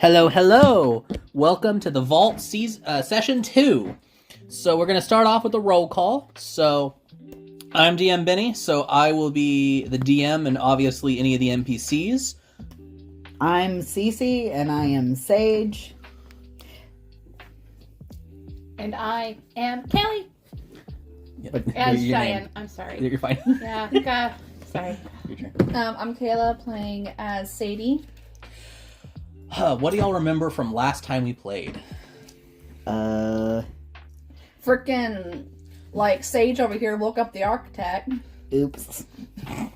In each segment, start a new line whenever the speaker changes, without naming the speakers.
Hello, hello! Welcome to the Vault Session 2. So we're going to start off with a roll call. So I'm DM Benny, so I will be the DM and obviously any of the NPCs.
I'm Cece, and I am Sage.
And I am Kelly.
Yeah,
As
your
Cheyenne.
name.
I'm sorry.
You're fine.
Yeah, sorry.
Your turn.
I'm Kayla playing as Sadie.
What do y'all remember from last time we played?
Frickin' like Sage over here woke up the architect.
Oops.
Well,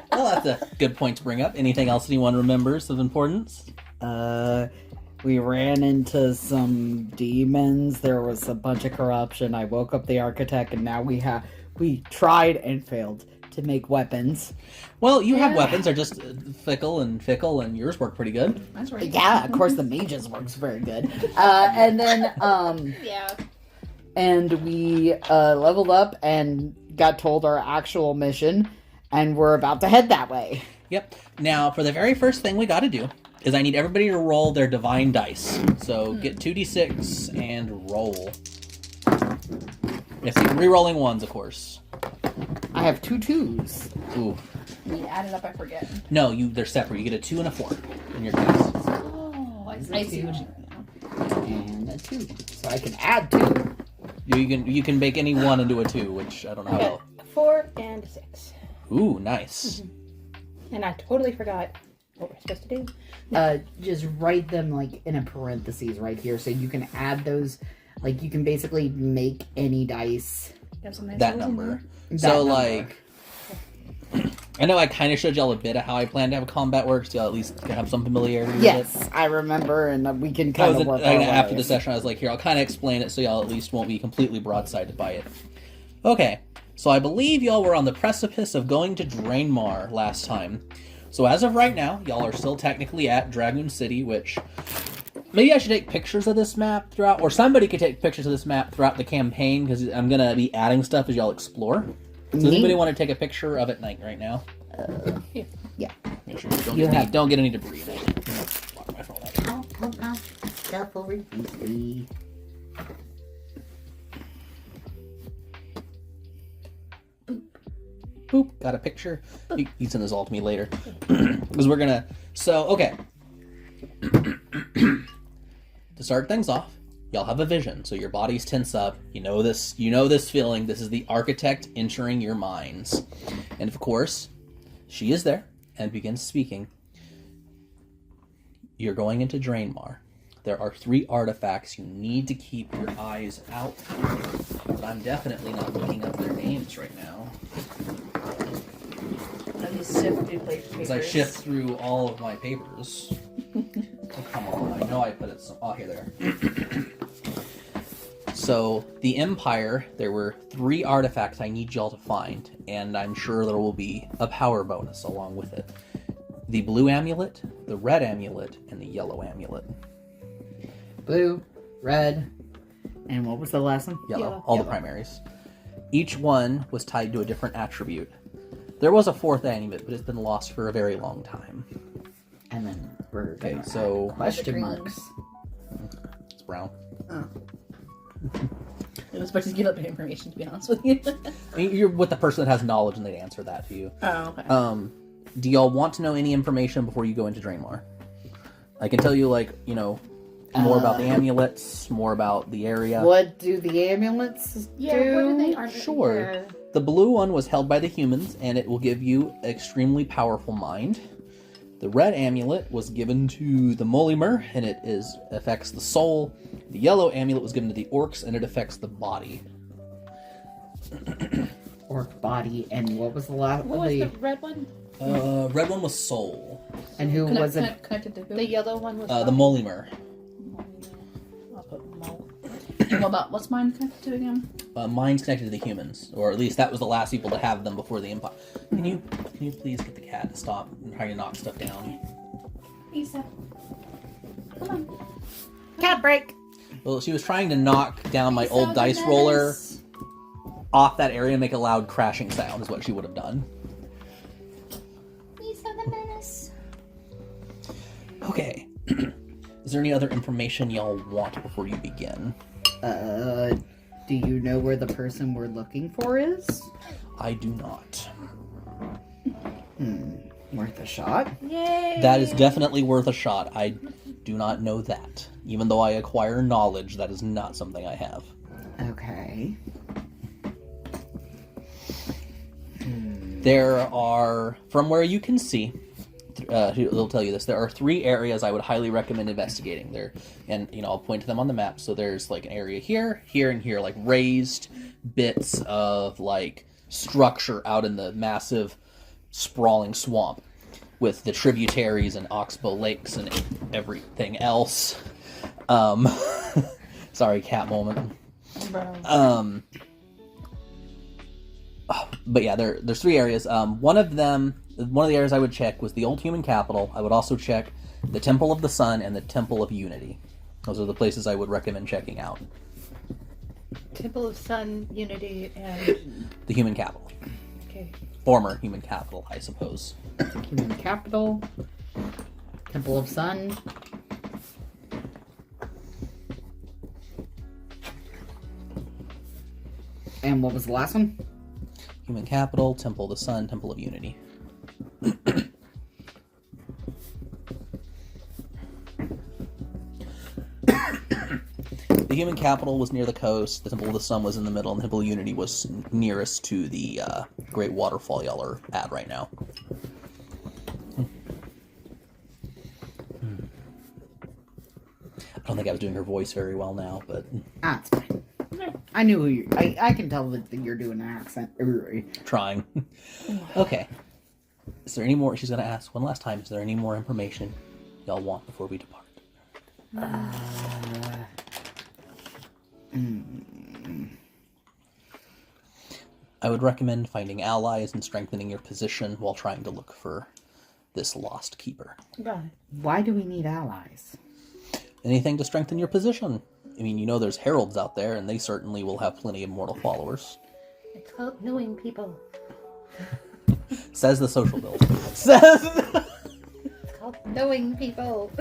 that's a good point to bring up. Anything else anyone remembers of importance?
We ran into some demons. There was a bunch of corruption. I woke up the architect, and now we tried and failed to make weapons.
Well, you have weapons. They're just fickle, and yours work pretty good.
That's right.
Yeah, of course the mages works very good. And then
Yeah.
and we leveled up and got told our actual mission, and we're about to head that way.
Yep. Now, for the very first thing we got to do is I need everybody to roll their divine dice. So get 2d6 and roll. Yes, re-rolling ones, of course.
I have 2 2s.
Ooh.
When you add it up, I forget.
No, they're separate. You get a 2 and a 4 in your dice.
Oh, I see what you mean.
And a 2. So I can add 2.
You can make any one into a 2, which I don't know
Okay.
how.
4 and 6.
Ooh, nice.
And I totally forgot what we're supposed to do.
Just write them like in a parentheses right here, so you can add those. Like you can basically make any dice.
Got some nice
That
rolls in
number.
That
So,
number.
like, I know I kind of showed y'all a bit of how I plan to have combat work, so y'all at least have some familiarity with it.
Yes, I remember, and we can
That
kind
was
of work
after the session. I was like, here, I'll kind of explain it so y'all at least won't be completely broadsided by it. Okay, so I believe y'all were on the precipice of going to Draenmar last time. So as of right now, y'all are still technically at Dragoon City, which maybe I should take pictures of this map throughout, or somebody could take pictures of this map throughout the campaign, because I'm going to be adding stuff as y'all explore. Does anybody want to take a picture of it right now?
Yeah.
Make sure you don't get any debris in it. Lock my phone up.
Stuff over easily.
Boop, got a picture. You can send this all to me later. Because we're gonna... So, okay. To start things off, y'all have a vision. So your bodies tense up. You know this feeling. This is the architect entering your minds. And of course, she is there and begins speaking. You're going into Draenmar. There are 3 artifacts you need to keep your eyes out for. But I'm definitely not looking up their names right now.
Let me sift through papers.
As I shift through all of my papers. Oh, come on, I know I put it here they are. So, the Empire, there were 3 artifacts I need y'all to find, and I'm sure there will be a power bonus along with it. The blue amulet, the red amulet, and the yellow amulet.
Blue, red, and what was the last one?
Yellow. All the primaries. Each one was tied to a different attribute. There was a 4th amulet, but it's been lost for a very long time.
And then we're
Okay,
gonna
so...
add question
green
marks.
It's brown.
I was supposed to give up information, to be honest with you.
I mean, you're with the person that has knowledge and they'd answer that to you.
Oh, okay.
Do y'all want to know any information before you go into Draenmar? I can tell you, more about the amulets, more about the area.
What do the amulets
Yeah,
do?
what do they are?
Sure. The blue one was held by the humans, and it will give you extremely powerful mind. The red amulet was given to the Molimur, and it affects the soul. The yellow amulet was given to the orcs, and it affects the body.
Orc body, and what was the last
What
one?
was the red one?
Red one was soul.
And who was it?
Connected to who?
The yellow one was
The Molimur.
I'll put mole. And what's mine connected to again?
Mind's connected to the humans, or at least that was the last people to have them before the Empire. Can you please get the cat to stop trying to knock stuff down?
Lisa. Come on.
Cat break.
Well, she was trying to knock down my
Lisa
old
the
dice
menace.
roller off that area and make a loud crashing sound is what she would have done.
Lisa the menace.
Okay, Is there any other information y'all want before you begin?
Do you know where the person we're looking for is?
I do not.
Worth a shot?
Yay!
That is definitely worth a shot. I do not know that. Even though I acquire knowledge, that is not something I have.
Okay.
There are, from where you can see, they'll tell you this, there are 3 areas I would highly recommend investigating there. And, I'll point to them on the map. So there's, like, an area here, here, and here, like, raised bits of, like, structure out in the massive, sprawling swamp with the tributaries and oxbow lakes and everything else. Sorry, cat moment. But yeah, there's 3 areas. One of the areas I would check was the Old Human Capital. I would also check the Temple of the Sun and the Temple of Unity. Those are the places I would recommend checking out.
Temple of Sun, Unity, and...
The Human Capital.
Okay.
Former Human Capital, I suppose.
Human Capital. Temple of Sun. And what was the last one?
Human Capital, Temple of the Sun, Temple of Unity. The Human Capital was near the coast, the Temple of the Sun was in the middle, and the Temple of Unity was nearest to the great waterfall y'all are at right now. I don't think I was doing her voice very well now, but...
It's fine. I knew who you... I can tell that you're doing an accent.
Trying. Okay. Is there any more... She's going to ask one last time. Is there any more information y'all want before we depart? I would recommend finding allies and strengthening your position while trying to look for this lost keeper.
Got it.
Why do we need allies?
Anything to strengthen your position. I mean, there's heralds out there, and they certainly will have plenty of mortal followers.
It's called knowing people.
Says the social build. Says...
It's called knowing people.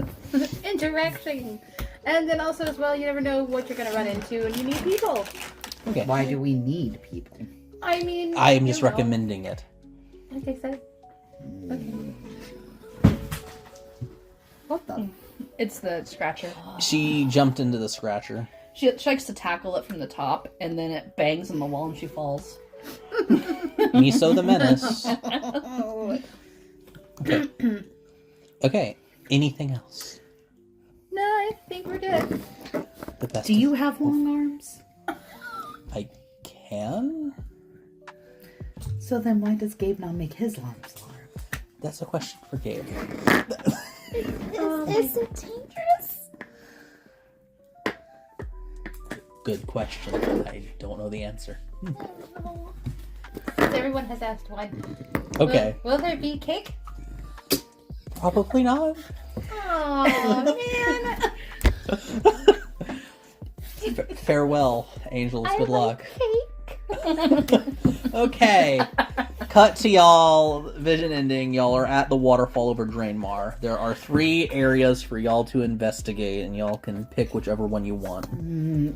Interacting. And then also as well, you never know what you're going to run into, and you need people.
Okay.
Why do we need people?
I mean...
I am just
you know.
recommending it.
Okay, so... Okay.
What the?
It's the scratcher.
She jumped into the scratcher.
She likes to tackle it from the top, and then it bangs on the wall and she falls.
Miso the Menace. Okay. Okay. Anything else?
No, I think we're good.
The best
Do you have long arms?
I can?
So then why does Gabe not make his arms long?
That's a question for Gabe.
Is it dangerous?
Good question. I don't know the answer.
Since everyone has asked one.
Okay.
Will there be cake?
Probably not.
Oh man.
Farewell, angels. Good luck.
Cake.
Okay. Cut to y'all. Vision ending. Y'all are at the waterfall over Draenmar. There are 3 areas for y'all to investigate, and y'all can pick whichever one you want.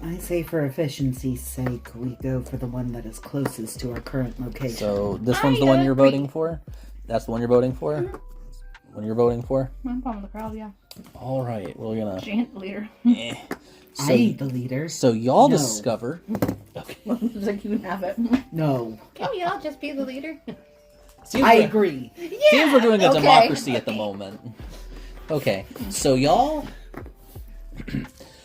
I say for efficiency's sake, we go for the one that is closest to our current location.
So this one's the one you're voting for? That's the one you're voting for? One you're voting for?
I'm part of the crowd, yeah.
All right. We're gonna.
Giant leader.
So,
I, the leader.
so y'all
No.
discover. Okay.
It's like you can have it.
No.
Can we all just be the leader?
Seems
I
we're-
agree.
Seems we're doing a
okay.
democracy at the moment. Okay. So y'all.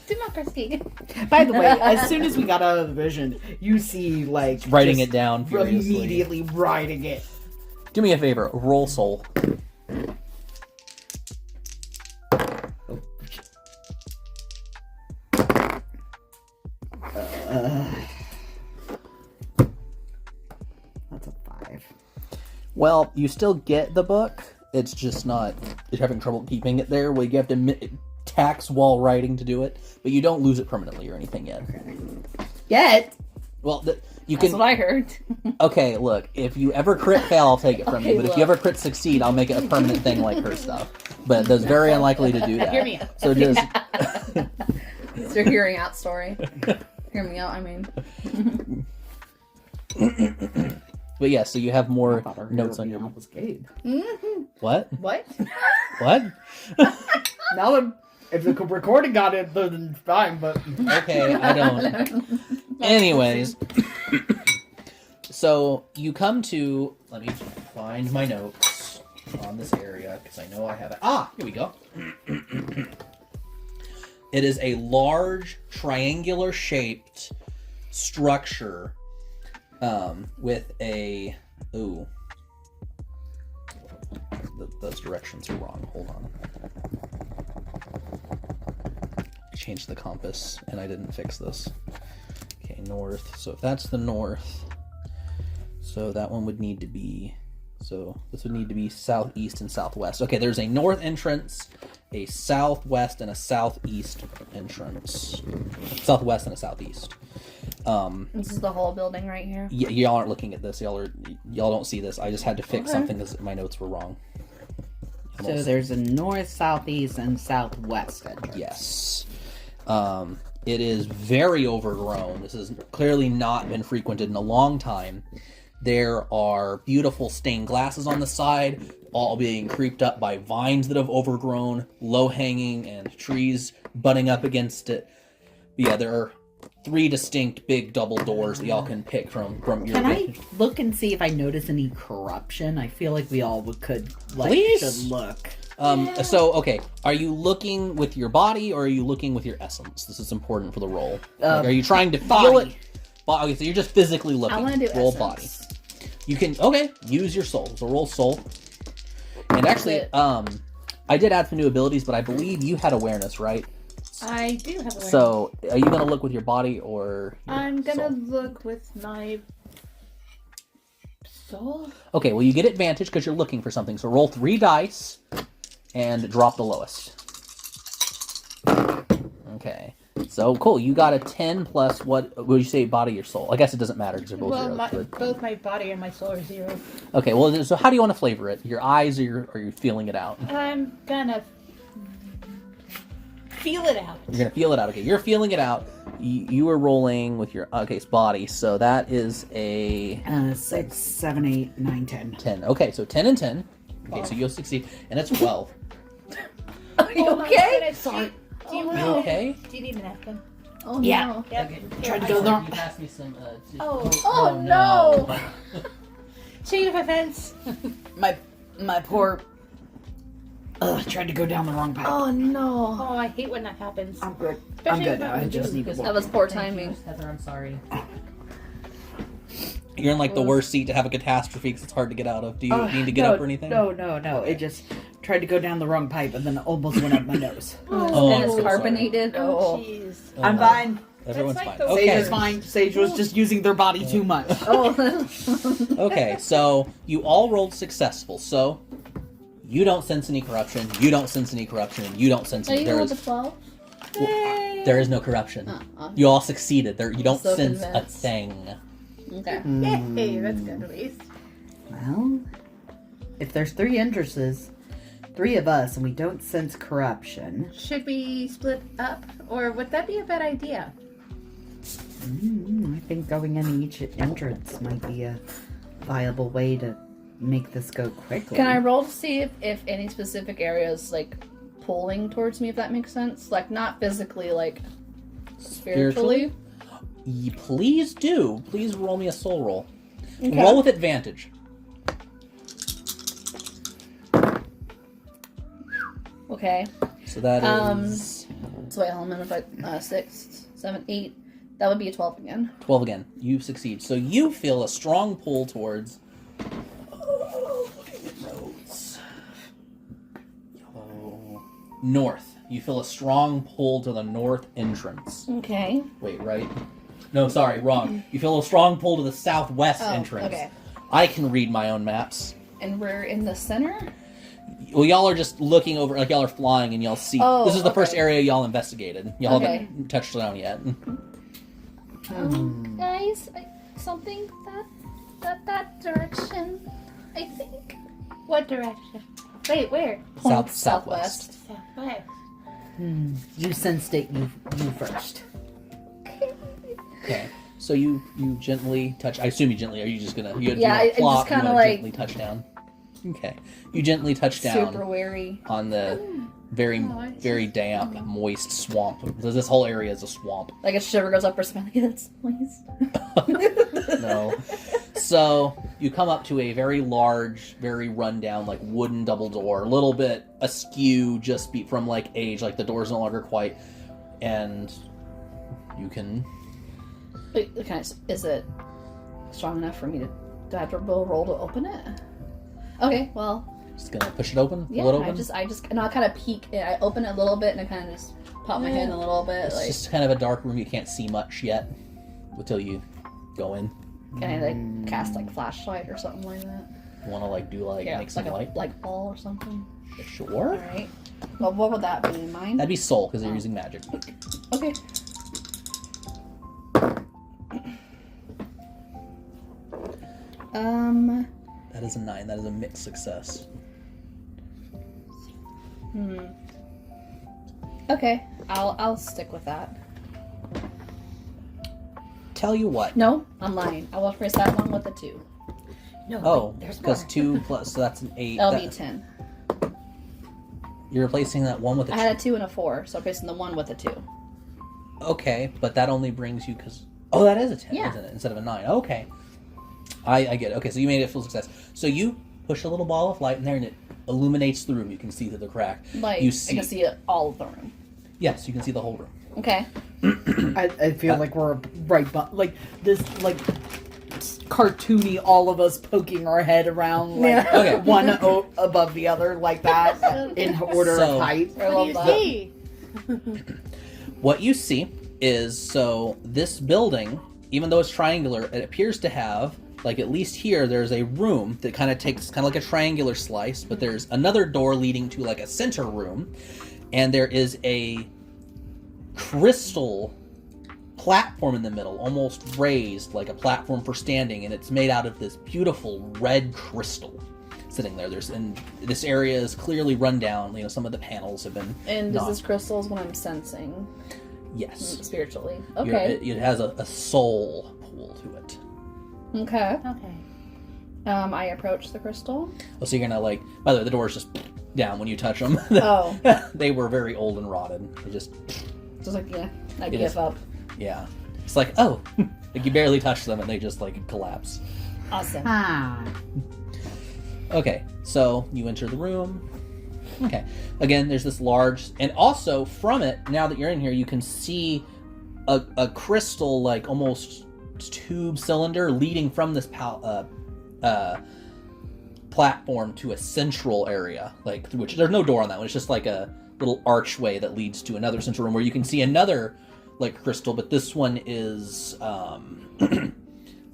Democracy.
By the way, as soon as we got out of the vision, you see, like...
Writing
just
it down furiously.
Immediately writing it.
Do me a favor. Roll soul.
That's a 5.
Well, you still get the book. It's just not. You're having trouble keeping it there. Well, you have to tax while writing to do it, but you don't lose it permanently or anything yet.
Yet?
Well, you
That's
can.
what I heard.
Okay, look. If you ever crit fail, I'll take it from
Okay,
you. But if you ever crit succeed, I'll make it a permanent thing like her stuff. But that's very unlikely to do that.
Hear me out.
So just
It's your hearing out story. Hear me out, I mean.
But yeah, so you have
I
more
thought our
notes on
hearing
your...
out was Gabe.
What?
What?
What?
Now that if the recording got it, then fine. But
Okay, I don't... Anyways, so you come to... Let me find my notes on this area, because I know I have it. Ah, here we go. It is a large, triangular-shaped structure with a... Ooh. Those directions are wrong. Hold on. I changed the compass, and I didn't fix this. Okay, north. So if that's the north, so that one would need to be... So this would need to be southeast and southwest. Okay, there's a north entrance, a southwest, and a southeast entrance. Southwest and a southeast.
This is the whole building right here.
Y'all aren't looking at this. Y'all don't see this. I just had to fix something because my notes were wrong.
so there's a north, southeast, and southwest entrance.
Yes. It is very overgrown. This has clearly not been frequented in a long time. There are beautiful stained glasses on the side, all being creeped up by vines that have overgrown, low-hanging, and trees butting up against it. But yeah, there are 3 distinct big double doors that y'all can pick from your...
Can I look and see if I notice any corruption? I feel like we all could, like,
Please?
should look.
So, okay, are you looking with your body or are you looking with your essence? This is important for the roll. Like, are you trying to feel
body.
it? Okay, so you're just physically looking.
I want to do
roll
essence.
body. You can, okay, use your soul. So roll soul. And actually, I did add some new abilities, but I believe you had awareness, right?
I do have awareness.
So, are you going to look with your body or your
I'm gonna
soul?
look with my soul.
Okay, well, you get advantage because you're looking for something. So roll 3 dice and drop the lowest. Okay. So, cool. You got a 10 plus what would you say, body or soul? I guess it doesn't matter because they're both
Well,
zeros.
both my body and my soul are 0.
Okay, well, so how do you want to flavor it? Your eyes or are you feeling it out?
I'm gonna feel it out.
You're going to feel it out. Okay, you're feeling it out. You were rolling with your, okay, it's body. So that is a
6, 7, 8, 9, 10.
10. Okay, so 10 and 10. Okay, so you'll succeed. And that's 12.
Are you
Hold on a
okay?
minute, sorry. Do you,
You
know-
okay?
do you need a napkin?
Oh,
Yeah.
no.
Yep.
Tried to
Here,
go
I-
there.
You passed me some,
Oh.
no.
Chain of offense.
My poor... tried to go down the wrong pipe.
Oh, no.
Oh, I hate when that happens.
I'm good. I'm
Especially
good
if
now.
I'm
I just need
because
to
That was poor timing.
Heather, I'm sorry. You're in like the worst seat to have a catastrophe because it's hard to get out of. Do you need to get up or anything?
No. It just tried to go down the wrong pipe and then it almost went up my nose.
Oh,
And
I'm
it's
so sorry.
carbonated.
Oh,
Oh.
jeez.
Oh,
I'm
no.
fine.
Everyone's
That's like
fine.
the-
Sage
Okay.
is fine. Sage was just using their body too much.
Oh.
Okay, so you all rolled successful. So you don't sense any corruption. You don't sense any corruption. You don't sense
Are
any.
you
There
rolled a
is
12?
there is no corruption. You all succeeded. There you don't
So
sense
convinced.
a thing.
Okay.
Hey, that's good at least.
Well, if there's 3 entrances, 3 of us, and we don't sense corruption,
Should we split up, or would that be a bad idea?
I think going in each entrance might be a viable way to make this go quickly.
Can I roll to see if any specific areas like pulling towards me, if that makes sense? Like not physically, like spiritually.
Please do. Please roll me a soul roll.
Okay.
Roll with advantage.
Okay.
So that is
So wait, hold on. If I 6, 7, 8, that would be a 12 again.
12 again. You succeed. So you feel a strong pull towards. Looking at notes. Yellow. North. You feel a strong pull to the north entrance.
Okay.
Wait, right? No, sorry, wrong. You feel a strong pull to the southwest entrance.
Okay.
I can read my own maps.
And we're in the center.
Well, y'all are just looking over, like y'all are flying, and y'all see.
Oh,
this is the first
okay.
area y'all investigated. Y'all
Okay.
haven't touched down yet.
Guys, something that direction. I think.
What direction? Wait, where?
Southwest.
Southwest.
You sensed it. You first.
Okay. So you gently touch. I assume you gently. Are you just gonna? You,
Yeah,
you
I
plop,
just kind
you
of
wanna
like
gently touch down. Okay. You gently touch down
super wary.
on the very very damp, moist swamp. This whole area is a swamp.
Like a shiver goes up her spine. That's nice.
No. So you come up to a very large, very rundown, like wooden double door, a little bit askew, just from like age, like the door's no longer quite, and you can.
Is it strong enough for me to have to roll to open it? Okay, well,
Just gonna push it open,
yeah.
pull it open.
And I'll kind of peek. I open it a little bit, and I kind of just pop my hand a little bit.
It's
Like,
just kind of a dark room. You can't see much yet until you go in.
can I like cast like flashlight or something like that?
You want to like do like make some
like
light?
a light ball or something.
Sure.
All right. Well, what would that be? Mine?
That'd be soul because you're using magic.
Okay.
That is a 9. That is a mixed success.
Okay, I'll stick with that.
Tell you what.
No, I'm lying. I will replace that one with a 2.
No,
Oh,
wait, there's
because
more.
2 plus, so that's an 8.
That'll be 10.
You're replacing that 1 with a
I had a 2 and a 4, so I'm replacing the 1 with a 2.
Okay, but that only brings you because. Oh, that is a 10,
Yeah.
isn't it? Instead of a 9. Okay. I get it. Okay, so you made it a full success. So you push a little ball of light in there and it illuminates the room. You can see through the crack.
Like,
you
I can see all of the room.
Yes, you can see the whole room.
Okay.
I feel like we're right, but like this, like cartoony, all of us poking our head around, like
Yeah.
Okay.
one above the other, like that, in order
So-
of height.
I
What do
love
you
that.
see?
What you see is this building, even though it's triangular, it appears to have, like at least here, there's a room that kind of takes kind of like a triangular slice, but there's another door leading to like a center room, and there is a crystal platform in the middle, almost raised like a platform for standing, and it's made out of this beautiful red crystal sitting there. And this area is clearly run down. You know, some of the panels have been.
And is
knocked.
this crystal is what I'm sensing
Yes.
spiritually?
You're-
Okay.
It has a soul pool to it.
Okay.
Okay.
I approach the crystal.
Oh, so you're gonna like. By the way, the door's just down when you touch them.
Oh.
They were very old and rotted. They just,
Just like, yeah, I
It
give
is.
up.
yeah. It's like, oh, like you barely touch them and they just like collapse.
Awesome.
Ah.
Okay, so you enter the room. Okay, again, there's this large, and also from it, now that you're in here, you can see a crystal, like almost tube cylinder leading from this platform to a central area, like through which there's no door on that one. It's just like a little archway that leads to another central room where you can see another like crystal, but this one is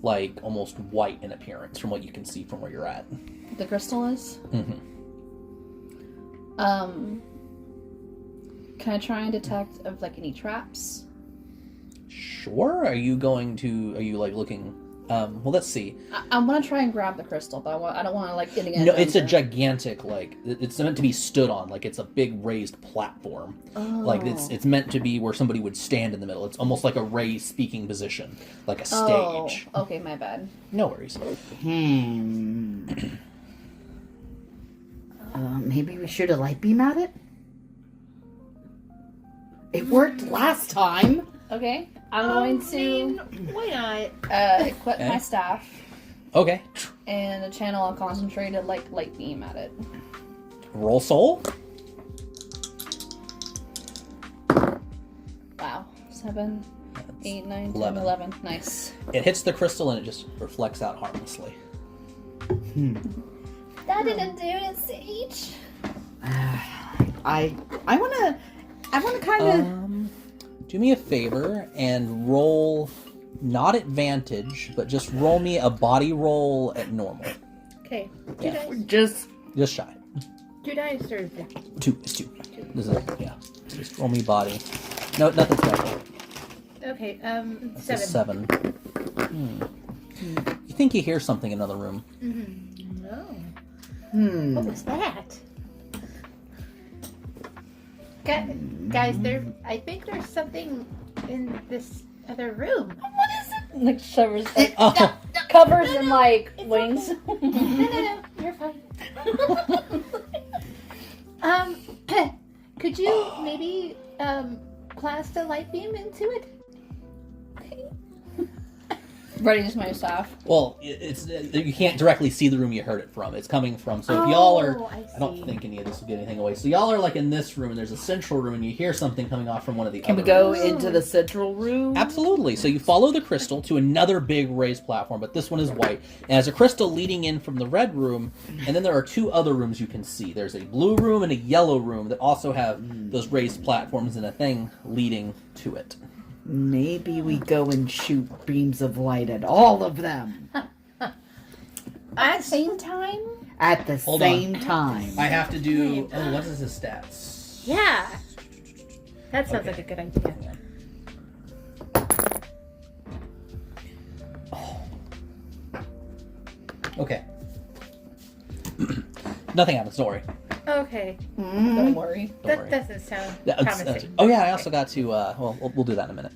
like almost white in appearance from what you can see from where you're at.
The crystal is?
Mm-hmm.
Can I try and detect of like any traps?
Sure. Are you like looking? Well, let's see.
I'm gonna try and grab the crystal, but I don't want to like getting it.
No, it's a gigantic, like it's meant to be stood on, like it's a big raised platform. Like it's meant to be where somebody would stand in the middle. It's almost like a raised speaking position, like a stage.
Oh, okay, my bad.
No worries.
Maybe we shoot a light beam at it? It worked last time.
Okay, I'm going to
Why not?
equip
Okay.
my staff
Okay.
and channel a concentrated like light beam at it.
Roll soul.
Wow, 7, 8, 9, 10,
11.
11. Nice.
It hits the crystal and it just reflects out harmlessly.
That didn't do it, Sage.
I wanna kind of.
Do me a favor and roll, not advantage, but just roll me a body roll at normal.
Okay.
Yeah.
Just
Just shy.
2 dice or
2. It's 2. This is yeah. Just roll me body. No, nothing special.
okay.
It's a
7.
7. You think you hear something in another room?
No.
Hmm.
What was that? Guys, I think there's something in this other room.
What is it? Like shivers, like
Oh,
covers and like wings.
No, you're fine. Could you maybe blast a light beam into it?
Ready to use my staff.
well, it's you can't directly see the room you heard it from. It's coming from. So if y'all are, I don't
see.
think any of this will get anything away. So y'all are like in this room, and there's a central room, and you hear something coming off from one of the.
Can
other
we go
rooms.
into the central room?
Absolutely. So you follow the crystal to another big raised platform, but this one is white. And there's a crystal leading in from the red room, and then there are two other rooms you can see. There's a blue room and a yellow room that also have those raised platforms and a thing leading to it.
Maybe we go and shoot beams of light at all of them
At the same time?
at the
Hold
same time.
I have to do. Oh, what is his stats?
Yeah. That sounds
Okay.
like a good idea.
Okay. Nothing happens. Don't worry.
Okay.
Don't worry.
Don't
That
worry.
doesn't sound
That's-
promising.
oh yeah, I also got to. Well, we'll do that in a minute.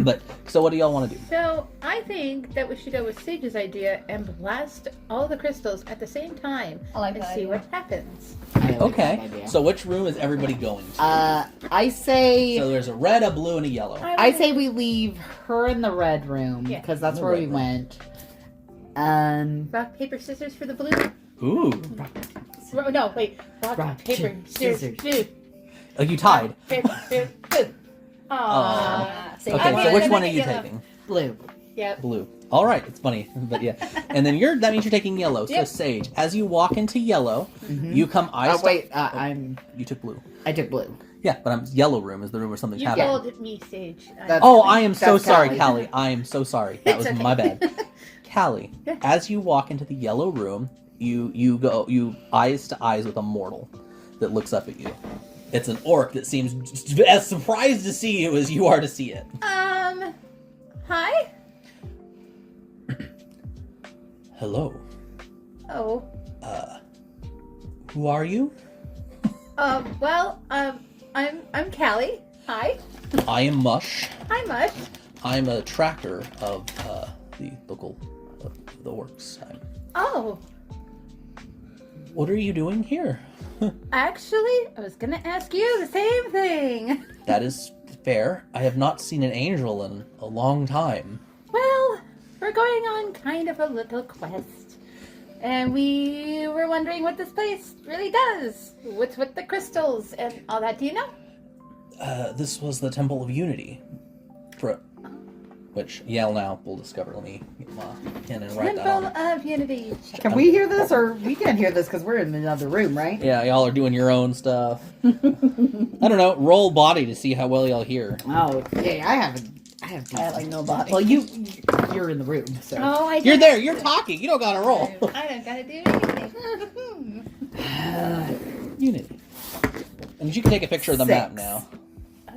But so, what do y'all want to do?
So, I think that we should go with Sage's idea and blast all the crystals at the same time
I like
and
that
see
idea.
what happens.
I like that
Okay.
idea.
So, which room is everybody going to?
I say
So there's a red, a blue, and a yellow.
I say we leave her in the red room
Yeah.
because that's
The
where
red
we
room.
went.
Rock, paper, scissors for the blue.
Ooh,
No, wait. Rock, paper, scissors, blue.
like you tied.
Paper, blue.
Aww.
See,
Okay,
I'm
so
gonna
which
make
one are
it
you
yellow.
taking?
blue.
Yep.
Blue. All right, it's funny, but yeah. And then that means you're taking yellow. So
Yep.
Sage, as you walk into yellow, you come eyes.
Oh wait,
You took blue.
I took blue.
Yeah, but yellow room is the room where something's
You
happening.
called me Sage.
That's-
Oh, I am so
That's
sorry,
Callie.
Callie. I am so sorry. That
It's
was
okay.
my bad. Callie,
Yeah.
as you walk into the yellow room, you go eyes to eyes with a mortal that looks up at you. It's an orc that seems as surprised to see you as you are to see it.
Hi?
Hello.
Oh.
Who are you?
Well, I'm Callie. Hi.
I am Mush.
Hi, Mush.
I'm a tracker of the local the orcs.
Oh,
What are you doing here?
actually, I was gonna ask you the same thing.
That is fair. I have not seen an angel in a long time.
Well, we're going on kind of a little quest. And we were wondering what this place really does. What's with the crystals and all that. Do you know?
This was the Temple of Unity. Which, yell now, we'll discover. Let me get my pen and write that
Temple
on.
of Unity.
Can we hear this, or we can't hear this because we're in another room, right?
Yeah, y'all are doing your own stuff. I don't know, roll body to see how well y'all hear.
Oh, yeah, I have
I like no body.
Well, you're in the room, so.
Oh, I
You're
don't-
there, you're talking, you don't gotta roll.
I don't gotta do anything.
Unity. And you can take a picture of the map
6.
now.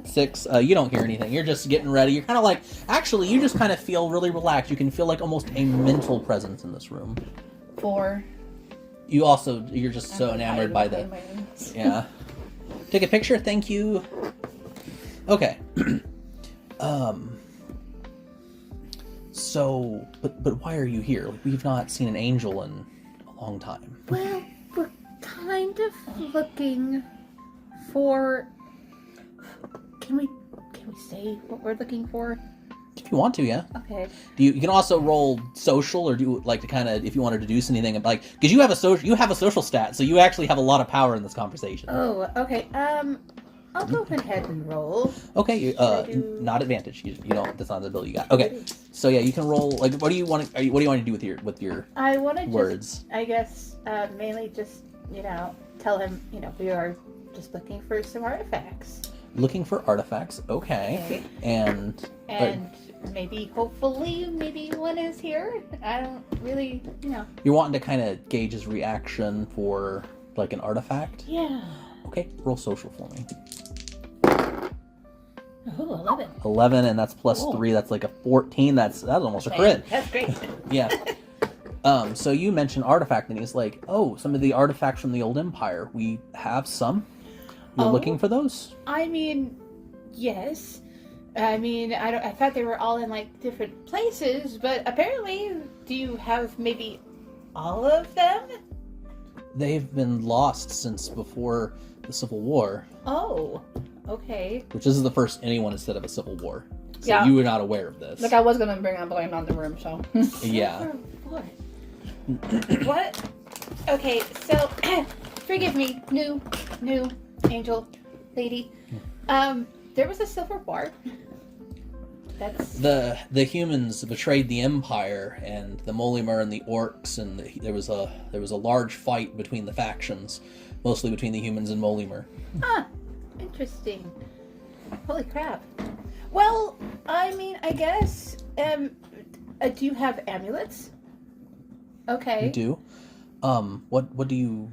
6, you don't hear anything. You're just getting ready. You're kind of like, actually, you just kind of feel really relaxed. You can feel like almost a mental presence in this room.
4.
You're just so enamored by the, yeah. Take a picture, thank you. Okay. So, but why are you here? Like, we've not seen an angel in a long time.
Well, we're kind of looking for. Can we say what we're looking for?
If you want to, yeah.
Okay.
You can also roll social, or do like to kind of if you want to deduce anything like because you have a social stat, so you actually have a lot of power in this conversation.
Oh, okay. I'll go ahead and roll.
Okay,
I do-
not advantage. You don't. That's not the ability you got. Okay, so yeah, you can roll. Like, what do you want? What do you want to do with your
I want to
words?
I guess mainly just tell him we are just looking for some artifacts
Looking for artifacts. Okay, and
maybe hopefully one is here. I don't really
you're wanting to kind of gauge his reaction for like an artifact.
Yeah.
Okay, roll social for me.
Oh, 11.
11, and that's plus
Cool.
3. That's like a 14. That's almost a crit.
That's great.
Yeah. So you mentioned artifact, and he's like, "Oh, some of the artifacts from the old empire. We have some." You're
Oh.
looking for those?
I mean, yes. I mean, I thought they were all in like different places, but apparently, do you have maybe all of them?
They've been lost since before the Civil War,
Oh, okay.
which this is the first anyone has said of a Civil War. So
Yeah.
you were not aware of this.
Like I was gonna bring on blame on the room, so.
Yeah.
What? What? Okay, so forgive me, new angel lady. There was a Civil War. That's
The humans betrayed the Empire, and the Molimur and the Orcs, and there was a large fight between the factions, mostly between the humans and Molimur.
interesting. Holy crap. Well, I mean, I guess. Do you have amulets? Okay.
You do? What do you?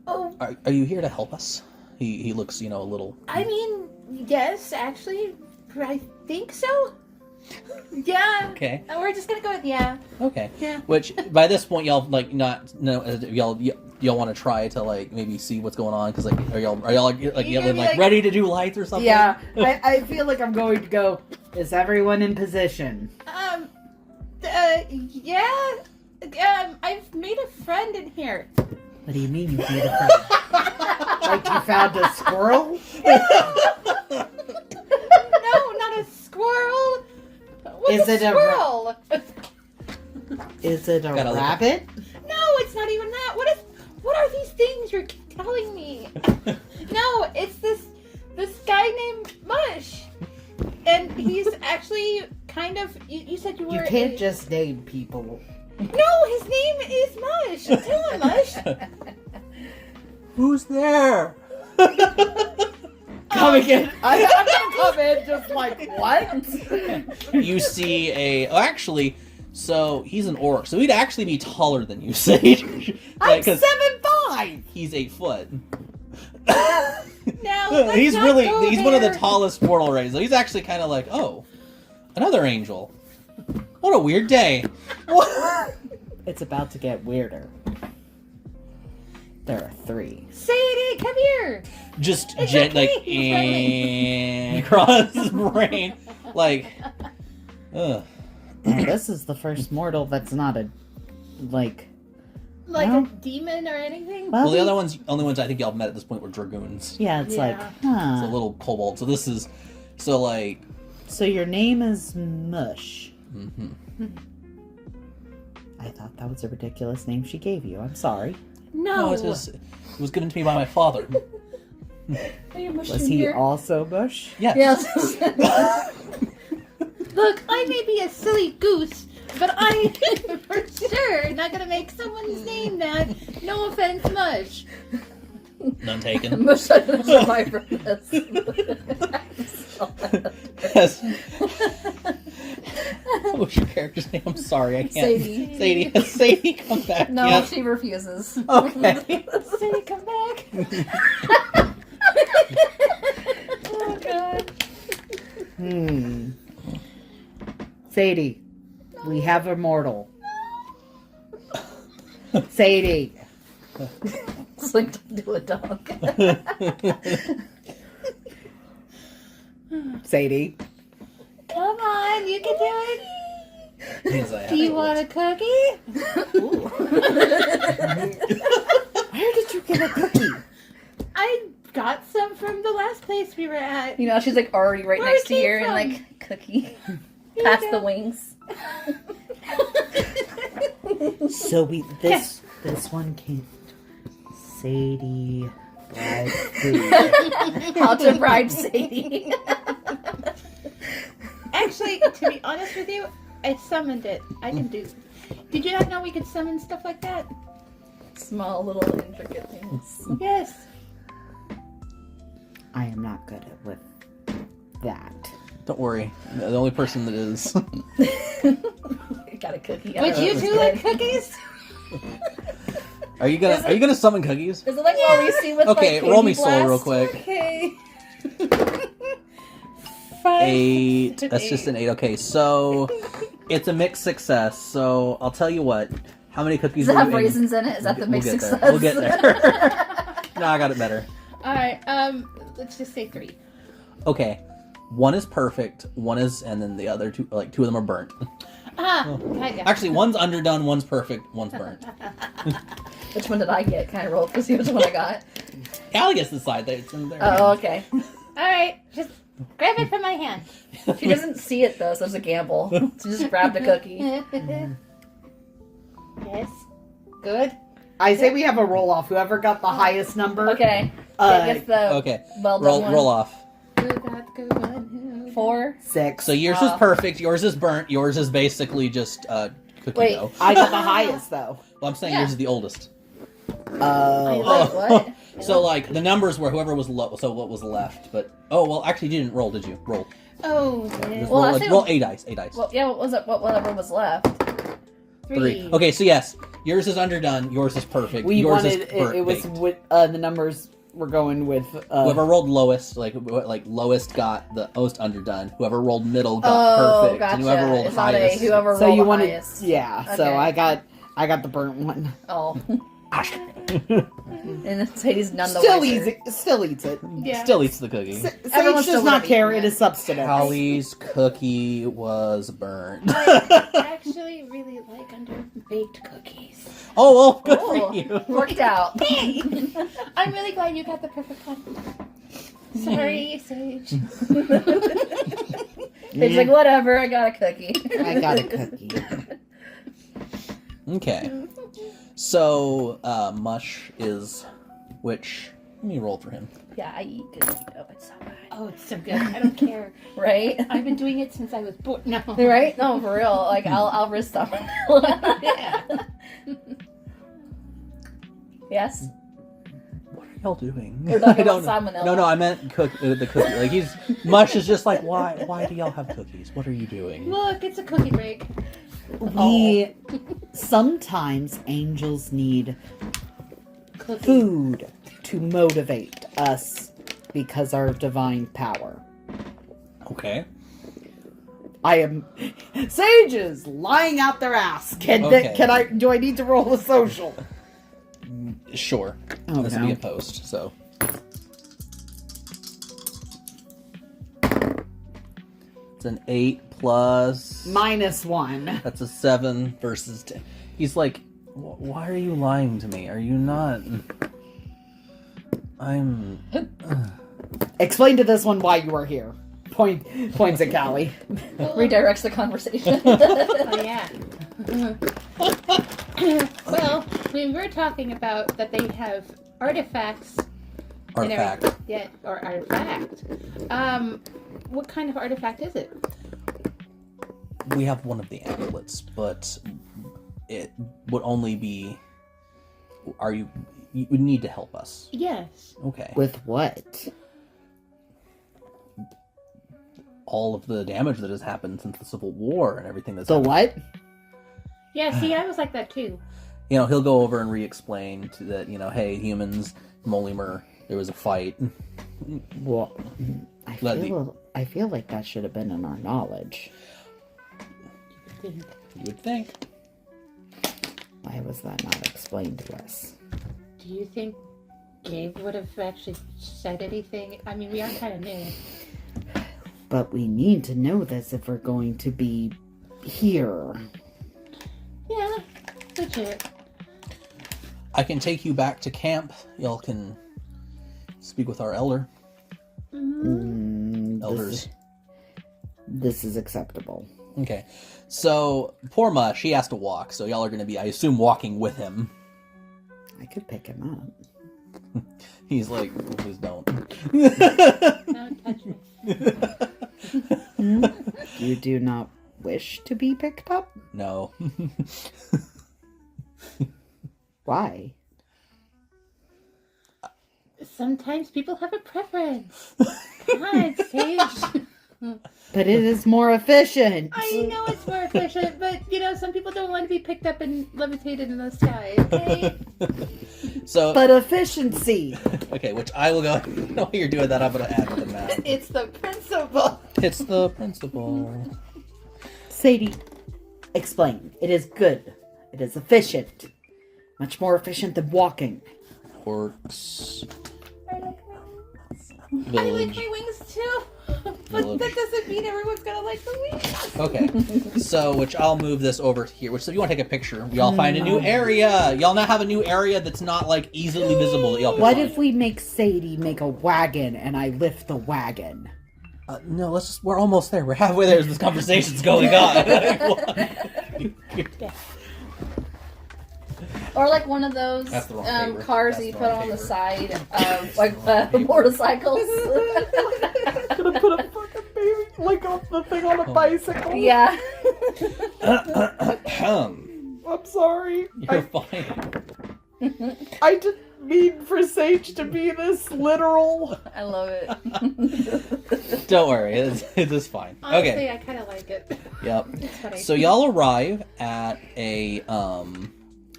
Oh,
Are you here to help us? He looks, a little.
I mean, yes, actually, I think so. Yeah.
Okay.
We're just gonna go with yeah.
Okay.
Yeah.
Which by this point y'all like not know y'all want to try to like maybe see what's going on because like are y'all like
You're
yelling
gonna be
like
like-
ready to do lights or something?
Yeah, I feel like I'm going to go. Is everyone in position?
Yeah. I've made a friend in here.
What do you mean you made a friend? Like you found a squirrel?
No, not a squirrel. What's
Is
a
it a
squirrel?
Is it a
Gotta look at-
rabbit?
No, it's not even that. What are these things you're telling me? No, it's this guy named Mush. And he's actually kind of you said you were
You can't just name people.
No, his name is Mush. Tell him, Mush.
Who's there?
Come again. I'm gonna come in just like, what?
You see actually, so he's an orc, so he'd actually be taller than you, Sage.
I'm
'Cause
7'5".
he's 8 foot.
Now, let's
he's
not
really
go
he's one of the
there.
tallest mortal rays. So he's actually kind of like, oh, another angel. What a weird day. What?
It's about to get weirder. There are 3.
Sadie, come here.
Just
It's
like
okay, he's friendly.
across his brain, like, ugh.
Now, this is the first mortal that's not a like.
Like
No.
a demon or anything?
Well, the only ones I think y'all met at this point were dragoons.
Yeah, it's like,
Yeah.
It's a
huh.
little kobold. So this is, so like,
So your name is Mush.
mhm.
I thought that was a ridiculous name she gave you. I'm sorry.
No.
it was given to me by my father.
Was he also Mush?
Yes.
Yes.
Look, I may be a silly goose, but I am for sure not gonna make someone's name that. No offense, Mush.
None taken.
Mush I didn't survive from this.
Yes. What's your character's name? I'm sorry, I can't.
Sadie.
Sadie. Has Sadie come back?
No,
yet?
she refuses.
Okay.
Sadie, come back.
Oh god.
Sadie, we have a mortal. Sadie.
It's like to a dog.
Sadie.
Come on, you can do it.
Yes, I have
Do you
to.
want a cookie?
Where did you get a cookie?
I got some from the last place we were at.
You know, she's like already right
Where
next
it
to
came
you and
from.
like cookie.
Here you
Past
go.
the wings.
So this one came. Sadie fried food.
How to bribe Sadie.
Actually, to be honest with you, I summoned it. I can do. Did you not know we could summon stuff like that?
Small little intricate things.
Yes.
I am not good at with that.
Don't worry. The only person that is.
Got a cookie.
Would you two like cookies?
Are you gonna summon cookies?
Is it like what we see with
Okay,
like
roll me
Candy
soul real
Blast?
quick.
Okay.
8. That's just an 8. Okay, so it's a mixed success. So I'll tell you what. How many cookies?
Does it
are
have
you in?
raisins in it? Is that the
We'll
mixed
get there.
success?
We'll get there. No, I got it better.
Alright, let's just say 3.
Okay. One is perfect, one is, and then the other two, like, 2 of them are burnt.
Kinda.
Actually, one's underdone, one's perfect, one's burnt.
Which one did I get? Kind of rolled to see which one I got.
Callie gets to decide that it's in there.
Oh, okay.
Alright, just grab it from my hand.
She doesn't see it though, so it's a gamble. She just grabbed a cookie.
Yes. Good.
I say we have a roll off. Whoever got the highest number.
Okay.
Uh,
Gets the
Okay.
well done one.
Roll off.
Who got the good one?
4.
6.
So yours is perfect, yours is burnt, yours is basically just cookie
Wait.
dough.
I got the highest though.
Well, I'm saying
Yeah.
yours is the oldest.
Like what?
So like the numbers were whoever was low. So what was left? But well, actually, you didn't roll, did you? Roll.
Oh,
Just
Well, I
roll,
think-
roll 8 dice. 8 dice.
Well, yeah. What was it? Whatever was left.
3. Okay, so yes, yours is underdone. Yours is perfect.
We
yours
wanted
is burnt,
it was
baked.
with the numbers we're going with.
Whoever rolled lowest, like lowest got the most underdone. Whoever rolled middle got
Oh,
perfect,
gotcha.
and whoever rolled
It's not
highest.
whoever
so
rolled
you
the
wanted,
highest.
yeah. So
Okay.
I got the burnt one.
Oh. And Sadie's none the
Still
wiser.
still eats it.
yeah.
Still eats the cookie.
Sage
Everyone's
does
still
not
gonna
care.
eat
It is substance.
Callie's cookie was burnt.
I actually really like underbaked cookies.
Oh well, good
Oh,
for you.
Worked out.
I'm really glad you got the perfect one. Sorry, Sage.
It's like, whatever, I got a cookie.
I got a cookie.
Okay. So Mush is which? Let me roll for him.
Yeah, I eat cookie dough. It's so good.
Oh, it's so good. I don't care.
Right?
I've been doing it since I was born. No.
Right? No, for real. Like, I'll risk some.
Yeah.
Yes?
What are y'all doing?
We're talking
I don't
about
know.
salmonella.
No, I meant the cookie. Like Mush is just like, why do y'all have cookies? What are you doing?
Look, it's a cookie break.
We sometimes angels need
Cookie.
food to motivate us because our divine power.
Okay.
I am sages lying out their ass.
Okay.
Do I need to roll a social?
Sure.
Oh,
This will
no.
be a post, so. It's an 8 plus.
-1.
That's a 7 versus 10. He's like, why are you lying to me? Are you not? I'm.
Explain to this one why you are here. Points at Callie.
Redirects the conversation.
Oh, yeah. Well, we were talking about that they have artifacts. and
Artifact.
everything. Yeah, or artifact. What kind of artifact is it?
We have one of the amulets, but it would only be. You would need to help us.
Yes.
Okay.
With what?
All of the damage that has happened since the Civil War and everything that's
The
happened.
what?
Yeah, see, I was like that too.
He'll go over and re-explain to that, hey, humans, Molimer, there was a fight.
Well,
Let me-
I feel like that should have been in our knowledge.
You would think.
Why was that not explained to us?
Do you think Gabe would have actually said anything? I mean, we are kind of new.
But we need to know this if we're going to be here.
Yeah, legit.
I can take you back to camp. Y'all can speak with our elder. Elders.
This is acceptable.
Okay. So, poor Mush, he has to walk, so y'all are going to be, I assume, walking with him.
I could pick him up.
He's like, please don't.
Don't touch me.
You do not wish to be picked up?
No.
Why?
Sometimes people have a preference. God, Sage.
But it is more efficient.
I know it's more efficient, but some people don't want to be picked up and levitated in the sky. Okay.
So,
But efficiency.
okay, which I will go, while you're doing that, I'm going to add to the map.
It's the principle.
It's the principle.
Sadie, explain. It is good. It is efficient. Much more efficient than walking.
Orcs
I like
village.
my wings too. But
Village.
that doesn't mean everyone's gonna like the wings.
Okay, so which I'll move this over here. Which, so if you want to take a picture, y'all find a new area. Y'all now have a new area that's not like easily visible. That y'all can
What
find.
if we make Sadie make a wagon and I lift the wagon?
No, let's just. We're almost there. We're halfway there as this conversation's going on.
Or like one of those
That's the wrong paper.
cars
That's
that you
the
put
wrong
on the
paper.
side of
That's
like
the wrong paper.
motorcycles.
Gonna put a fucking baby like on the thing on a bicycle.
Yeah.
I'm sorry.
You're fine.
I didn't mean for Sage to be this literal.
I love it.
Don't worry, it's fine.
Honestly,
Okay.
I kind of like it.
Yep.
It's funny.
So y'all arrive at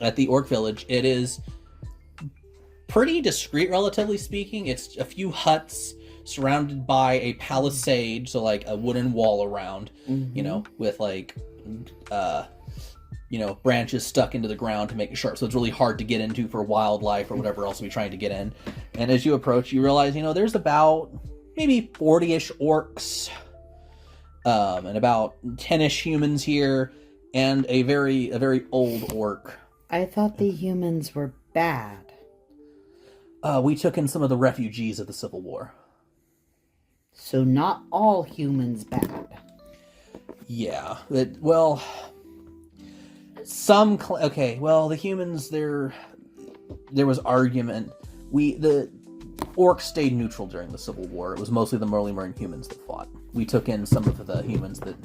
at the Orc Village. It is pretty discreet, relatively speaking. It's a few huts surrounded by a palisade, so like a wooden wall around, you know, with like branches stuck into the ground to make it sharp. So it's really hard to get into for wildlife or whatever else we're trying to get in. And as you approach, you realize, there's about maybe 40-ish orcs, and about 10-ish humans here, and a very old orc.
I thought the humans were bad.
We took in some of the refugees of the Civil War.
So not all humans bad.
Yeah. The humans, there was argument. The orcs stayed neutral during the Civil War. It was mostly the Merlin humans that fought. We took in some of the humans that,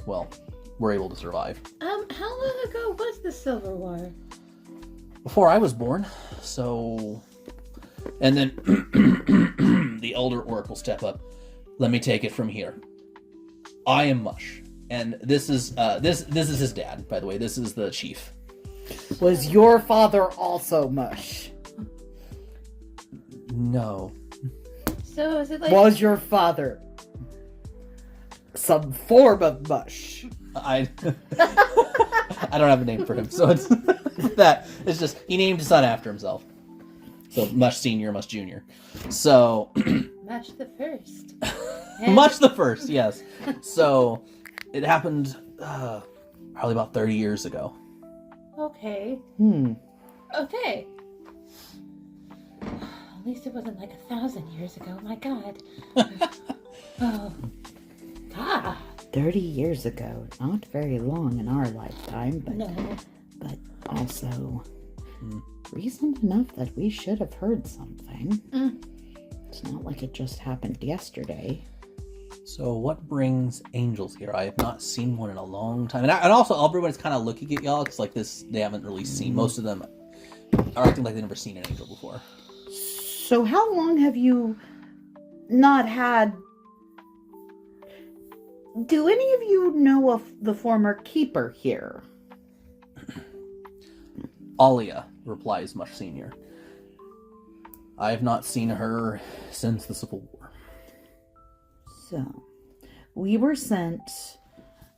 were able to survive.
How long ago was the Silver War?
Before I was born, so... And then the elder orc will step up. Let me take it from here. I am Mush. And this is this is his dad, by the way. This is the chief.
Was your father also Mush?
No.
So is it like
Was your father some form of Mush?
I I don't have a name for him, so it's that. It's just he named his son after himself. So Mush Senior, Mush Junior. So
Much the First?
Much the first, yes. So it happened probably about 30 years ago.
Okay. Okay. At least it wasn't like 1,000 years ago. My God. Oh. God.
30 years ago. Not very long in our lifetime, but
No.
but also recent enough that we should have heard something. It's not like it just happened yesterday.
So what brings angels here? I have not seen one in a long time. And also everybody's kind of looking at y'all because like this, they haven't really seen. Most of them are acting like they've never seen an angel before.
So how long have you not had... Do any of you know of the former keeper here?
Alia, replies Mush Senior. I have not seen her since the Civil War.
So, we were sent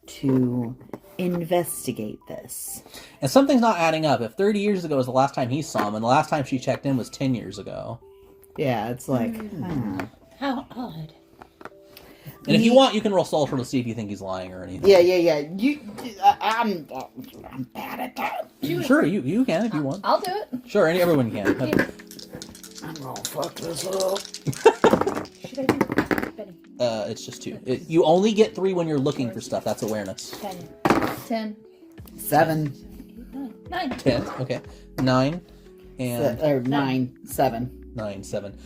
to investigate this.
And something's not adding up. If 30 years ago was the last time he saw him, and the last time she checked in was 10 years ago.
Yeah, it's like,
How odd.
And if you want, you can roll social to see if you think he's lying or anything.
Yeah. I'm bad at that.
Sure, you can if you want.
I'll do it.
Sure, everyone can.
I'm gonna fuck this up.
Should I do Benny?
It's just 2. You only get 3 when you're looking for stuff. That's awareness.
10.
7.
9.
10. Okay. 9 and
Or 9. 7.
9, 7.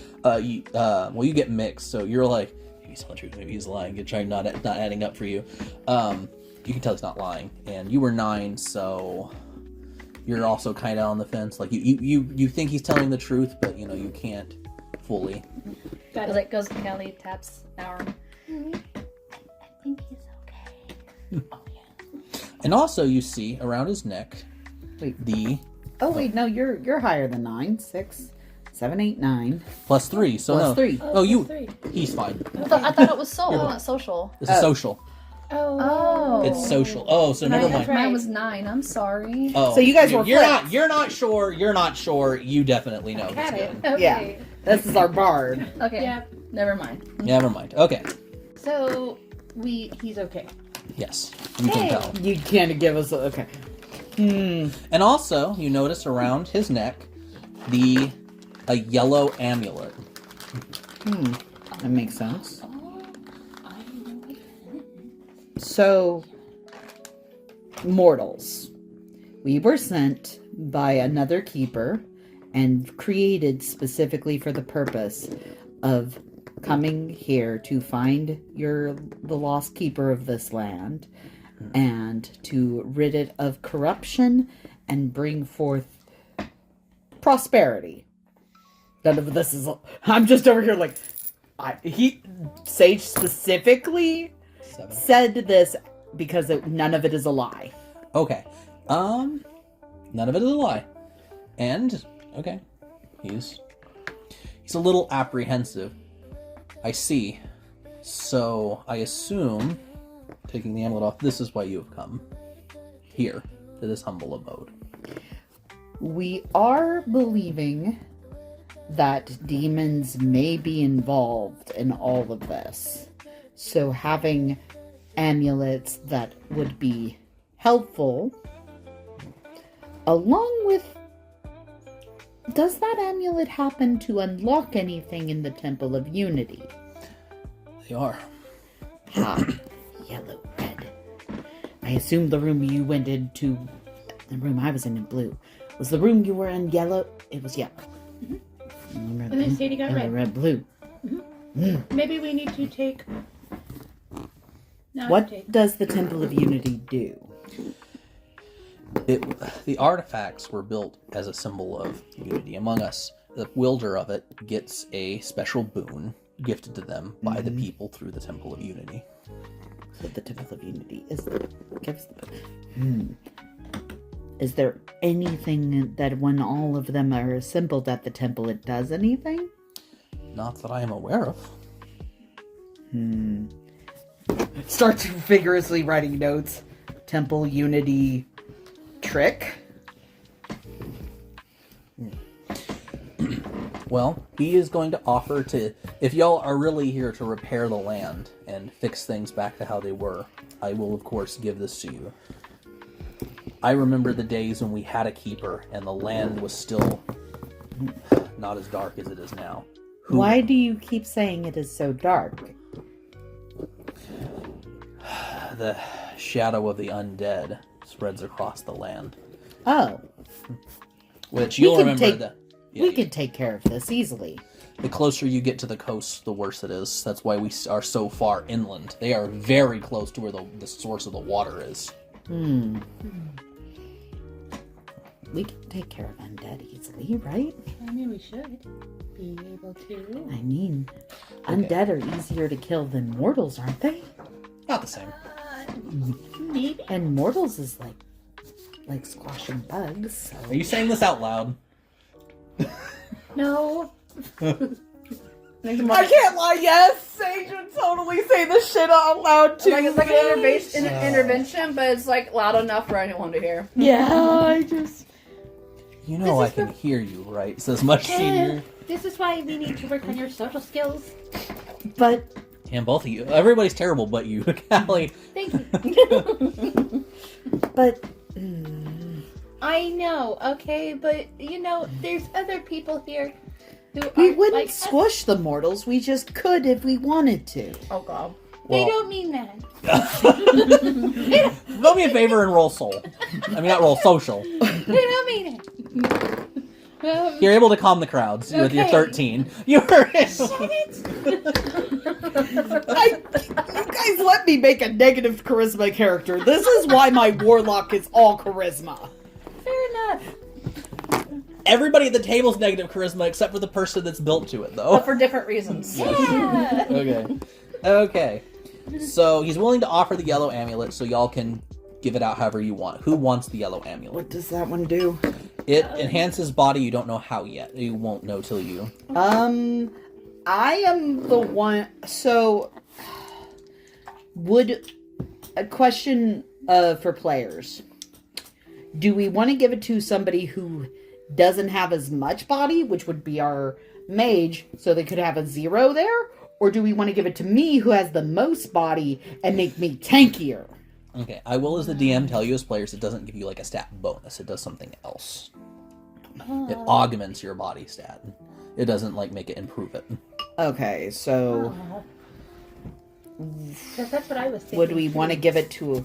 You get mixed, so you're like, maybe he's telling the truth, maybe he's lying. You're trying not adding up for you. You can tell he's not lying, and you were 9, so you're also kind of on the fence. Like you think he's telling the truth, but you can't fully.
Got
Goes
it.
like goes to Kelly, taps our.
I think he's okay. Oh, yeah.
And also, you see around his neck
Wait.
the
Oh wait, no, you're higher than 9. 6, 7, 8, 9.
+3. So
Plus
no.
3.
Oh, you.
3.
He's fine.
I thought it was soul, not social.
This is social.
Oh.
It's social. Oh, so never
Right,
mind.
that's right.
Mine was 9. I'm sorry.
Oh,
So you guys were
You're
flipped.
not. You're not sure. You're not sure. You definitely know. That's
Got it.
good.
Okay.
Yeah. This is our bard.
Okay.
Yeah.
Never mind.
Never mind. Okay.
So he's okay.
Yes, you can
Hey.
tell.
You can't give us okay.
And also, you notice around his neck a yellow amulet.
That makes sense.
Oh, I know what that is.
So, mortals, we were sent by another keeper and created specifically for the purpose of coming here to find the lost keeper of this land and to rid it of corruption and bring forth prosperity. None of this is. I'm just over here like, Sage specifically
7.
said this because none of it is a lie.
Okay. None of it is a lie. And okay, he's a little apprehensive. I see. So I assume, taking the amulet off, this is why you have come here to this humble abode.
We are believing that demons may be involved in all of this. So having amulets that would be helpful, along with... Does that amulet happen to unlock anything in the Temple of Unity?
They are.
Yellow, red. I assume the room you went into, the room I was in blue. Was the room you were in yellow? It was yellow.
And then Sadie got red.
Blue.
Maybe we need to take.
What does the Temple of Unity do?
The artifacts were built as a symbol of unity among us. The wielder of it gets a special boon gifted to them by the people through the Temple of Unity.
So the Temple of Unity gives the. Is there anything that when all of them are assembled at the temple, it does anything?
Not that I am aware of.
Starts vigorously writing notes. Temple Unity trick.
Well, he is going to offer to, if y'all are really here to repair the land and fix things back to how they were, I will of course give this to you. I remember the days when we had a keeper and the land was still not as dark as it is now.
Why do you keep saying it is so dark?
The shadow of the undead spreads across the land.
Oh,
Which
We
you'll
can
remember
take-
that.
we can take care of this easily.
The closer you get to the coast, the worse it is. That's why we are so far inland. They are very close to where the source of the water is.
We can take care of undead easily, right?
I mean, we should be able to.
I mean, undead are easier to kill than mortals, aren't they?
Not the same.
Maybe.
And mortals is like squashing bugs. So.
Are you saying this out loud?
No.
I can't lie. Yes, Sage would totally say this shit out loud too.
Like it's like an intervention, but it's like loud enough for anyone to hear.
Yeah, I just.
You know I
This is
can hear you, right? Says Mush Senior.
This is why we need to work on your social skills.
But
And both of you. Everybody's terrible but you, Callie.
Thank you.
but
I know, okay, but there's other people here who
we
aren't
wouldn't
like us.
squish the mortals. We just could if we wanted to.
Oh god.
They
Well,
don't mean that.
do me a favor and roll soul. I mean, not roll social.
They don't mean it.
You're able to calm the crowds with your
Okay.
13. You're
You guys let me make a negative charisma character. This is why my warlock is all charisma.
Fair enough.
Everybody at the table's negative charisma except for the person that's built to it, though.
But for different reasons.
Yeah.
Okay. So he's willing to offer the yellow amulet so y'all can give it out however you want. Who wants the yellow amulet?
What does that one do?
It enhances body. You don't know how yet. You won't know till you.
I am the one. So, would a question for players? Do we want to give it to somebody who doesn't have as much body, which would be our mage, so they could have a 0 there? or do we want to give it to me, who has the most body, and make me tankier?
Okay, I will, as the DM, tell you as players, it doesn't give you like a stat bonus. It does something else. It augments your body stat. It doesn't like make it improve it.
Okay, so
Because that's what I was thinking.
would we want to give it to?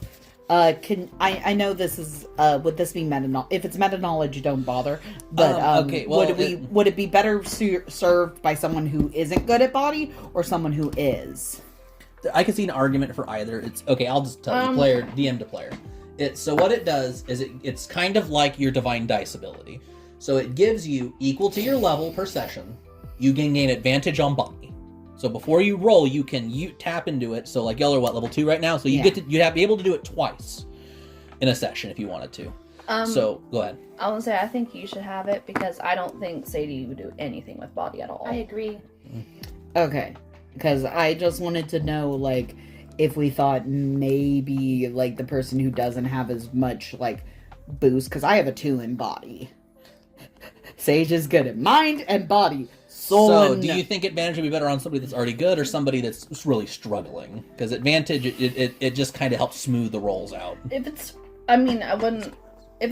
I know this is would this be meta knowledge? If it's meta knowledge, don't bother. But
okay, well,
would it be better served by someone who isn't good at body or someone who is?
I can see an argument for either. It's okay. I'll just tell you, player DM to player. So what it does is it's kind of like your divine dice ability. So it gives you equal to your level per session. You can gain advantage on body. So before you roll, you tap into it. So like y'all are what, level 2 right now? So you be able to do it twice in a session if you wanted to. So go ahead.
I would say I think you should have it because I don't think Sadie would do anything with body at all.
I agree.
Okay, because I just wanted to know, like, if we thought maybe, like, the person who doesn't have as much, like, boost, because I have a 2 in body. Sage is good at mind and body.
So do you think advantage would be better on somebody that's already good or somebody that's really struggling? Because advantage, it just kind of helps smooth the rolls out.
If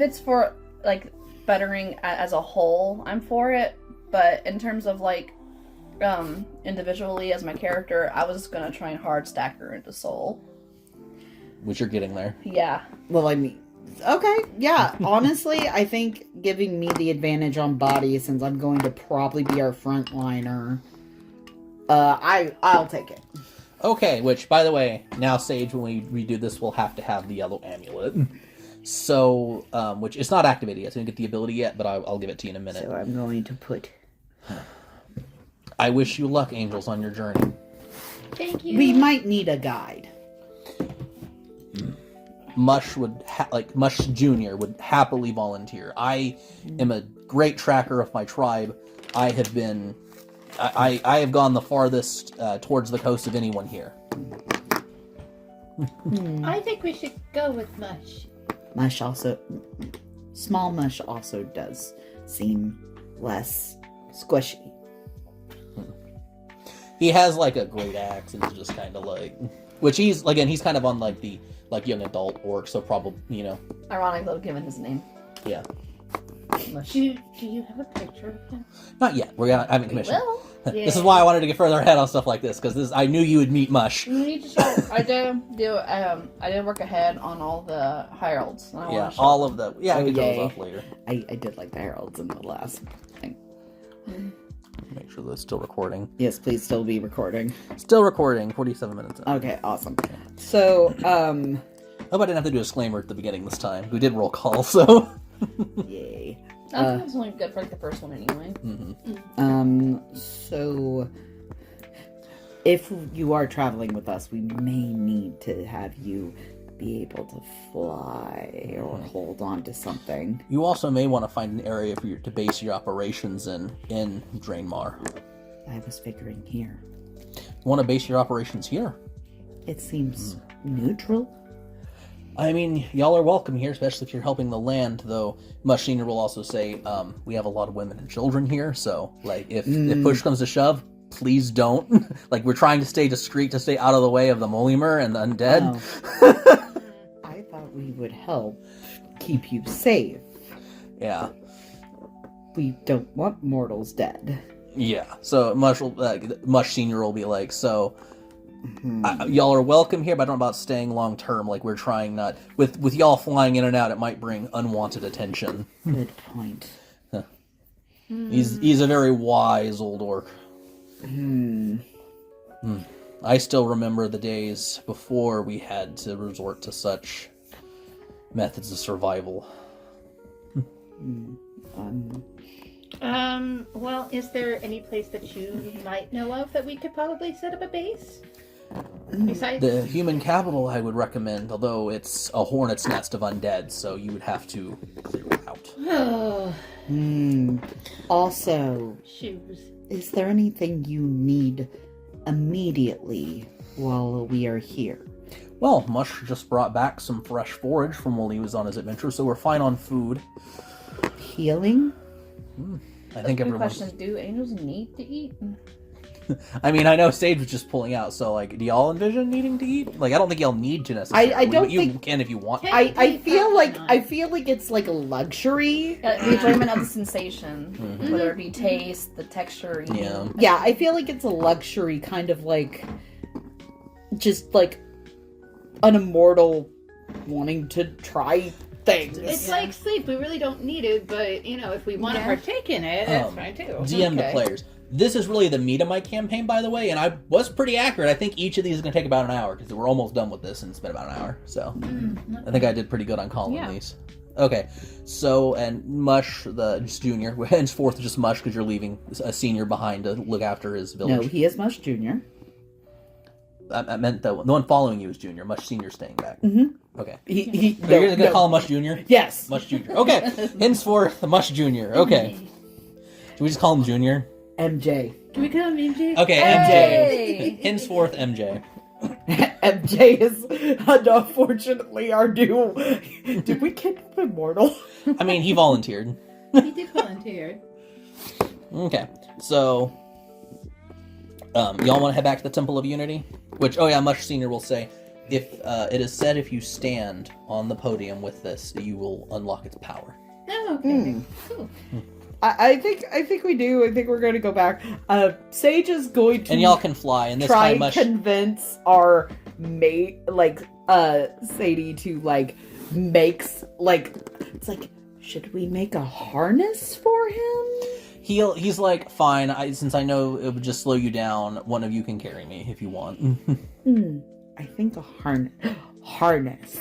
it's for, like, bettering as a whole, I'm for it. But in terms of, like, individually as my character, I was gonna try and hard stack her into soul.
Which you're getting there.
Yeah.
Well, I mean, okay, yeah. Honestly, I think giving me the advantage on body, since I'm going to probably be our frontliner, I'll take it.
Okay, which, by the way, now Sage, when we redo this, we'll have to have the yellow amulet. So, which it's not activated yet, so you didn't get the ability yet, but I'll give it to you in a minute.
So I'm going to put...
I wish you luck, angels, on your journey.
Thank you.
We might need a guide.
Mush Mush Jr. would happily volunteer. I am a great tracker of my tribe. I have gone the farthest towards the coast of anyone here.
I think we should go with Mush.
Small Mush also does seem less squishy.
He has like a great axe and he's just kind of like, which he's kind of on like the young adult orc, so probably, you know.
Ironic though, given his name.
Yeah.
Do you have a picture of him?
Not yet. I haven't commissioned.
Well,
This is why I wanted to get further ahead on stuff like this, because I knew you would meet Mush.
you need to show. I did work ahead on all the heralds. And I
Yeah,
wanna show
all of the. Yeah, I
Oh,
can show
yay.
those off later.
I did like the heralds in the last thing.
Make sure that's still recording.
Yes, please still be recording.
Still recording. 47 minutes in.
Okay, awesome. So,
I hope I didn't have to do a disclaimer at the beginning this time. We did roll call, so.
yay.
I think it was only good for like the first one anyway.
So if you are traveling with us, we may need to have you be able to fly or hold on to something.
You also may want to find an area for to base your operations in Draenmar.
I was figuring here.
You want to base your operations here?
It seems neutral.
I mean, y'all are welcome here, especially if you're helping the land, though Mush Senior will also say, we have a lot of women and children here, so, like, if push comes to shove, please don't. Like, we're trying to stay discreet to stay out of the way of the Molimer and the undead.
Oh. I thought we would help keep you safe.
Yeah.
We don't want mortals dead.
Yeah, so Mush Senior will be like, so... y'all are welcome here, but I don't know about staying long term. Like, we're trying not with y'all flying in and out. It might bring unwanted attention.
Good point.
He's a very wise old orc. I still remember the days before we had to resort to such methods of survival.
Well, is there any place that you might know of that we could probably set up a base? Besides,
The human capital I would recommend, although it's a hornet's nest of undead, so you would have to clear it out.
Also,
shoes.
is there anything you need immediately while we are here?
Well, Mush just brought back some fresh forage from while he was on his adventure, so we're fine on food.
Healing?
I think
Good
everyone's...
question. Do angels need to eat?
I mean, I know Sage was just pulling out, so, like, do y'all envision needing to eat? Like, I don't think y'all need to necessarily.
I don't
but you
think-
can if you want.
I feel like it's like a luxury.
The enjoyment of the sensation, whether it be taste, the texture. Eating.
Yeah.
Yeah, I feel like it's a luxury, kind of like just like an immortal wanting to try things.
It's like sleep. We really don't need it, but you know, if we want to
Yeah.
partake in it, that's fine too.
DM to
Okay.
players. This is really the meat of my campaign, by the way, and I was pretty accurate. I think each of these is going to take about an hour, because we're almost done with this, and it's been about an hour. So I think I did pretty good on calling
Yeah.
these. Okay, so, and Mush, the just junior, henceforth just Mush, because you're leaving a senior behind to look after his
No,
village.
he is Mush Junior.
I meant the one following you is junior. Mush senior staying back.
Mhm.
Okay.
He
So you're going to call him Mush Junior?
Yes.
Mush Junior. Okay. Henceforth, Mush Junior. Okay. Should we just call him Junior?
MJ.
Can we call him MJ?
Okay,
Hey!
MJ. Henceforth, MJ.
MJ is unfortunately our new. Did we kidnap Immortal?
I mean, he volunteered.
He did volunteer.
Okay, so y'all want to head back to the Temple of Unity? Which, oh yeah, Mush Senior will say, if it is said if you stand on the podium with this, you will unlock its power.
Oh, okay. Cool.
I think we do. I think we're going to go back. Sage is going to
And y'all can fly, and this
try
time
and
Mush...
convince our mate, like Sadie, to like makes like it's like, should we make a harness for him?
He's like, fine, since I know it would just slow you down, one of you can carry me if you want.
I think a harness.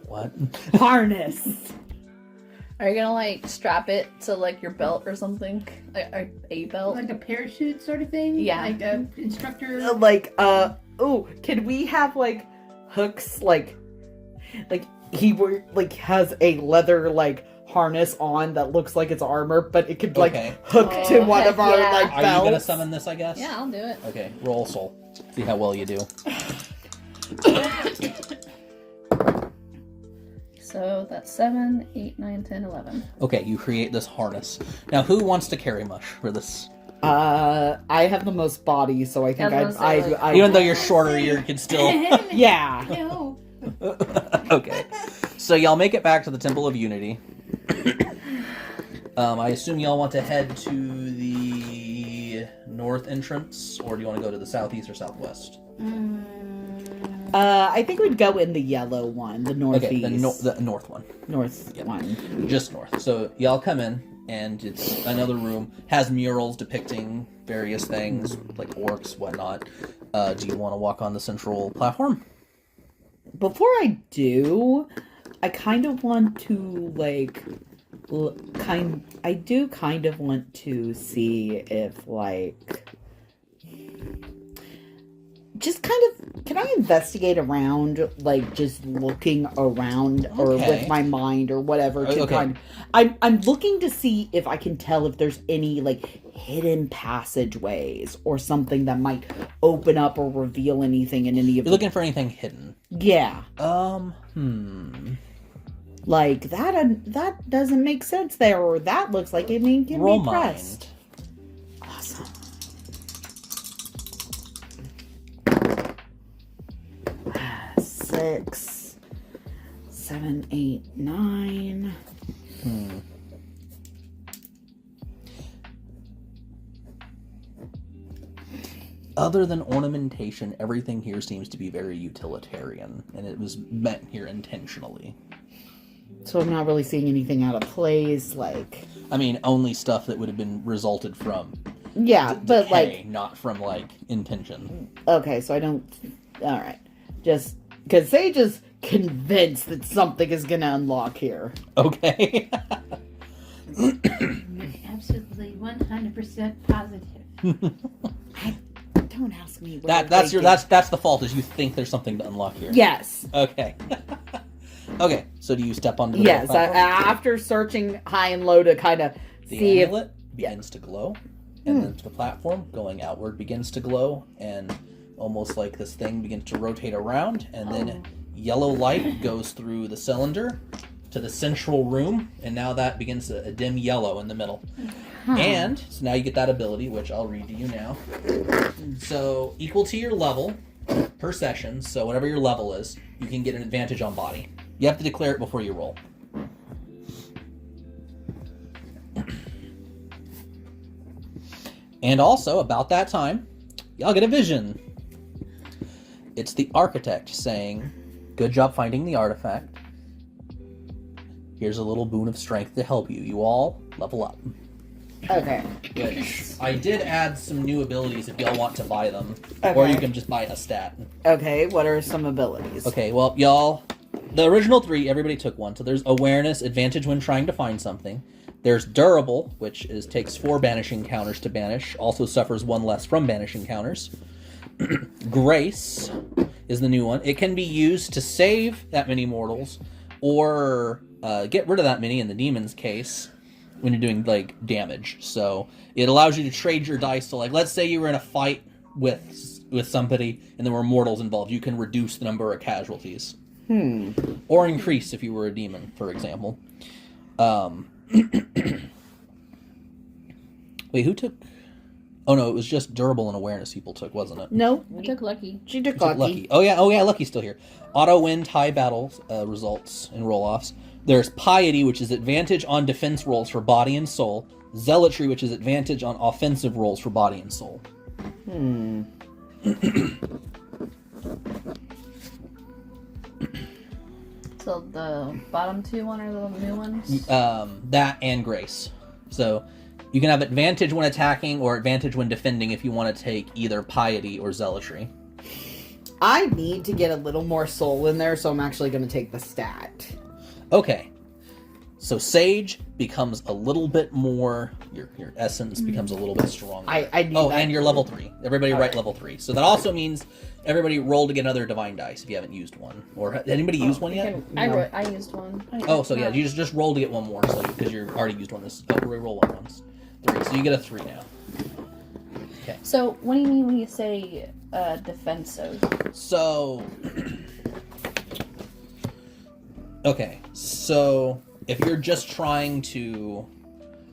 What?
Harness.
Are you gonna like strap it to like your belt or something? Like a belt?
Like a parachute sort of thing?
Yeah.
Like a instructor?
Like oh, can we have like hooks like has a leather like harness on that looks like it's armor, but it could like
Okay.
hook to
Oh,
one of
heck
our
yeah.
like
Are
belts.
you gonna summon this, I guess?
Yeah, I'll do it.
Okay, roll soul. See how well you do.
So that's 7, 8, 9, 10, 11.
Okay, you create this harness. Now, who wants to carry Mush for this?
I have the most body, so I think
I was gonna say, like-
Even though you're shorter, you can still...
yeah.
No.
Okay. So y'all make it back to the Temple of Unity. I assume y'all want to head to the north entrance, or do you want to go to the southeast or southwest?
I think we'd go in the yellow one, the northeast.
Okay, the north one.
north
Yep.
one.
Just north. So y'all come in, and it's another room. Has murals depicting various things, like orcs, whatnot. Do you want to walk on the central platform?
Before I do, I kind of want to like I do kind of want to see if like just kind of can I investigate around, like just looking around or
Okay.
with my mind or whatever to
Okay.
kind of, I'm looking to see if I can tell if there's any like hidden passageways or something that might open up or reveal anything in any of
You're looking for anything hidden.
yeah. Like that doesn't make sense there, or that looks like it can
Roll
be pressed.
mind.
Awesome. Six, 7, 8, 9.
Other than ornamentation, everything here seems to be very utilitarian, and it was meant here intentionally.
So I'm not really seeing anything out of place. Like,
I mean, only stuff that would have been resulted from
yeah, but
decay,
like,
not from like intention.
okay, so I don't. All right, just because Sage is convinced that something is gonna unlock here.
Okay.
Absolutely 100% positive.
Don't ask me. What
that's
I'm
that's the fault, is you think there's something to unlock here.
yes.
Okay. Okay. So do you step onto the
Yes,
platform?
after searching high and low to kind of
The
see if
amulet begins to glow, and then the platform going outward begins to glow, and almost like this thing begins to rotate around, and then yellow light goes through the cylinder to the central room, and now that begins a dim yellow in the middle. And so now you get that ability, which I'll read to you now. So equal to your level per session. So whatever your level is, you can get an advantage on body. You have to declare it before you roll. And also, about that time, y'all get a vision. It's the architect saying, "Good job finding the artifact. Here's a little boon of strength to help you. You all level up."
Okay.
Which I did add some new abilities if y'all want to buy them. Or you can just buy a stat.
Okay, what are some abilities?
Okay, well, y'all, the original 3, everybody took one. So there's awareness, advantage when trying to find something. There's durable, which takes 4 banishing counters to banish. Also suffers 1 less from banishing counters. Grace is the new one. It can be used to save that many mortals or get rid of that many in the demon's case when you're doing like damage. So it allows you to trade your dice. So like, let's say you were in a fight with somebody and there were mortals involved. You can reduce the number of casualties. Or increase if you were a demon, for example. Wait, who took... Oh no, it was just durable and awareness people took, wasn't it?
No,
I took Lucky.
she took
Who took
lucky.
Oh yeah, Lucky's still here. Auto win tie battles results and roll-offs. There's Piety, which is advantage on defense rolls for body and soul. Zealotry, which is advantage on offensive rolls for body and soul.
So the bottom 2 one are the new ones?
That and Grace. So you can have advantage when attacking or advantage when defending if you want to take either Piety or Zealotry.
I need to get a little more soul in there, so I'm actually going to take the stat.
Okay. So Sage becomes a little bit more, your essence becomes a little bit stronger.
I need
Oh,
that.
and you're level 3. Everybody write level 3. So that also means everybody roll to get another divine dice if you haven't used one. Or anybody used one yet?
I used one.
Oh, so yeah, you just roll to get one more, so because you already used one. Roll one once. 3. So you get a 3 now.
So what do you mean when you say defensive?
So, okay, so if you're just trying to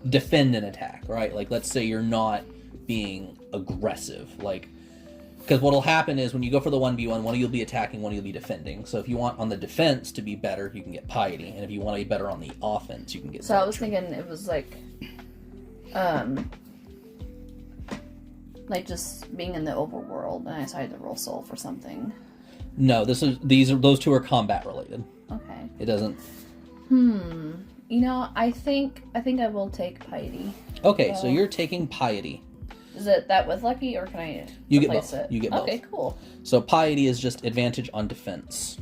defend an attack, right? Like, let's say you're not being aggressive, like, because what'll happen is when you go for the 1v1, one of you'll be attacking, one of you'll be defending. So if you want on the defense to be better, you can get Piety, and if you want to be better on the offense, you can get.
So I was
Zealotry.
thinking it was like just being in the overworld, and I decided to roll soul for something.
No, those 2 are combat related.
Okay.
It doesn't.
You know, I think I will take Piety.
Okay, so you're taking Piety.
Is it that with Lucky, or can I
You get
replace
both.
it?
You get both.
Okay, cool.
So Piety is just advantage on defense.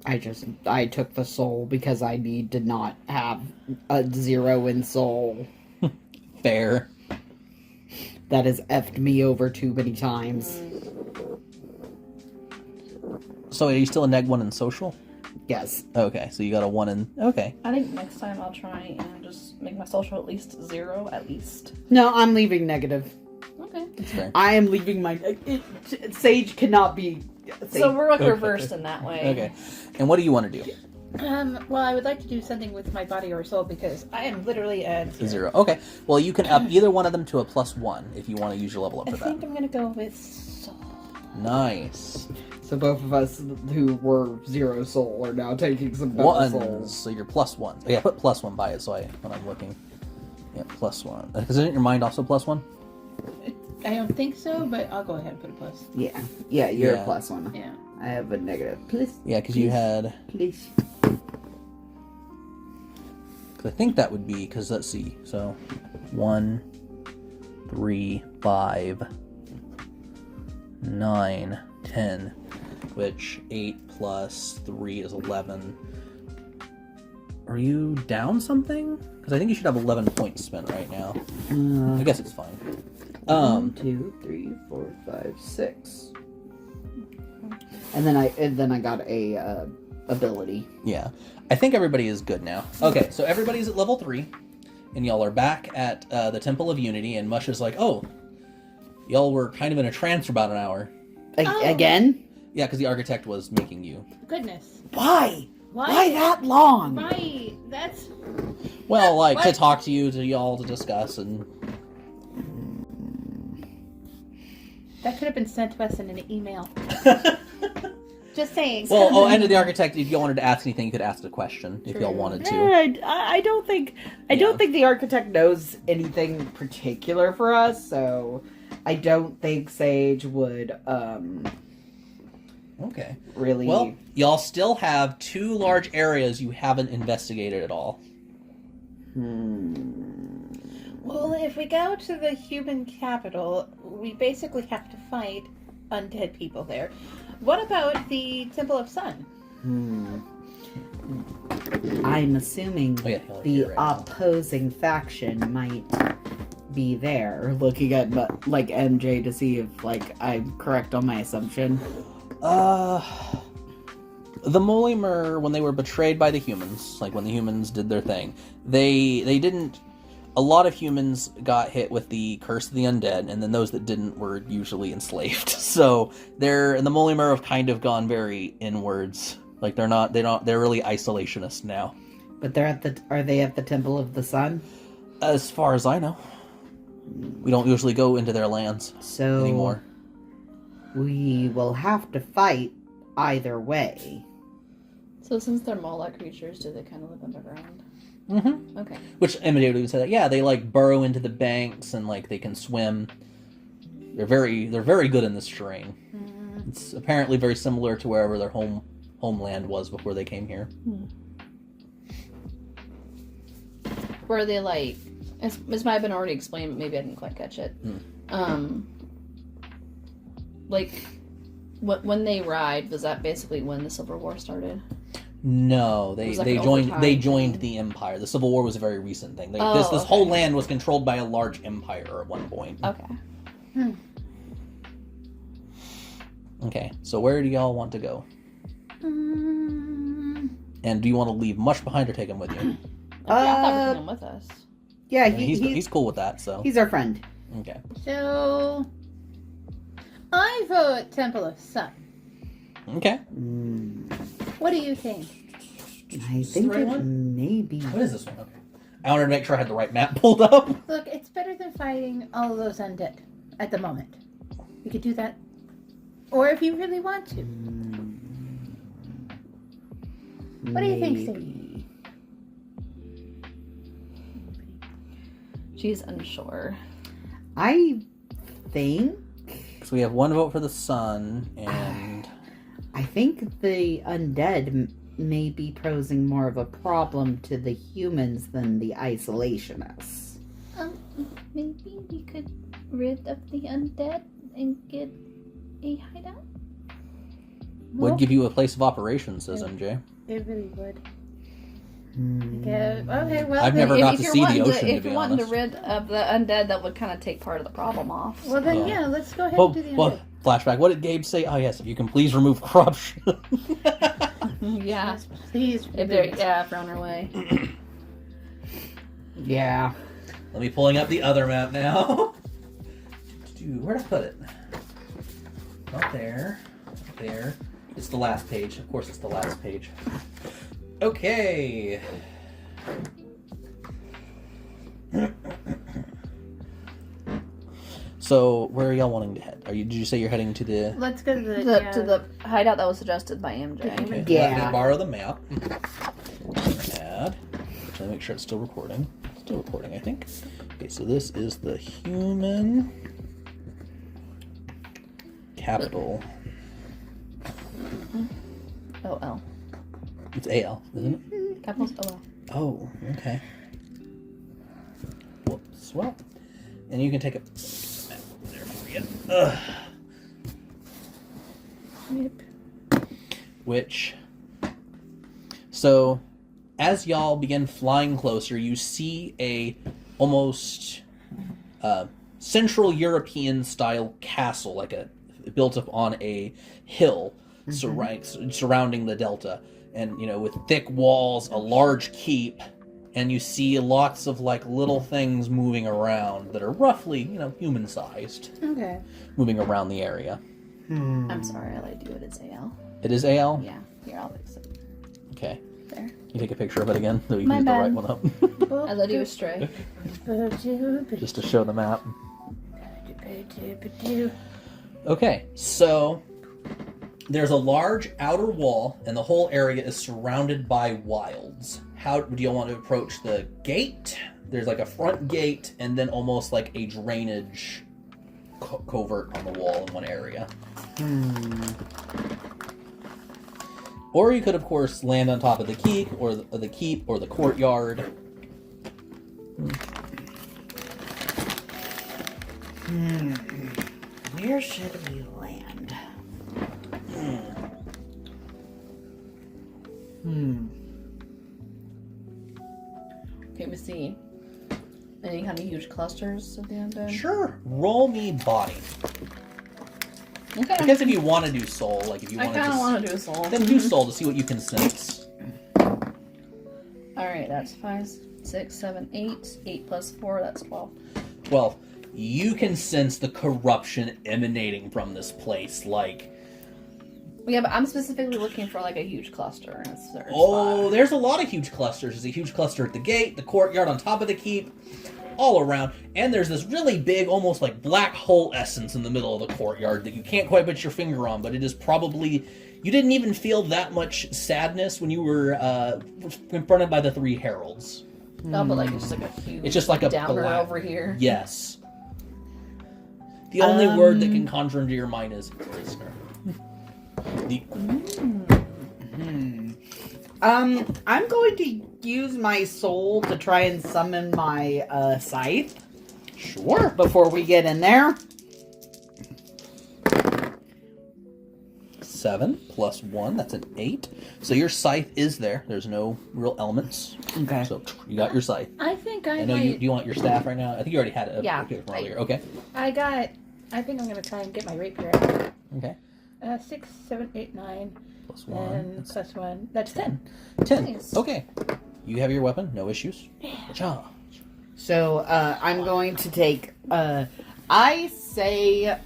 I took the soul because I need to not have a 0 in soul.
Fair.
That has effed me over too many times.
So are you still a neg 1 in social?
Yes.
Okay, so you got a 1 in... Okay.
I think next time I'll try and just make my social at least 0, at least.
No, I'm leaving negative.
Okay.
That's fair.
I am leaving my... Sage cannot be...
So we're like
Okay.
reversed in that way.
Okay. And what do you want to do?
Well, I would like to do something with my body or soul because I am literally at
0. Okay. Well, you can up either one of them to a +1 if you want to use your level up
I
for
think
that.
I'm gonna go with soul.
Nice.
So both of us who were 0 soul are now taking some better souls.
Ones. So you're +1. Oh, yeah, put +1 by it so when I'm looking. Yeah, +1. Isn't your mind also +1?
I don't think so, but I'll go ahead and put a plus.
Yeah. Yeah, you're
Yeah.
a +1.
Yeah.
I have a negative. Please.
Yeah, because you had...
Please.
I think that would be, because let's see, so 1, 3, 5, 9, 10, which 8 plus 3 is 11. Are you down something? Because I think you should have 11 points spent right now. I guess it's fine.
1, 2, 3, 4, 5, 6. And then I got a ability.
Yeah. I think everybody is good now. Okay, so everybody's at level 3, and y'all are back at the Temple of Unity, and Mush is like, oh, y'all were kind of in a trance for about an hour.
Again?
Yeah, because the architect was making you.
Goodness.
Why? Why that long?
Right. That's
Well, like to
What?
talk to you, to y'all to discuss, and
that could have been sent to us in an email. Just saying.
well, and the architect, if you wanted to ask anything, you could ask a question if y'all wanted to.
I don't think the architect knows anything particular for us, so I don't think Sage would
Okay.
really.
Well, y'all still have 2 large areas you haven't investigated at all.
Well, if we go to the human capital, we basically have to fight undead people there. What about the Temple of Sun?
I'm assuming
Oh, yeah,
the
you're right.
opposing faction might be there, looking at like MJ to see if like I'm correct on my assumption.
The Molimur, when they were betrayed by the humans, like when the humans did their thing, they didn't. A lot of humans got hit with the curse of the undead, and then those that didn't were usually enslaved. So the Molimur have kind of gone very inwards. Like they're really isolationist now.
But are they at the Temple of the Sun?
As far as I know, we don't usually go into their lands
So
anymore.
we will have to fight either way.
So since they're mole-like creatures, do they kind of live underground?
Mm-hmm.
Okay.
Which Emmett would say that, yeah, they like burrow into the banks and like they can swim. They're very good in this terrain. It's apparently very similar to wherever their homeland was before they came here.
Were they like? This might have been already explained, but maybe I didn't quite catch it. Like, when they ride, was that basically when the Civil War started?
No,
It was
they
like
joined
overtime.
they joined the Empire. The Civil War was a very recent thing.
Oh,
this
okay.
whole land was controlled by a large empire at one point.
Okay.
Okay, so where do y'all want to go? And do you want to leave Mush behind or take him with you?
I thought we took them with us.
Yeah,
He's cool with that. So
he's our friend.
okay.
So, I vote Temple of Sun.
Okay.
What do you think?
I think
right
it
one?
may be.
What is this one? Okay. I wanted to make sure I had the right map pulled up.
Look, it's better than fighting all of those undead at the moment. We could do that. Or if you really want to. What do you think, Sadie?
She's unsure.
I think
So we have 1 vote for the sun, and
I think the undead may be posing more of a problem to the humans than the isolationists.
Maybe we could rid of the undead and get a hideout?
would give you a place of operations, says MJ.
It really would. Okay, well,
I've
then,
never got to see the ocean, to
If
be
you're wanting to
honest.
rid of the undead, that would kind of take part of the problem off.
well then,
Oh.
yeah, let's go ahead
Well,
and do the
well,
undead.
flashback. What did Gabe say? Oh yes, if you can please remove corruption.
Yeah.
Yes, please.
If they're if they're on their way.
Yeah.
Let me pulling up the other map now. Where'd I put it? Not there. Not there. It's the last page. Of course, it's the last page. Okay. So, where are y'all wanting to head? Did you say you're heading to the?
Let's go to the,
To the hideout that was suggested by MJ.
Okay,
Yeah.
Let me borrow the map. Add. Let me make sure it's still recording. Still recording, I think. Okay, so this is the human capital.
OL.
It's AL, isn't it?
Capitals OL.
Oh, okay. Whoops. Well, and you can take a map there for you.
Yep.
Which, so, as y'all begin flying closer, you see a almost Central European style castle, like built up on a hill surrounding the delta, and with thick walls, a large keep, and you see lots of like little things moving around that are roughly human sized,
Okay.
moving around the area.
I'm sorry, I lied to you. It's AL.
It is AL.
Yeah, here, I'll fix it.
Okay.
There.
You take a picture of it again, so you
My
can get the
bad.
right one up.
I led you astray.
Just to show the map. Okay, so there's a large outer wall, and the whole area is surrounded by wilds. How do you want to approach the gate? There's like a front gate, and then almost like a drainage covert on the wall in one area. Or you could, of course, land on top of the keep, or the keep, or the courtyard.
Where should we land?
Can we see any kind of huge clusters of the undead?
Sure, roll me body.
Okay.
I guess if you want to do soul, like if you
I
want to
kind of
just...
want to do a soul.
Then do soul to see what you can sense.
Alright, that's 5, 6, 7, 8. 8 plus 4, that's 12.
12. You can sense the corruption emanating from this place, like...
Yeah, but I'm specifically looking for like a huge cluster in a certain
Oh,
spot.
there's a lot of huge clusters. There's a huge cluster at the gate, the courtyard on top of the keep, all around. And there's this really big, almost like black hole essence in the middle of the courtyard that you can't quite put your finger on, but it is probably... You didn't even feel that much sadness when you were confronted by the 3 heralds.
Oh, but like it's just like a huge
It's just like a
downer
black-
over here.
Yes. The only word that can conjure into your mind is prisoner.
I'm going to use my soul to try and summon my scythe
Sure.
before we get in there.
7 plus 1, that's an 8. So your scythe is there. There's no real elements.
Okay.
So you got your scythe.
I think I
I know
might.
you. Do you want your staff right now? I think you already had it.
Yeah,
From earlier. Okay.
I think I'm gonna try and get my rapier out.
Okay.
6, 7, 8, 9,
Plus 1.
and
That's
plus 1. That's 10.
10.
Nice.
Okay. You have your weapon. No issues. Cha.
So I'm going to take. I say,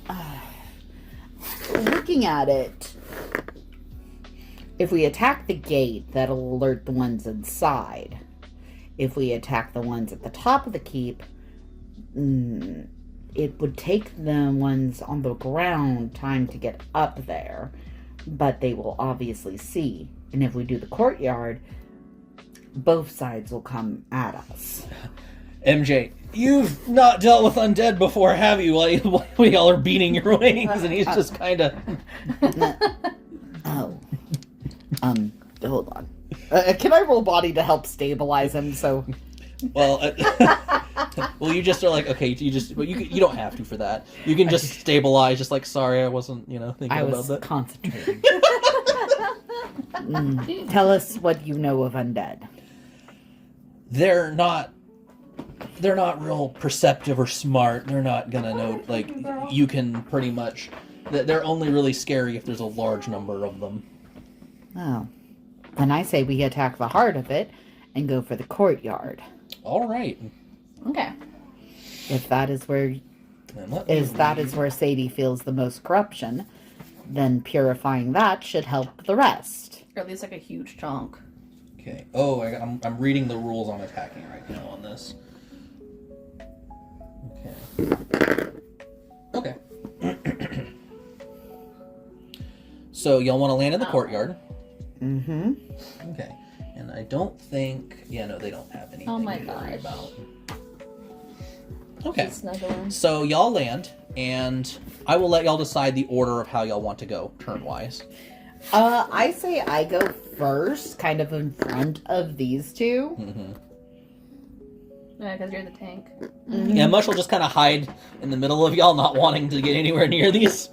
looking at it, if we attack the gate, that'll alert the ones inside. If we attack the ones at the top of the keep, it would take the ones on the ground time to get up there, but they will obviously see. And if we do the courtyard, both sides will come at us.
MJ, you've not dealt with undead before, have you? While y'all are beating your wings, and he's just kind of...
Oh. Hold on. Can I roll body to help stabilize him? So,
Well, well, you just are like, okay, you don't have to for that. You can just stabilize, just like, sorry, I wasn't, thinking
I
about
was
that.
concentrating. Tell us what you know of undead.
They're not real perceptive or smart. They're not gonna know, like, you can pretty much... They're only really scary if there's a large number of them.
Oh. Then I say we attack the heart of it and go for the courtyard.
All right.
Okay.
If that is where where Sadie feels the most corruption, then purifying that should help the rest.
Or at least like a huge chunk.
Okay. Oh, I'm reading the rules on attacking right now on this. Okay. Okay. So y'all want to land in the courtyard?
Mm-hmm.
Okay. And I don't think... Yeah, no, they don't have anything
Oh my
to worry
gosh.
about. Okay.
Snuggling.
So y'all land, and I will let y'all decide the order of how y'all want to go turn-wise.
I say I go first, kind of in front of these two.
Mm-hmm.
Yeah, because you're the tank.
Yeah, Mush will just kind of hide in the middle of y'all, not wanting to get anywhere near these.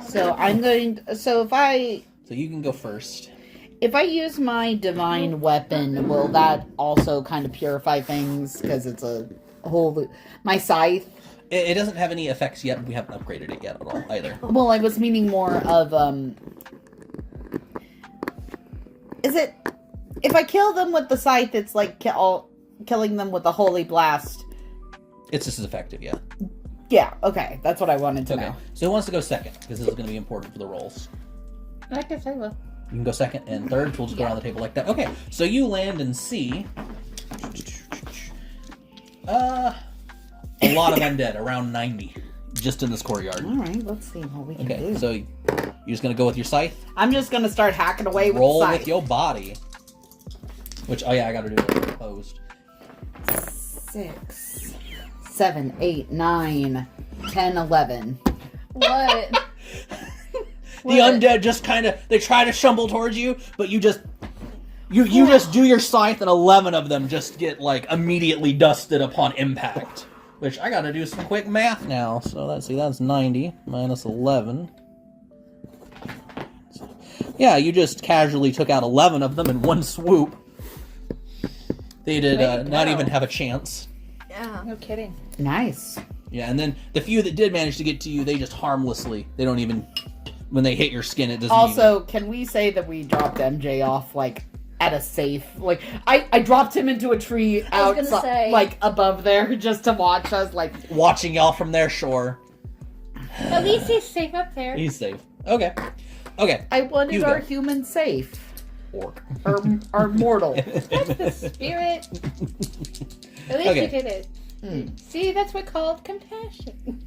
So I'm going to, so
So you can go first.
if I use my divine weapon, will that also kind of purify things? Because it's a whole, my scythe.
It doesn't have any effects yet. We haven't upgraded it yet at all, either.
Well, I was meaning more of, is it, if I kill them with the scythe, it's like killing them with the holy blast.
It's just as effective, yeah.
Yeah, okay, that's what I wanted to
Okay.
know.
So who wants to go second? Because this is going to be important for the rolls.
I guess I will.
can go second and third. We'll just go around the table like that. Okay, so you land and see a lot of undead, around 90, just in this courtyard.
All right, let's see what we can
Okay,
do.
so you're just gonna go with your scythe.
I'm just gonna start hacking away with
Roll
the scythe.
with your body. Which, oh yeah, I gotta do it opposed.
6, 7, 8, 9, 10, 11.
What?
The undead just kind of, they try to shumble towards you, but you just do your scythe and 11 of them just get, like, immediately dusted upon impact. Which, I gotta do some quick math now. So, let's see, that's 90 minus 11. Yeah, you just casually took out 11 of them in one swoop. They did not even have a chance.
Yeah.
No kidding.
Nice.
Yeah, and then the few that did manage to get to you, they just harmlessly, they don't even, when they hit your skin, it doesn't
Also, can we say that we dropped MJ off, like, at a safe? Like, I dropped him into a tree
I was gonna
outside,
say.
like, above there, just to watch us, like...
watching y'all from their shore.
At least he's safe up there.
He's safe. Okay. Okay.
I wanted
You
our
go.
human safe.
Orc.
Our mortal.
That's the spirit. At least
Okay.
we did it. See, that's what called compassion.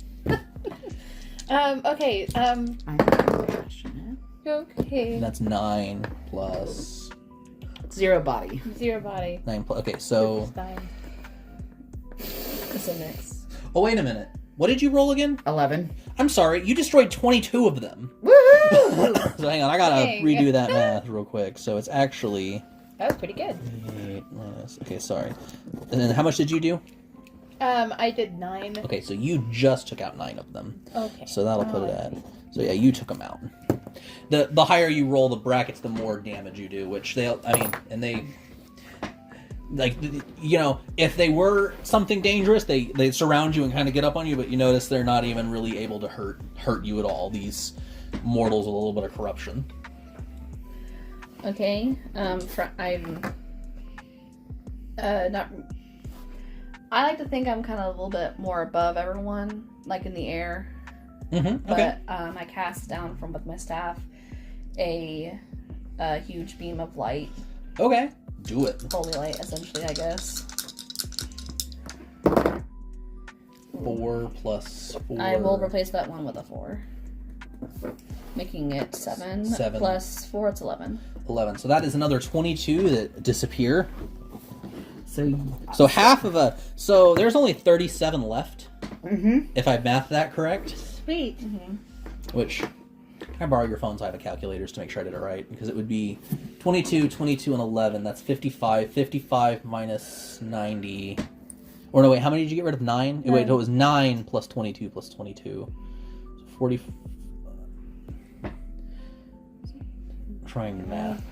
Okay.
I'm compassionate.
Okay.
That's 9 plus
0 body.
0 body.
9 plus. Okay, so.
It's fine.
It's a mix.
Oh, wait a minute. What did you roll again?
11.
I'm sorry, you destroyed 22 of them.
Woohoo!
So hang on, I gotta
Dang.
redo that math real quick. So it's actually
That was pretty good.
8 minus. Okay, sorry. And then how much did you do?
I did 9.
Okay, so you just took out 9 of them.
Okay.
So that'll put it at. So yeah, you took them out. The higher you roll the brackets, the more damage you do. Which they like, you know, if they were something dangerous, they surround you and kind of get up on you. But you notice they're not even really able to hurt you at all. These mortals with a little bit of corruption.
Okay. I'm not. I like to think I'm kind of a little bit more above everyone, like in the air.
Mm-hmm.
But
Okay.
I cast down from with my staff a huge beam of light,
Okay. Do it.
holy light, essentially, I guess.
4 plus 4.
I will replace that one with a 4, making it 7.
7.
Plus 4, it's 11.
11. So that is another 22 that disappear.
So,
So half of a. So there's only 37 left,
mm-hmm.
if I math that correct.
Sweet.
Which, can I borrow your phone so I have a calculator to make sure I did it right? Because it would be 22, 22, and 11. That's 55. 55 minus 90. Or no, wait, how many did you get rid of? 9? Wait, no, it was 9 plus 22 plus 22. So 40. Trying math.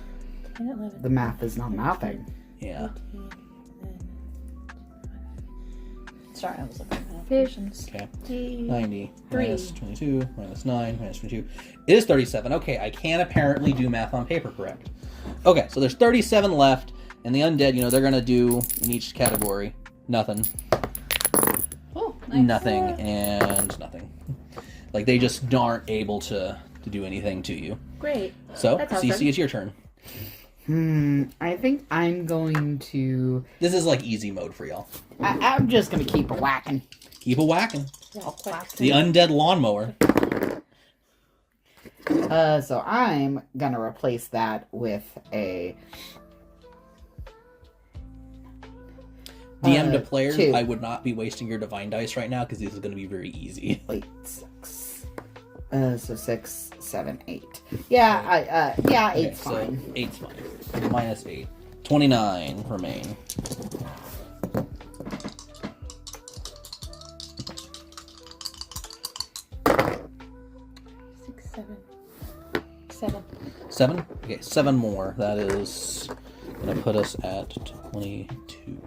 10, 11,
The math is not mathing.
Yeah.
Sorry, I was looking at
Fish.
applications.
Okay.
15.
90
Three.
minus 22 minus 9 minus 22 it is 37. Okay, I can apparently do math on paper correct. Okay, so there's 37 left, and the undead, you know, they're gonna do in each category nothing,
Oh, nice.
nothing, and nothing. Like they just aren't able to do anything to you.
Great.
So
That's
CC,
awesome.
it's your turn.
I think I'm going to...
This is like easy mode for y'all.
I'm just going to keep whacking.
Keep a whacking.
Real quick.
The undead lawnmower.
So I'm going to replace that with a...
DM to players,
2.
I would not be wasting your divine dice right now because this is going to be very easy.
Wait, 6. So 6, 7, 8. Yeah, yeah, 8's
so
fine.
8's fine. Minus 8. 29 remain.
Six, 7. 7.
7? Okay, 7 more. That is going to put us at 22.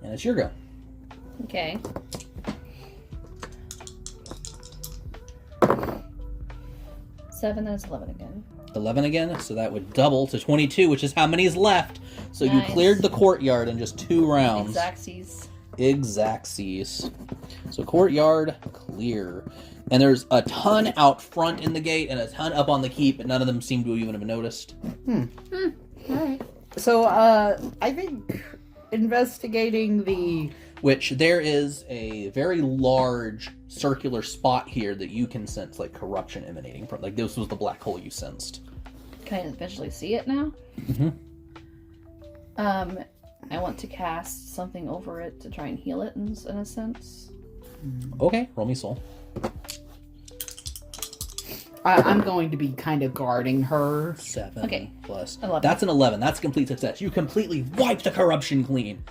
And it's your go.
Okay. Seven, that's 11 again.
11 again, so that would double to 22, which is how many is left. So
Nice.
you cleared the courtyard in just 2 rounds.
Exactsies.
Exactsies. So courtyard clear. And there's a ton out front in the gate and a ton up on the keep, but none of them seem to even have noticed.
Alright.
So, I think investigating the...
Which there is a very large circular spot here that you can sense like corruption emanating from. Like this was the black hole you sensed.
Can I visually see it now?
Mm-hmm.
I want to cast something over it to try and heal it in a sense.
Okay, roll me soul.
I'm going to be kind of guarding her.
7
Okay.
plus.
11.
That's an 11. That's complete success. You completely wipe the corruption clean.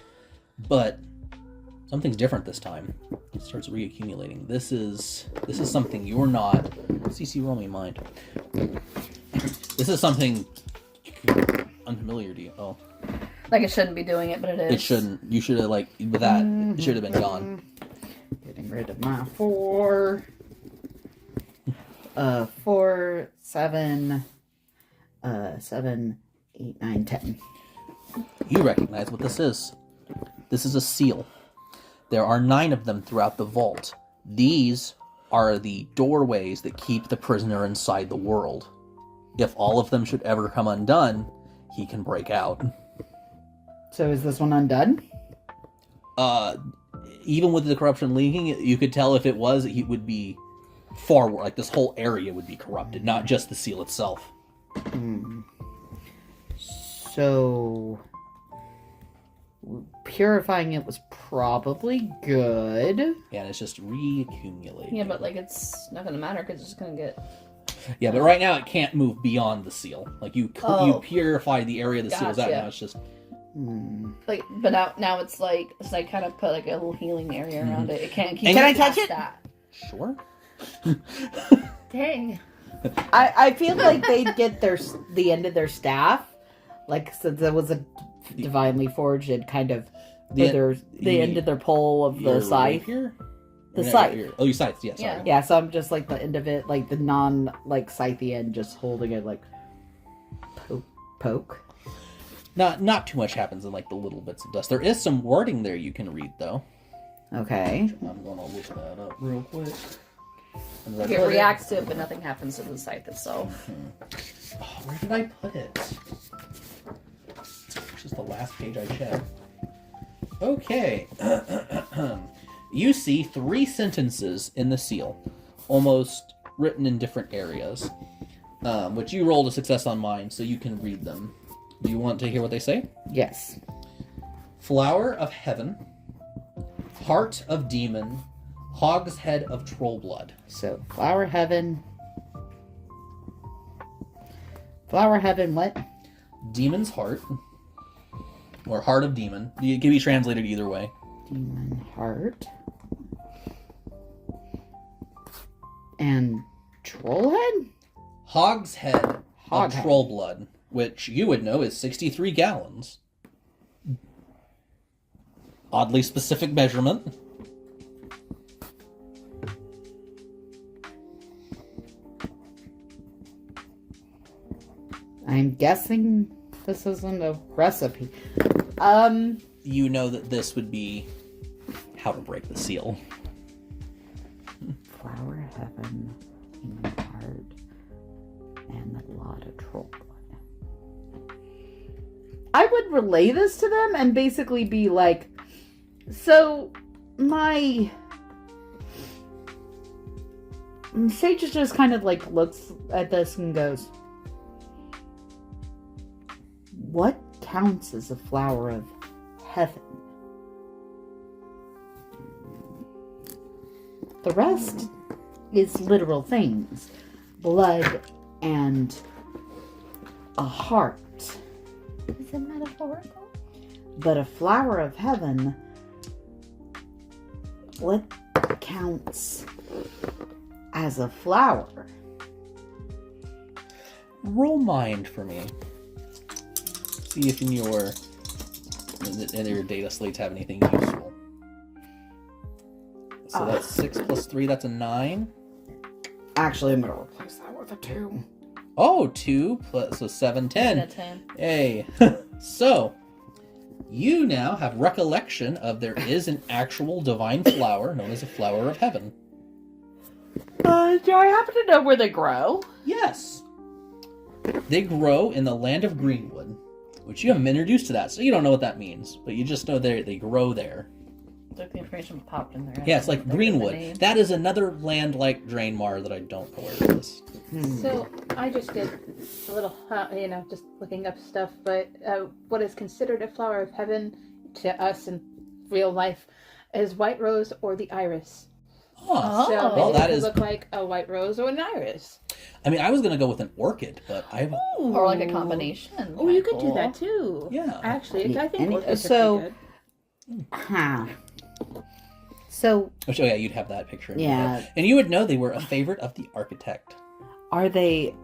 But something's different this time. It starts reaccumulating. This is something you're not. CC, roll me mind. This is something unfamiliar to you. Oh,
Like it shouldn't be doing it, but it is.
it shouldn't. You should have like with that. It should have been gone.
Getting rid of my 4. 4, 7, 7, 8, 9, 10.
You recognize what this is. This is a seal. There are 9 of them throughout the vault. These are the doorways that keep the prisoner inside the world. If all of them should ever come undone, he can break out.
So is this one undone?
Even with the corruption leaking, you could tell if it was, he would be far worse. Like this whole area would be corrupted, not just the seal itself.
So purifying it was probably good.
Yeah, and it's just reaccumulating.
Yeah, but like it's not gonna matter because it's just gonna get.
Yeah, but right now it can't move beyond the seal. Like you purify the area the seal's at.
Gotcha.
Now it's just
Like, but now it's like I kind of put like a little healing area around it. It can't keep.
And can I
touch
past
it?
That.
sure.
Dang.
I feel like they'd get the end of their staff, like since it was a divinely forged, and kind of the end of their pole of the scythe.
Here?
The scythe.
Your scythe. Yeah, sorry.
Yeah.
Yeah, so I'm just like the end of it, like the non like scythe end, just holding it like poke.
Not too much happens in like the little bits of dust. There is some wording there you can read though.
Okay.
I'm gonna look that up real quick. And I
It
put
reacts to it, but nothing happens to the scythe itself.
Oh, where did I put it? This is the last page I checked. Okay. You see 3 sentences in the seal, almost written in different areas, which you rolled a success on mine, so you can read them. Do you want to hear what they say?
Yes.
Flower of heaven, heart of demon, hog's head of troll blood.
So flower heaven. Flower heaven. What?
Demon's heart, or heart of demon. It can be translated either way.
Demon heart. And troll head?
Hog's head
Hog
of
head.
troll blood, which you would know is 63 gallons. Oddly specific measurement.
I'm guessing this isn't a recipe.
You know that this would be how to break the seal.
Flower heaven, demon heart, and a lot of troll blood. I would relay this to them and basically be like, so my Sage just kind of like looks at this and goes, what counts as a flower of heaven? The rest is literal things. Blood and a heart.
Is it metaphorical?
But a flower of heaven, what counts as a flower?
Roll mind for me. See if in your data slates have anything useful. So that's 6 plus 3, that's a 9.
Actually, I'm going to replace that with a 2.
Oh, 2 plus, so 7, 10.
Yeah, 10.
Hey. So, you now have recollection of there is an actual divine flower known as a flower of heaven.
Do I happen to know where they grow?
Yes. They grow in the land of Greenwood, which you haven't been introduced to that, so you don't know what that means. But you just know they grow there.
Like the information popped in there.
Yeah, it's like Greenwood. That is another land like Draenmar that I don't know where it is.
So I just did a little, just looking up stuff. But what is considered a flower of heaven to us in real life is white rose or the iris.
Oh,
So
well,
it
that
could
is.
look like a white rose or an iris.
I mean, I was gonna go with an orchid, but I.
Or like a combination.
Oh, you could do that too.
Yeah.
Actually, I think orchids
so-
are pretty good.
Huh. So,
Which, oh yeah, you'd have that picture.
Yeah.
And you would know they were a favorite of the architect.
are they,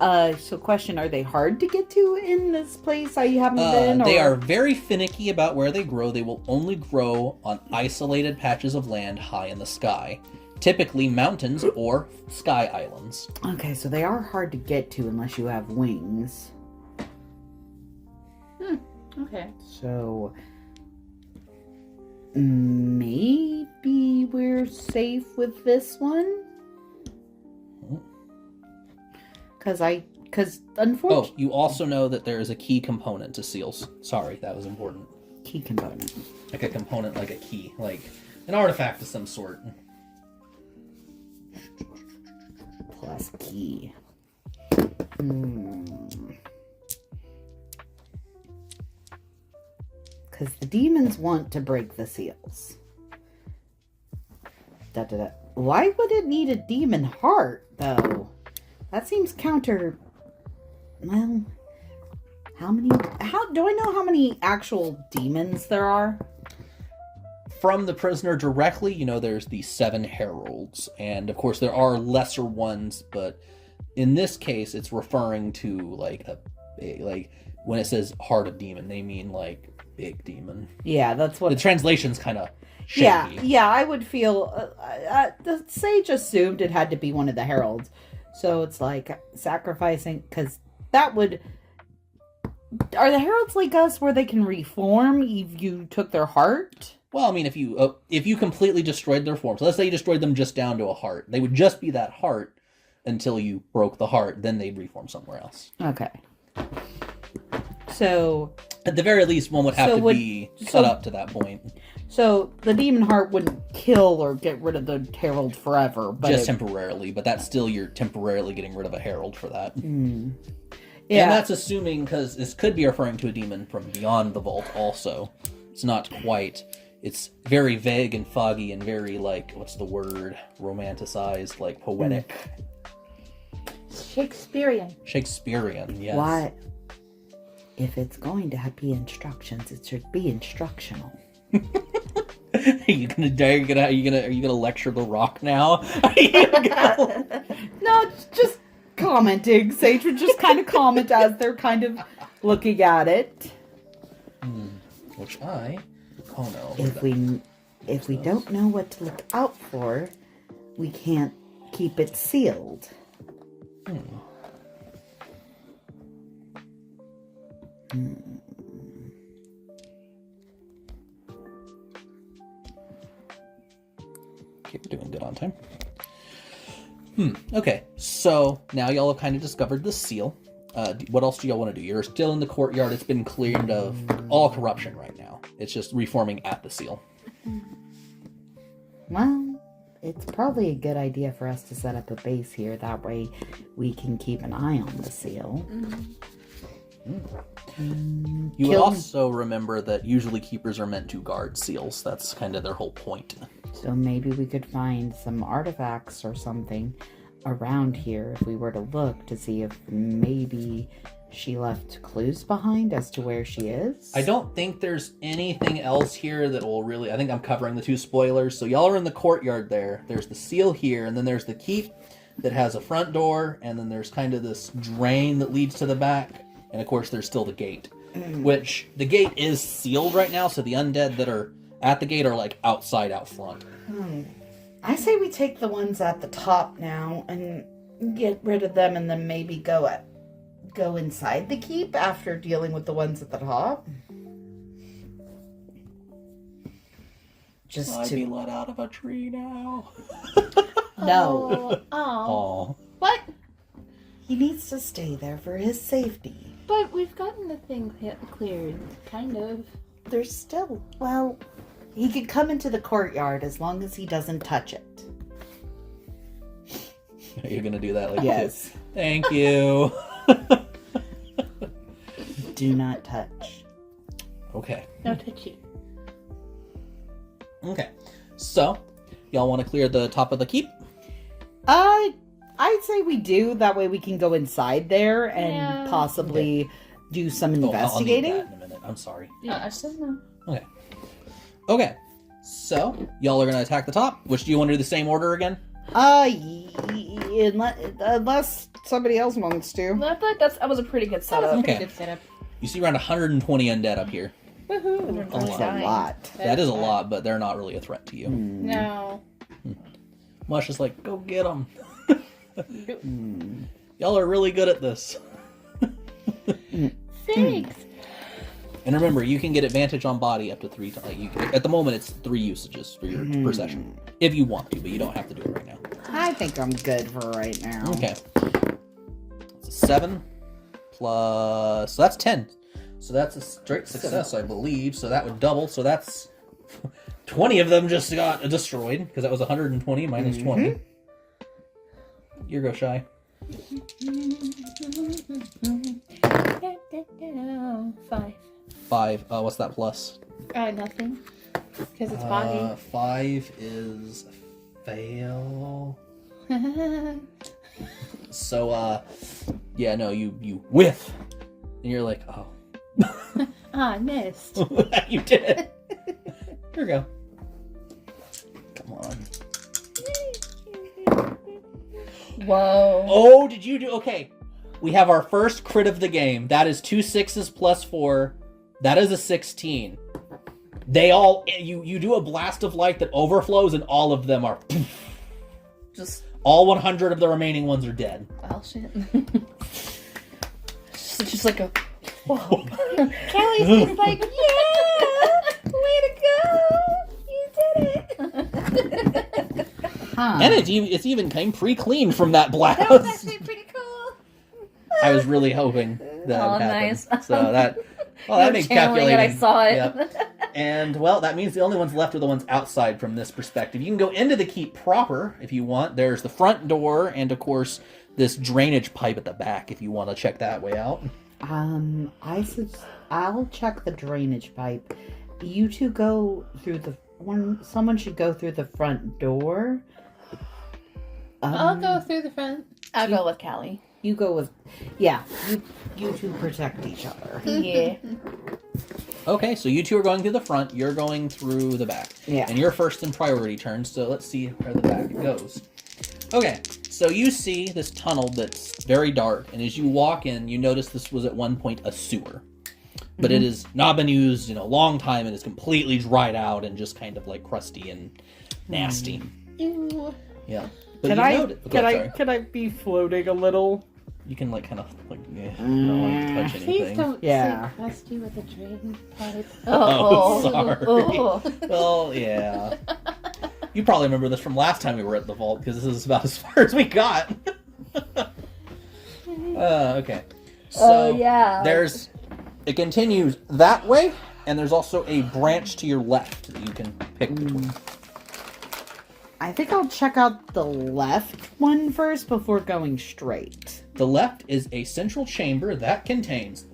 question, are they hard to get to in this place I haven't been?
They
or-
are very finicky about where they grow. They will only grow on isolated patches of land high in the sky, typically mountains or sky islands.
Okay, so they are hard to get to unless you have wings.
Okay.
So maybe we're safe with this one. Because
Oh,
unfortunately,
you also know that there is a key component to seals. Sorry, that was important.
key component.
Like a component, like a key, like an artifact of some sort.
Plus key. Because the demons want to break the seals. Da-da-da. Why would it need a demon heart, though? That seems counter... Well... How do I know how many actual demons there are?
From the prisoner directly, you know there's the 7 heralds, and of course there are lesser ones, but in this case it's referring to like when it says heart of demon, they mean like big demon.
Yeah, that's what...
The translation's kind of shaky.
Yeah, I would feel... the sage assumed it had to be one of the heralds. So it's like sacrificing... Because that would... Are the heralds like us where they can reform if you took their heart?
Well, I mean, if you completely destroyed their form, so let's say you destroyed them just down to a heart, they would just be that heart until you broke the heart, then they'd reform somewhere else.
Okay. So...
At the very least, one would have to be set
so-
up to that point.
So the demon heart wouldn't kill or get rid of the herald forever, but
Just temporarily, but that's still you're temporarily getting rid of a herald for that.
yeah,
And that's assuming, because this could be referring to a demon from beyond the vault also. It's not quite. It's very vague and foggy and very, like, what's the word? Romanticized, like, poetic.
Shakespearean.
Shakespearean, yes.
why? If it's going to be instructions, it should be instructional.
Are you gonna lecture the rock now? Are you gonna...
No, it's just commenting. Sage would just kind of comment as they're kind of looking at it.
Which I... Oh no.
If we don't know what to look out for, we can't keep it sealed.
Okay, we're doing good on time. Okay, so now y'all have kind of discovered the seal. What else do y'all want to do? You're still in the courtyard. It's been cleared of all corruption right now. It's just reforming at the seal.
Well, it's probably a good idea for us to set up a base here. That way we can keep an eye on the seal.
You would also remember that usually keepers are meant to guard seals. That's kind of their whole point.
So maybe we could find some artifacts or something around here if we were to look to see if maybe she left clues behind as to where she is.
I don't think there's anything else here that will really... I think I'm covering the 2 spoilers. So y'all are in the courtyard there. There's the seal here, and then there's the keep that has a front door, and then there's kind of this drain that leads to the back. And of course, there's still the gate, which the gate is sealed right now, so the undead that are at the gate are like outside out front.
I say we take the ones at the top now and get rid of them and then maybe go inside the keep after dealing with the ones at the top. Just
I'd
to
be let out of a tree now.
no, No.
Oh.
Aw.
What?
He needs to stay there for his safety.
But we've gotten the thing cleared, kind of.
There's still, well, he could come into the courtyard as long as he doesn't touch it.
You're gonna do that like
Yes.
Thank you.
Do not touch.
Okay.
No touchy.
Okay. So, y'all want to clear the top of the keep?
I'd say we do. That way we can go inside there and
Yeah.
possibly do some
Oh, I'll need
investigating.
that in a minute. I'm sorry.
I still know.
Okay. Okay. So, y'all are gonna attack the top. Which do you want to do the same order again?
Unless somebody else wants to.
I feel like that was a pretty good
That was a
setup.
Okay.
pretty good setup.
You see around 120 undead up here.
Woohoo.
That's a lot.
That is a lot, but they're not really a threat to you.
No.
Mush is like, go get them. Y'all are really good at this.
Thanks.
And remember, you can get advantage on body up to 3 times. At the moment, it's 3 usages for your per session. If you want to, but you don't have to do it right now.
I think I'm good for right now.
Okay. It's a 7 plus... So that's 10. So that's a straight success, I believe. So that would double. So that's... 20 of them just got destroyed, because that was 120 minus 20. Your go, Shy.
5.
5. What's that plus?
Nothing. Because it's body.
5 is fail. So, yeah, no, you whiff. And you're like, oh.
I missed.
You did it. Here we go. Come on.
Whoa.
Oh, did you do... Okay. We have our first crit of the game. That is 2 6s plus 4. That is a 16. They all... You do a blast of light that overflows, and all of them are...
Just,
All 100 of the remaining ones are dead.
well, shit. It's just like a, whoa.
Kelly's just like, yeah! Way to go! You did it!
Huh.
And it's even came pre-clean from that blast.
That was actually pretty cool.
I was really hoping that
Oh,
would happen.
nice.
So that... Well, that
You were
makes
channeling it,
calculating.
I saw it.
Yep. And, well, that means the only ones left are the ones outside from this perspective. You can go into the keep proper if you want. There's the front door and, of course, this drainage pipe at the back if you want to check that way out.
I'll check the drainage pipe. You two go through someone should go through the front door.
I'll go through the front.
I'll go with Callie.
You go with, yeah. You two protect each other.
Yeah.
Okay, so you two are going through the front. You're going through the back.
Yeah.
And you're first in priority turn, so let's see where the back goes. Okay, so you see this tunnel that's very dark, and as you walk in, you notice this was at one point a sewer. But it has not been used in a long time and is completely dried out and just kind of like crusty and nasty.
Ew.
Yeah. But sorry.
Can I be floating a little?
You can like kind of like don't want to touch
Please
anything.
don't
Yeah.
say crusty with a drain pipe.
Oh, sorry.
Oh.
Well, yeah. You probably remember this from last time we were at the vault because this is about as far as we got. Okay. So
yeah.
it continues that way, and there's also a branch to your left that you can pick between.
I think I'll check out the left one first before going straight.
The left is a central chamber that contains.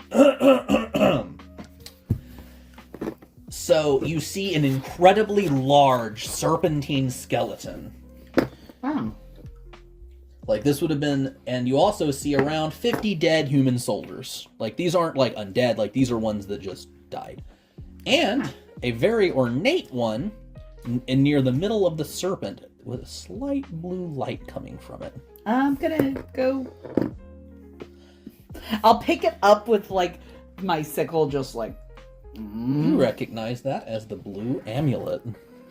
So you see an incredibly large serpentine skeleton.
Wow.
Like this would have been, and you also see around 50 dead human soldiers. Like these aren't like undead, like these are ones that just died. And a very ornate one near the middle of the serpent with a slight blue light coming from it.
I'm gonna go. I'll pick it up with like my sickle, just like.
You recognize that as the blue amulet.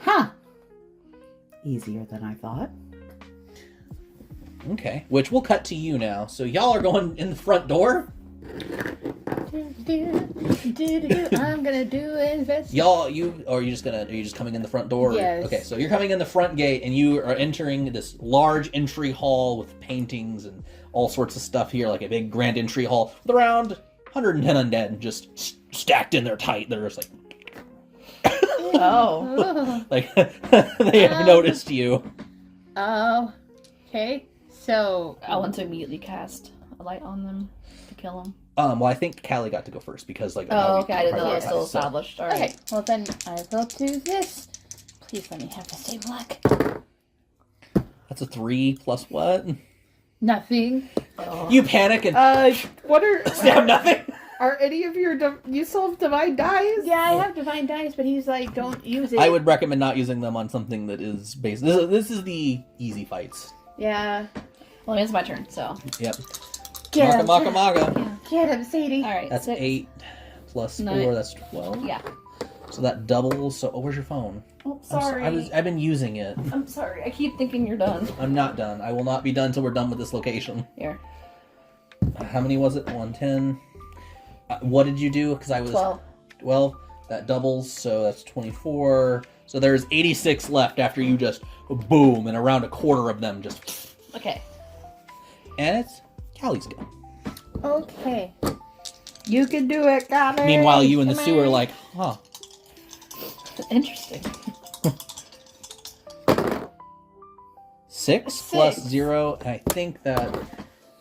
Huh. Easier than I thought.
Okay, which we'll cut to you now. So y'all are going in the front door?
I'm gonna do invest.
Y'all, are you just coming in the front door?
Yes.
Okay, so you're coming in the front gate, and you are entering this large entry hall with paintings and all sorts of stuff here, like a big grand entry hall with around 110 undead just stacked in there tight. They're just like,
Oh.
like they have noticed you.
Oh. Okay. So.
I want to immediately cast a light on them to kill them.
Well, I think Callie got to go first because like.
Oh, okay. I didn't know that was
prioritized,
still
so-
established. All right.
Okay. Well then, I will do this. Please let me have the same luck.
That's a 3 plus what?
Nothing.
Oh.
You panic and
What are
stab nothing.
are any of your you still have divine dice?
Yeah, I have divine dice, but he's like, don't use it.
I would recommend not using them on something that is based. This is the easy fights.
Yeah.
Well, it's my turn, so.
Yep.
Get him.
Maka Maka.
Get him, Sadie.
All right.
That's
6.
8 plus 4.
9.
That's 12.
Yeah.
So that doubles. So where's your phone?
Oh,
I'm
sorry.
I've been using it.
I'm sorry. I keep thinking you're done.
I'm not done. I will not be done until we're done with this location.
Here.
How many was it? 110. What did you do? Because I was
12.
12. That doubles. So that's 24. So there's 86 left after you just boom, and around a quarter of them just.
Okay.
And it's Callie's go.
Okay.
You can do it, Callie.
Meanwhile, you in the
Am I-
sewer, like, huh?
Interesting.
6
6.
plus 0. I think that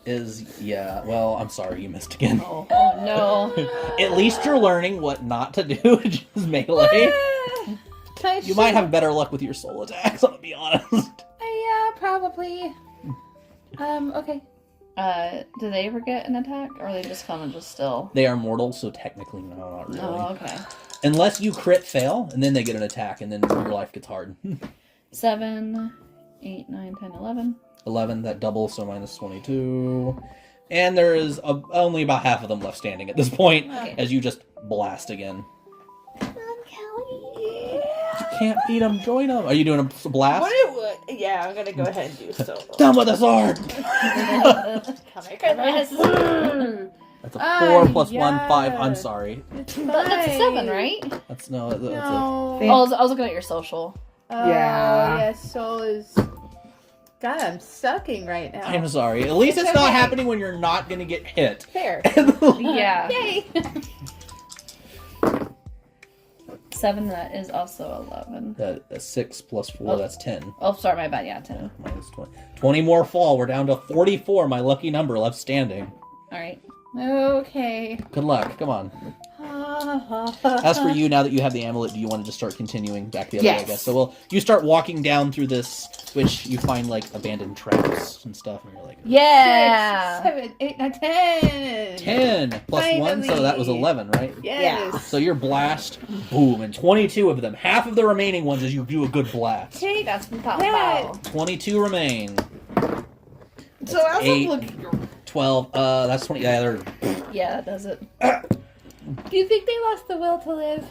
is, yeah. Well, I'm sorry, you missed again.
Oh no.
At least you're learning what not to do, which is melee. You might have better luck with your soul attacks, I'll be honest.
Yeah, probably. Okay.
Do they ever get an attack, or are they just come and just still?
They are mortal, so technically, no, not really.
Oh, okay.
Unless you crit fail, and then they get an attack, and then your life gets hard.
7, 8, 9, 10, 11.
11, that doubles, so minus 22. And there is only about half of them left standing at this point,
Okay.
as you just blast again.
Come on, Kelly.
You can't beat them, join them. Are you doing a blast?
What it would? Yeah, I'm gonna go ahead and do so.
Done with the sword!
Come here.
That's a 4 plus 1,
yeah.
5. I'm sorry.
It's
But that's a 7, right?
That's no. That's
No.
Oh, I was looking at your social.
Oh,
Yeah.
yes, soul is. God, I'm sucking right now.
I'm sorry. At least
It's
it's not
okay.
happening when you're not gonna get hit.
Fair.
Yeah.
Yay!
7, that is also 11.
That's 6 plus 4.
Oh.
That's 10.
Oh, sorry, my bad. Yeah, 10.
Minus 20. 20 more fall. We're down to 44. My lucky number left standing.
All right.
Okay.
Good luck. Come on. As for you, now that you have the amulet, do you want to just start continuing back the other way, I
Yes.
guess? So you start walking down through this, which you find like abandoned traps and stuff, and you're like,
Yeah.
7, 8, 9, 10.
10 plus 1, so that was
Finally.
11, right?
Yes.
So your blast, boom, and 22 of them. Half of the remaining ones as you do a good blast.
Take
That's pow
that.
pow.
22 remain.
So as I'm
8,
looking,
12, that's 20, yeah, they're,
Yeah, that does it.
Do you think they lost the will to live?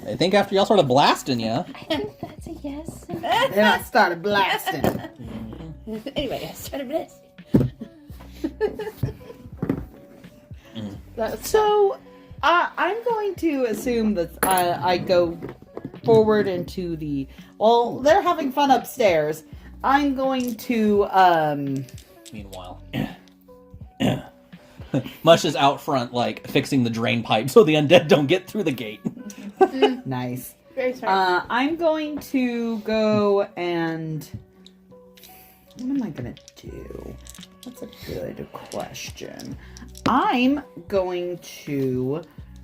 I think after y'all started blasting you,
That's a yes.
then I started blasting.
Anyway, I started blessing.
So, I'm going to assume that I go forward into the. Well, they're having fun upstairs. I'm going to.
meanwhile. Mush is out front, like, fixing the drain pipe so the undead don't get through the gate.
Nice.
Very smart.
I'm going to go and. What am I gonna do? That's a good question. I'm going to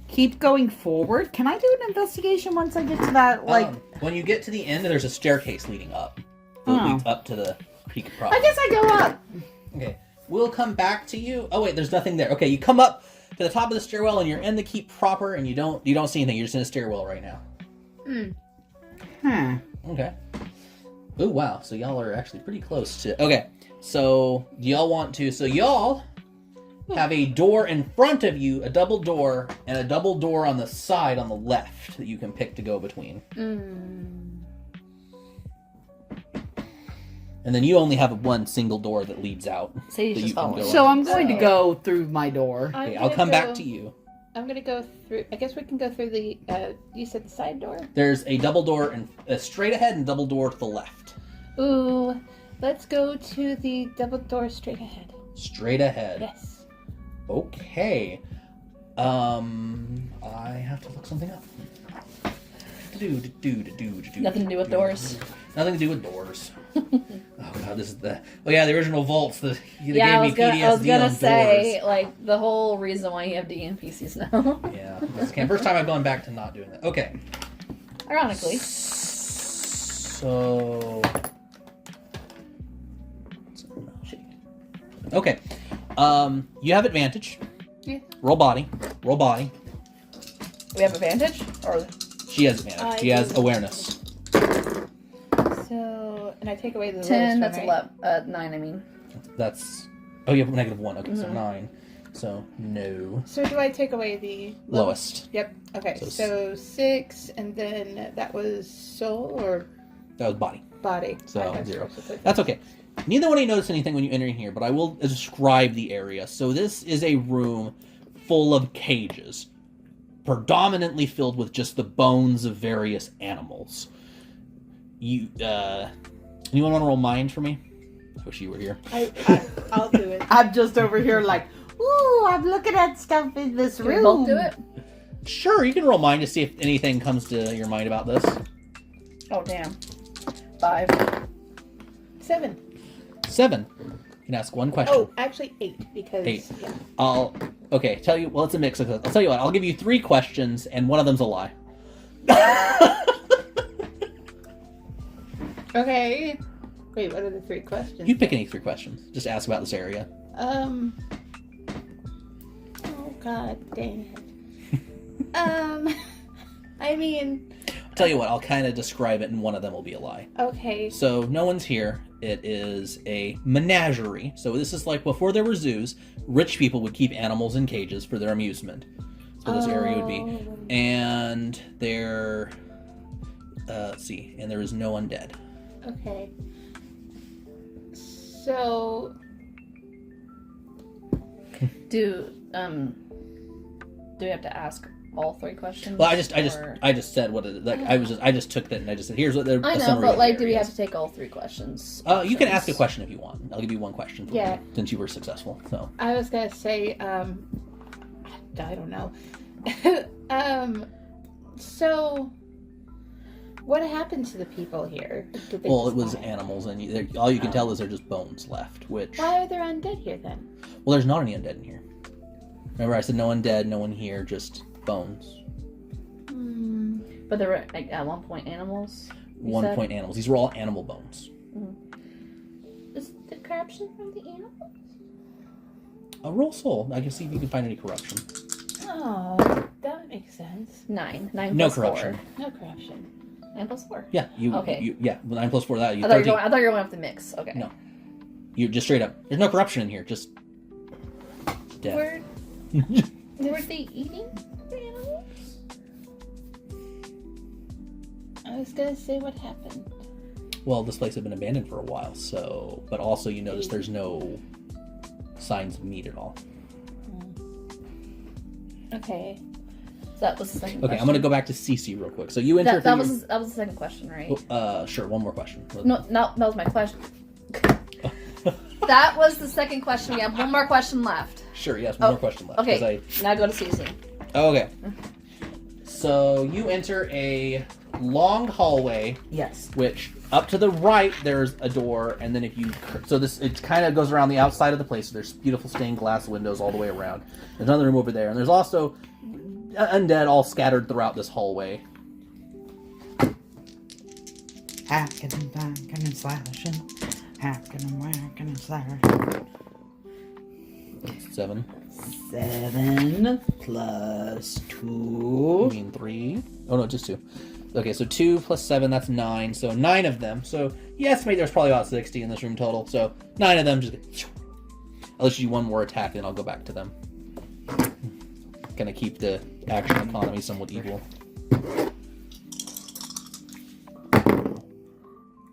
keep going forward. Can I do an investigation once I get to that? Like,
When you get to the end, there's a staircase leading up. It
Oh.
leads up to the peak proper.
I guess I go up.
Okay. We'll come back to you. Oh wait, there's nothing there. Okay, you come up to the top of the stairwell and you're in the keep proper and you don't see anything. You're just in a stairwell right now.
Huh.
Okay. Oh wow, so y'all are actually pretty close to. Okay, so do y'all want to? So y'all have a door in front of you, a double door, and a double door on the side on the left that you can pick to go between. And then you only have one single door that leads out.
Sadie's
that
just
you can
following.
go
So I'm going to
So-
go through my door.
Okay, I'll come back to you.
I'm gonna go through. I guess we can go through the. You said the side door.
There's a double door and straight ahead and double door to the left.
Ooh, let's go to the double door straight ahead.
Straight ahead.
Yes.
Okay. I have to look something up.
Nothing to do with doors.
Nothing to do with doors. Oh god, this is the. Oh yeah, the original vaults. The they
Yeah, I
gave me PTSD
was gonna
on
say
doors.
like the whole reason why you have D NPCs now.
Yeah, this is first time I've gone back to not doing that. Okay.
Ironically.
So. Okay. You have advantage.
Yeah.
Roll body. Roll body.
We have advantage? Or
She has advantage. She has awareness.
So, and I take away the
10,
lowest
that's
one, right?
9, I mean.
That's. Oh, you have -1. Okay, so
Mhm.
9. So, no.
So do I take away the
Lowest.
Yep. Okay.
So
So 6, and then that was soul or
That was body.
body.
So,
I have
0.
so
That's okay. Neither one of you notice anything when you enter in here, but I will describe the area. So this is a room full of cages, predominantly filled with just the bones of various animals. Anyone want to roll mind for me? I wish you were here.
I'll do it.
I'm just over here like, ooh, I'm looking at stuff in this
Can we
room.
both do it?
Sure, you can roll mind to see if anything comes to your mind about this.
Oh, damn. 5.
7.
7. You can ask one question.
Oh, actually 8 because
8.
yeah.
Okay, tell you. Well, it's a mix of. I'll tell you what. I'll give you 3 questions, and one of them's a lie.
Okay. Wait, what are the 3 questions?
You pick any 3 questions. Just ask about this area.
Oh god dang it. I mean,
I'll tell you what. I'll kind of describe it, and one of them will be a lie.
okay.
So no one's here. It is a menagerie. So this is like before there were zoos. Rich people would keep animals in cages for their amusement. That's what this area would be.
Oh.
And there, let's see. And there is no undead.
Okay. So,
Do we have to ask all 3 questions?
Well, I
or-
just said what it, like I just took that and I just said here's what they're.
I know, but like, do we have to take all 3 questions?
You can ask a question if you want. I'll give you 1 question. For
Yeah.
you, since you were successful. So.
I was gonna say, I don't know. So, what happened to the people here? Did they
Well, it
just
was
die?
animals, and all you can tell is they're just bones left. Which.
Why are there undead here then?
Well, there's not any undead in here. Remember, I said no undead, no one here, just bones.
Hmm.
But there were, like, at one point, animals? you
1
said?
point animals. These were all animal bones.
Is the corruption from the animals?
A roll soul. I can see if you can find any corruption.
Oh, that makes sense.
9. 9
No
plus
corruption.
No corruption.
4. 9 plus 4.
Yeah, you.
Okay.
Yeah, 9 plus 4. That you.
I thought,
13.
I thought you were going off the mix. Okay.
No. You just straight up. There's no corruption in here. Just death.
Were they eating the animals? I was gonna say what happened.
Well, this place had been abandoned for a while, so. But also, you notice there's no signs of meat at all.
Okay. So that was the second
Okay,
question.
I'm gonna go back to Cece real quick. So you enter.
That was the second question, right?
Sure. One more question.
No, that was my question. That was the second question. We have one more question left.
Sure. Yes. One more question left. 'cause
Okay. Now go to Cece.
Okay. So you enter a long hallway,
Yes.
which up to the right there's a door, and then if you it kind of goes around the outside of the place. So there's beautiful stained glass windows all the way around. There's another room over there, and there's also undead all scattered throughout this hallway.
Hacking and backing and slashing. Hacking and whacking and slashing.
7.
7 plus
I
2.
mean 3. Oh no, just 2. Okay, so 2 plus 7, that's 9. So 9 of them. So you estimate there's probably about 60 in this room total. So 9 of them just. I'll let you do one more attack, then I'll go back to them. Gonna keep the action economy somewhat equal.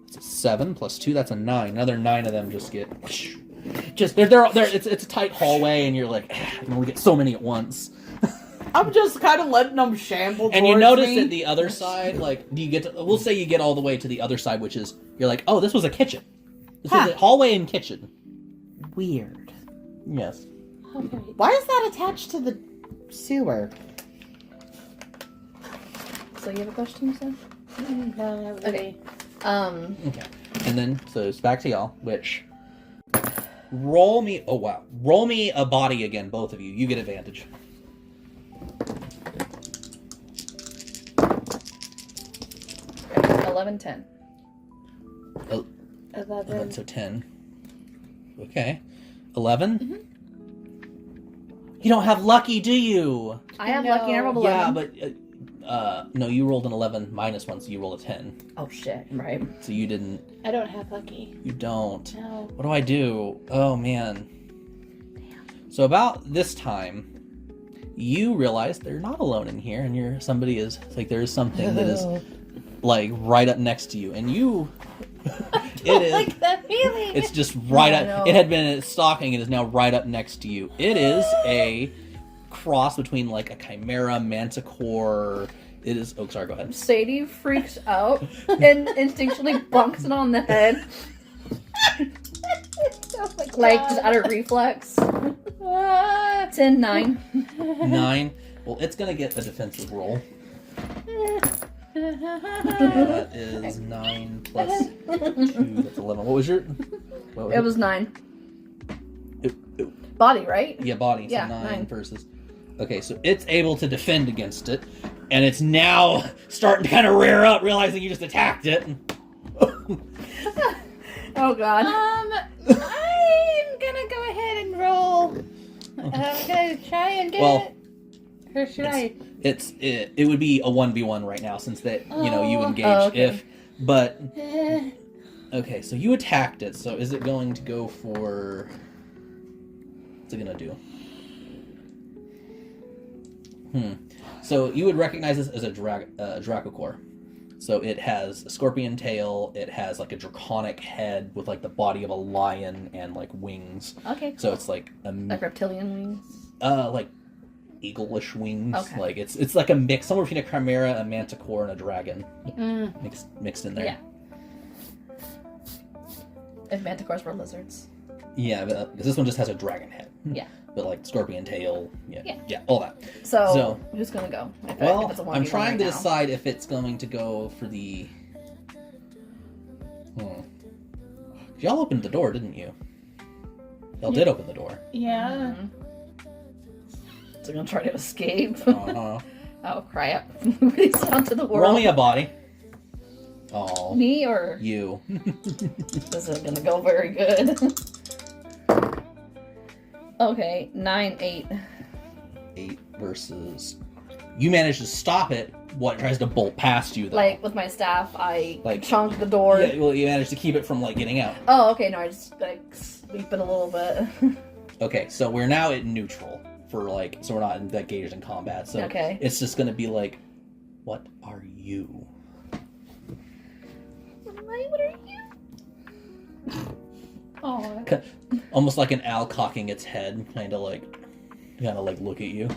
It's a 7 plus 2, that's a 9. Another 9 of them just get...
Just
They're it's a tight hallway, and you're like, you can only get so many at once.
I'm just kind of letting them shamble.
And you
towards
notice
me.
at the other side, like, do you get to, we'll say you get all the way to the other side, which is, you're like, oh, this was a kitchen. This is a hallway and kitchen.
Weird.
Yes.
Okay.
Why is that attached to the sewer?
So you have a question, Sam?
No, not really.
Okay. And then, so it's back to y'all, which... Roll me... Oh, wow. Roll me a body again, both of you. You get advantage.
Okay, 11, 10.
11.
So 10. Okay. 11? You don't have lucky, do you?
I have
No.
lucky and I rolled 11.
Yeah, but... no, you rolled an 11 minus 1, so you rolled a 10.
Oh shit, right.
So you didn't...
I don't have lucky.
You don't.
No.
What do I do? Oh, man. So about this time, you realize they're not alone in here, and somebody is... It's like there is something that is, like, right up next to you, and you... It is...
Like that feeling.
It's just right
I know.
up... It had been stalking, it is now right up next to you. It is a cross between, like, a chimera, manticore... It is... Oh, sorry, go ahead.
Sadie freaks out and instinctually bunks it on the head.
Oh my
Like,
God.
just out of reflex.
Ah.
10, 9.
9. Well, it's gonna get a defensive roll. That is 9 plus 2. That's 11. What was your... What
It was 9.
it-
Body, right?
yeah, body. So
Yeah,
9
9.
versus... Okay, so it's able to defend against it, and it's now starting to kind of rear up, realizing you just attacked it.
Oh god.
I'm gonna go ahead and roll. I'm gonna try and get
Well,
it. Or should I?
It would be a 1v1 right now, since that, you know, you
Oh.
engaged.
Oh, okay.
If... But...
Eh,
Okay, so you attacked it, so is it going to go for... What's it gonna do? So you would recognize this as a Dracocore. So it has a scorpion tail, it has like a draconic head with like the body of a lion and like wings.
Okay,
So it's like a
like reptilian wings.
like eagle-ish wings.
Okay.
Like it's like a mix, somewhere between a chimera, a manticore, and a dragon mixed in there.
Yeah. If manticores were lizards.
Yeah, because this one just has a dragon head.
Yeah.
But like scorpion tail,
Yeah.
all that.
So, who's gonna go? If
Well,
it's a
I'm
1v1
trying
right
to
now.
decide if it's going to go for the... Y'all opened the door, didn't you? Y'all did open the door.
yeah.
Is it gonna try to escape?
Uh-huh.
Oh crap! Release it onto the world.
Roll me a body. Oh,
Me or
you.
this isn't gonna go very good. Okay, 9, 8.
8 versus... You managed to stop it. What tries to bolt past you, though?
Like with my staff, I
Like-
chunk the door.
Yeah, well, you managed to keep it from like getting out.
Oh, okay. No, I just like sweep it a little bit.
Okay, so we're now at neutral for like, so we're not engaged in combat. So
Okay.
it's just gonna be like, what are you?
What are you?
Oh.
Almost like an owl cocking its head, kind of like look at you.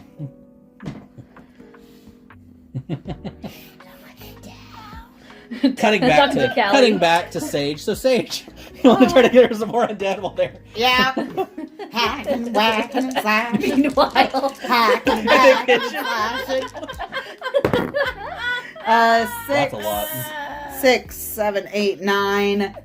Cutting back
Dr.
to
Callie.
cutting back to Sage. So Sage, you want to try to get her some more undead while there?
Yeah. Hack and whack and slash.
Meanwhile,
Hack and whack and slash.
That's
Six,
a lot.
6, 7, 8, 9,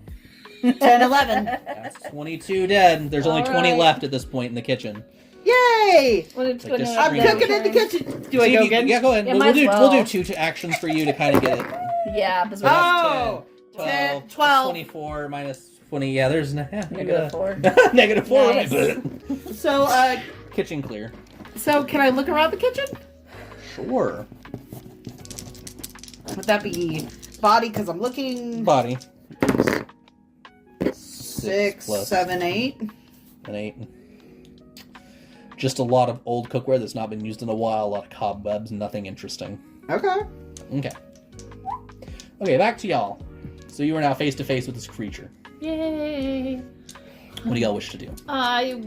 10, 11.
That's 22 dead. There's only
All
20
right.
left at this point in the kitchen.
Yay!
well, it's
Like
gonna
this
I'm
Scream.
cooking in the kitchen. Do I
See if
go
you-
again?
Yeah, go ahead.
Yeah,
we'll
might
do
as
we'll
well.
do two actions for you to kind of get it.
Yeah, because
So
we're
Oh!
12,
10, 12.
24 minus 20. Yeah, there's
negative 4.
negative 4.
Nice.
So,
Kitchen clear.
so can I look around the kitchen?
Sure.
Would that be body? Because I'm looking.
Body.
6,
plus
7, 8.
an 8. Just a lot of old cookware that's not been used in a while. A lot of cobwebs. Nothing interesting.
Okay.
Okay. Okay, back to y'all. So you are now face to face with this creature.
Yay!
What do y'all wish to do?
I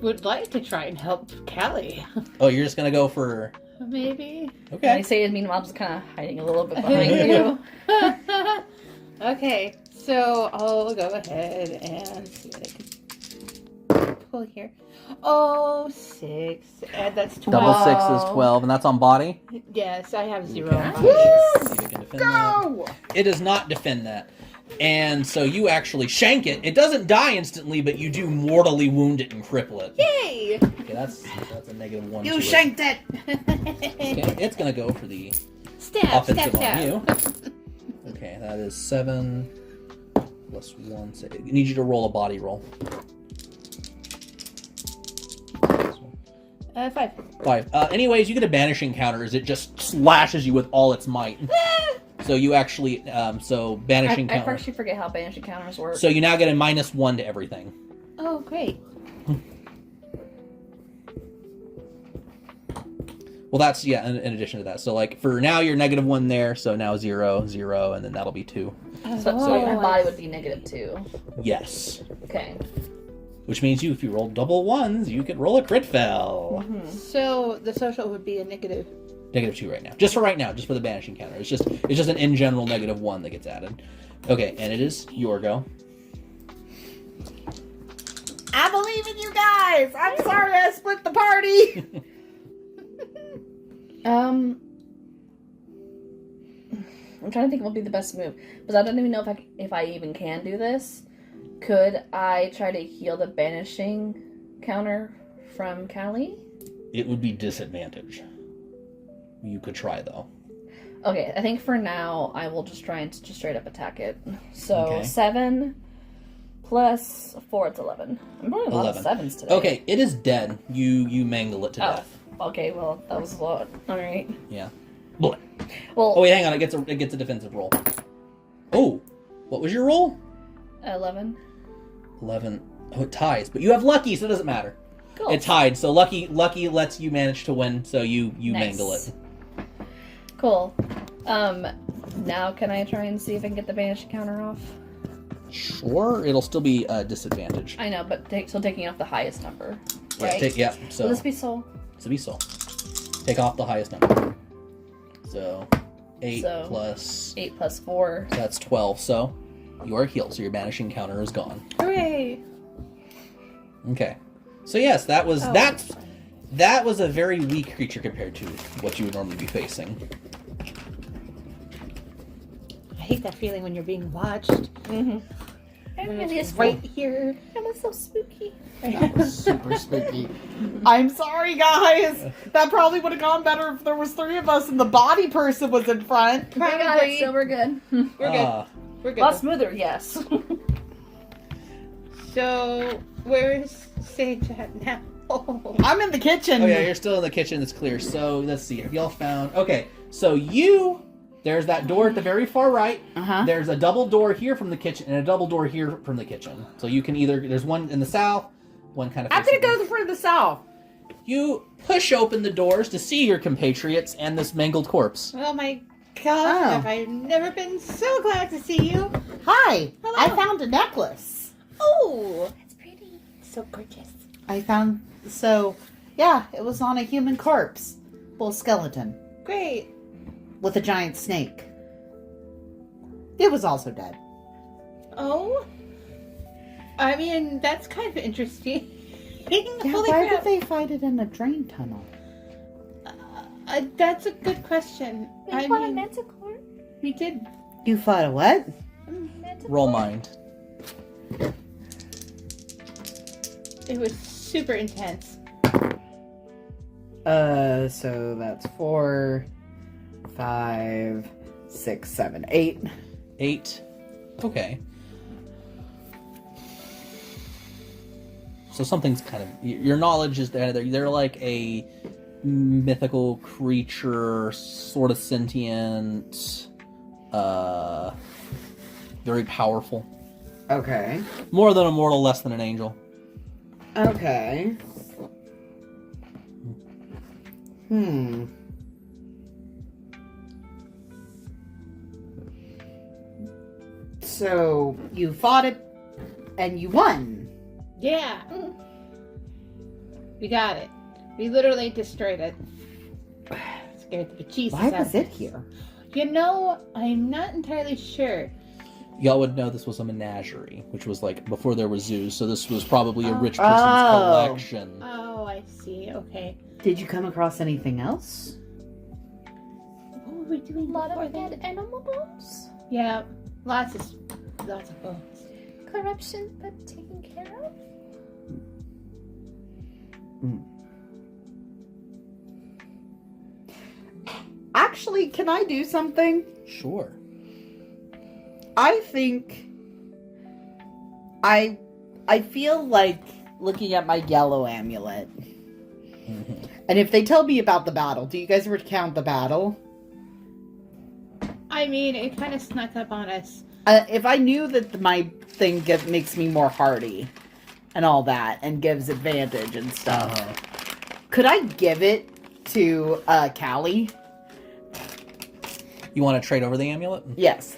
would like to try and help Callie.
Oh, you're just gonna go for...
Maybe.
I
Okay.
say it, meanwhile, just kind of hiding a little bit behind you.
Okay, so I'll go ahead and see what I can pull here. Oh, 6. And that's 12.
Double 6 is
Wow.
12, and that's on body?
Yes, I have 0
Okay.
on
See
body.
if you can defend that.
Go!
It does not defend that. And so you actually shank it. It doesn't die instantly, but you do mortally wound it and cripple it.
Yay!
Okay, that's a negative 1 to
You
it.
shanked it!
Okay, it's gonna go for the
Stab,
offensive
stab,
on you.
stab.
Okay, that is 7 plus 1. So I need you to roll a body roll.
5.
5. Anyways, you get a banishing counter as it just slashes you with all its might. So you actually, so banishing
I
counter.
actually forget how banishing counters work.
So you now get a -1 to everything.
Oh, great.
Well, that's, yeah, in addition to that. So, like, for now, you're -1 there, so now 0, 0, and then that'll be 2.
so
Oh,
my body would be -2.
Yes.
Okay.
Which means if you roll double 1s, you could roll a crit fail.
So the social would be a negative.
-2 right now. Just for right now, just for the banishing counter. It's just an in general -1 that gets added. Okay, and it is your go.
I believe in you guys! I'm sorry I split the party!
I'm trying to think what would be the best move because I don't even know if I even can do this. Could I try to heal the banishing counter from Callie?
It would be disadvantage. You could try, though.
Okay, I think for now I will just try and just straight up attack it. So
Okay.
7 plus 4, it's 11. I'm rolling a lot
11.
of 7s today.
Okay, it is dead. You mangle it to
Oh.
death.
Okay, well that was a lot. All right.
Yeah. Bullet.
Well,
Oh wait, hang on. It gets a defensive roll. Oh, what was your roll?
11.
11. Oh, it ties, but you have lucky, so it doesn't matter.
Cool.
It tied, so lucky lets you manage to win, so you
Nice.
mangle it.
Cool. Now can I try and see if I can get the banish counter off?
Sure, it'll still be a disadvantage.
I know, but still taking off the highest number.
Yeah,
Right?
yeah.
Will
So
this be soul?
be soul. Take off the highest number. So 8
So-
plus
8 plus 4.
so that's 12. So you are healed. So your banishing counter is gone.
Hooray!
Okay. So yes, that was
Oh,
that was a very weak creature compared to what you would normally be facing.
I hate that feeling when you're being watched.
Mm-hmm.
When
It really
it's
is
right here.
That was so spooky.
That was super spooky. I'm sorry, guys. That probably would have gone better if there was 3 of us and the body person was in front.
We got it,
Probably.
so we're good.
We're good.
Ah,
We're good.
A lot smoother, yes.
So, where's Sage at now? Oh.
I'm in the kitchen.
oh yeah, you're still in the kitchen. It's clear. So let's see. Have y'all found? Okay. So there's that door at the very far right.
Uh-huh.
There's a double door here from the kitchen and a double door here from the kitchen. So you can there's one in the south, one kind of.
I'm gonna
facing
go for the south.
You push open the doors to see your compatriots and this mangled corpse.
Oh my gosh,
Oh.
have I never been so glad to see you.
Hi.
Hello.
I found a necklace.
Oh, it's pretty. So gorgeous.
Yeah, it was on a human corpse. Well, skeleton.
Great.
With a giant snake. It was also dead.
Oh? I mean, that's kind of interesting.
Yeah,
Holy
why
crap.
did they find it in a drain tunnel?
That's a good question. I mean,
manticore.
we did.
You fought a what?
Roll mind.
It was super intense.
So that's 4, 5, 6, 7, 8.
8. Okay. So something's kind of your knowledge is that they're like a mythical creature, sort of sentient, very powerful.
Okay.
More than a mortal, less than an angel.
Okay. So you fought it, and you won.
Yeah. We got it. We literally destroyed it. Scared the bejesus
Why
out
was
of
it
us.
here?
You know, I'm not entirely sure.
Y'all would know this was a menagerie, which was like before there was zoos, so this was probably a
Oh.
rich person's
Oh.
collection.
Oh, I see. Okay.
Did you come across anything else?
What were we doing
A lot
before
of
that?
dead animal bones.
Yeah, lots of bones.
Corruption, but taken care of.
Actually, can I do something?
Sure.
I think I feel like looking at my yellow amulet.
Mhm.
And if they tell me about the battle, do you guys recount the battle?
I mean, it kind of snuck up on us.
If I knew that my thing makes me more hardy and all that and gives advantage and stuff,
Uh-huh.
could I give it to Callie?
You want to trade over the amulet?
Yes.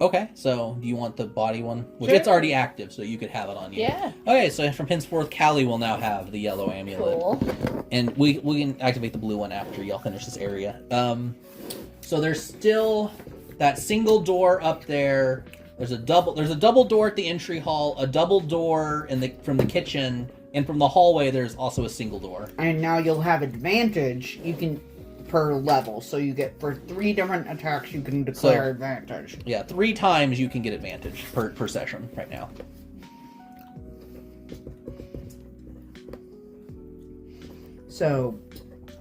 Okay, so do you want the body one? Which
Sure.
it's already active, so you could have it on you.
Yeah.
Okay, so from henceforth, Callie will now have the yellow amulet.
Cool.
And we can activate the blue one after y'all finish this area. So there's still that single door up there. There's a double door at the entry hall, a double door from the kitchen, and from the hallway there's also a single door.
And now you'll have advantage. You can per level, so you get for 3 different attacks you can declare advantage.
Yeah, 3 times you can get advantage per session right now.
So,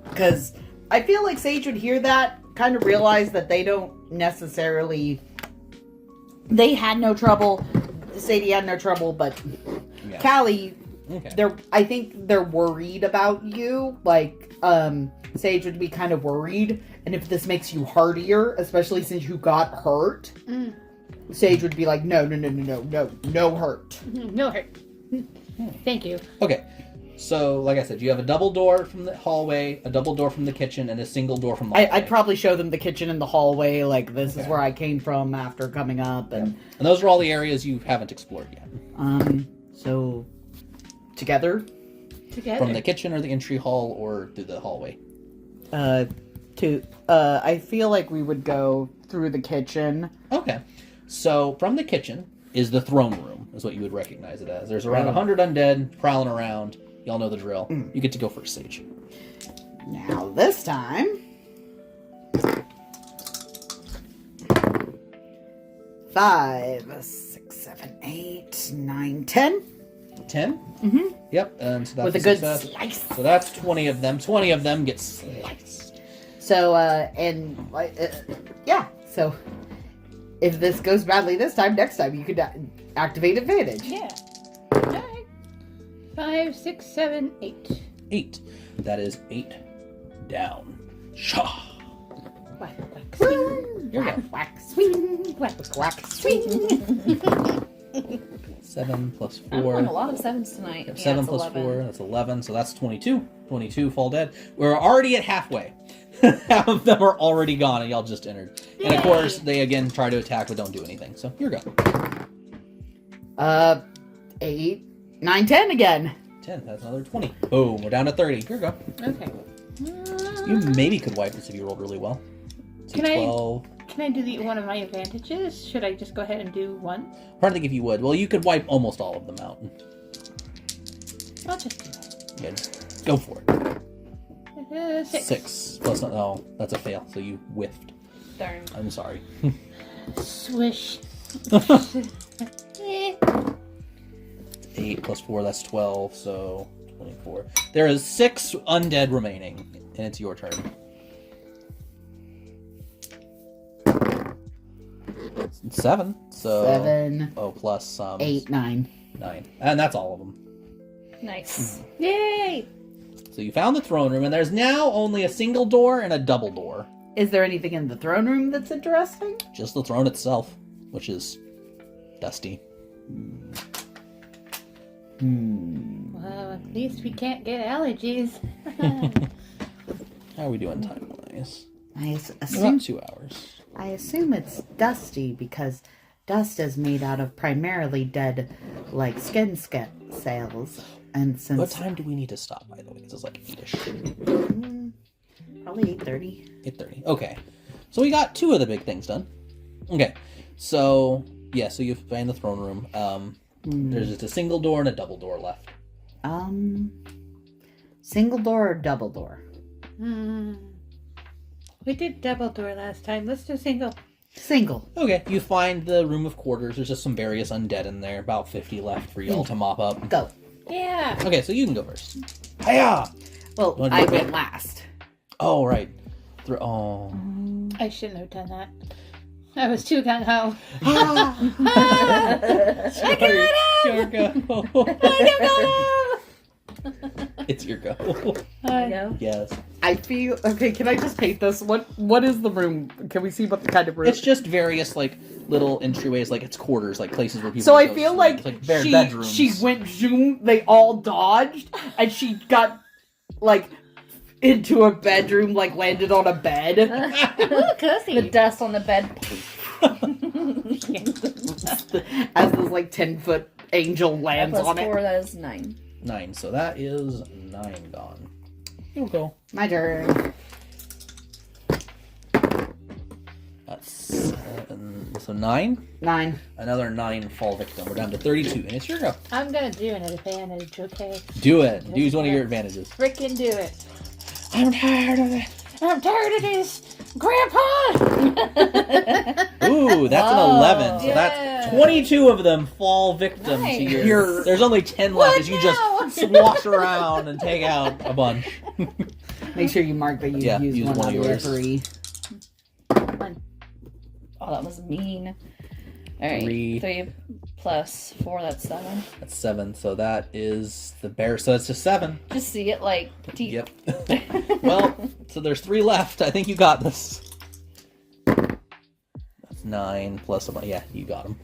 because I feel like Sage would hear that, kind of realize that they don't necessarily. They had no trouble. Sadie had no trouble, but
Yeah.
Callie,
Okay.
I think they're worried about you. Like, Sage would be kind of worried, and if this makes you hardier, especially since you got hurt,
Mm.
Sage would be like, no hurt.
No hurt. Thank you.
Okay. So, like I said, you have a double door from the hallway, a double door from the kitchen, and a single door from the hallway.
I'd probably show them the kitchen and the hallway, like this is
Okay.
where I came from after coming up, and
And those are all the areas you haven't explored yet.
so together,
Together.
From the kitchen or the entry hall or through the hallway.
I feel like we would go through the kitchen.
Okay. So, from the kitchen is the throne room, is what you would recognize it as. There's around
Right.
100 undead prowling around. Y'all know the drill. You get to go first, Sage.
Now this time, 5, 6, 7, 8, 9, 10.
10?
Mhm.
Yep. So that's
With a good
success.
slice.
So that's 20 of them. 20 of them get sliced.
So yeah. So if this goes badly this time, next time you could activate advantage.
Yeah. Alright. 5, 6, 7, 8.
8. That is 8 down. Shah.
Whack, whack, swing.
Here we go.
Whack, whack, swing, whack, whack, swing.
7 plus
I'm
4.
on a lot of 7s tonight. Yeah,
7
it's
plus
11.
4, that's 11, so that's 22. 22 fall dead. We're already at halfway. Half of them are already gone, and y'all just entered. And of
Yay.
course, they again try to attack, but don't do anything. So, here we go.
8, 9, 10 again.
10, that's another 20. Boom, we're down to 30. Here we go.
Okay.
You maybe could wipe this if you rolled really well. So
Can I-
12.
Can I do one of my advantages? Should I just go ahead and do one?
I'm trying to think if you would. Well, you could wipe almost all of them out.
I'll just do that.
Yeah, just go for it.
6.
6 plus, oh, that's a fail, so you whiffed.
Darn.
I'm sorry.
Swish. Eh.
8 plus 4, that's 12, so 24. There is 6 undead remaining, and it's your turn. 7, so...
7,
Oh, plus
8, 9.
9. And that's all of them.
Nice.
Yay!
So you found the throne room, and there's now only a single door and a double door.
Is there anything in the throne room that's interesting?
Just the throne itself, which is dusty.
Well, at least we can't get allergies.
How are we doing time-wise?
I
About
assume
2 hours.
I assume it's dusty because dust is made out of primarily dead, like skin cells. And since
What time do we need to stop, by the way? 'Cause it's like 8-ish.
Probably 8:30.
8:30. Okay. So we got 2 of the big things done. Okay. So, yeah, so you find the throne room. There's just a single door and a double door left.
Single door or double door?
We did double door last time. Let's do single.
Single.
Okay. You find the room of quarters. There's just some various undead in there. About 50 left for y'all to mop up.
Go.
Yeah.
Okay, so you can go first. Hiya!
Well,
Wanna
I
do it?
went last.
Oh, right. Oh.
I shouldn't have done that. I was too gung ho.
Sorry. Your go. It's your go. Yes.
I feel okay. Can I just paint this? What is the room? Can we see what the kind of room?
It's just various like little entryways, like it's quarters, like places where people.
So I
go
feel
sleep.
like,
It's like bare
she
bedrooms.
went zoom. They all dodged, and she got like into a bedroom, like landed on a bed.
Ooh, cozy.
The dust on the bed.
As this like 10-foot angel lands
Plus
on
4,
it.
that is 9.
9. So that is 9 gone. You'll go.
My turn.
That's 7. So 9.
9.
Another 9 fall victim. We're down to 32, and it's your go.
I'm gonna do an advantage, okay?
Do it. Use one of your advantages.
Frickin' do it.
I'm tired of it.
I'm tired of this, Grandpa!
Ooh, that's an 11. So
Yeah.
that's 22 of them fall victim to
Nice.
your. There's only 10 left
What
as you
now?
just swash around and take out a bunch.
Make sure you mark that you
Yeah,
use
use
one
one of
of
yours.
every.
Oh, that was mean. Alright.
3.
3 plus 4, that's 7.
That's 7. So that is the bear. So it's just 7.
Just see it like deep.
Yep. Well, so there's 3 left. I think you got this. That's 9 plus a. Yeah, you got them.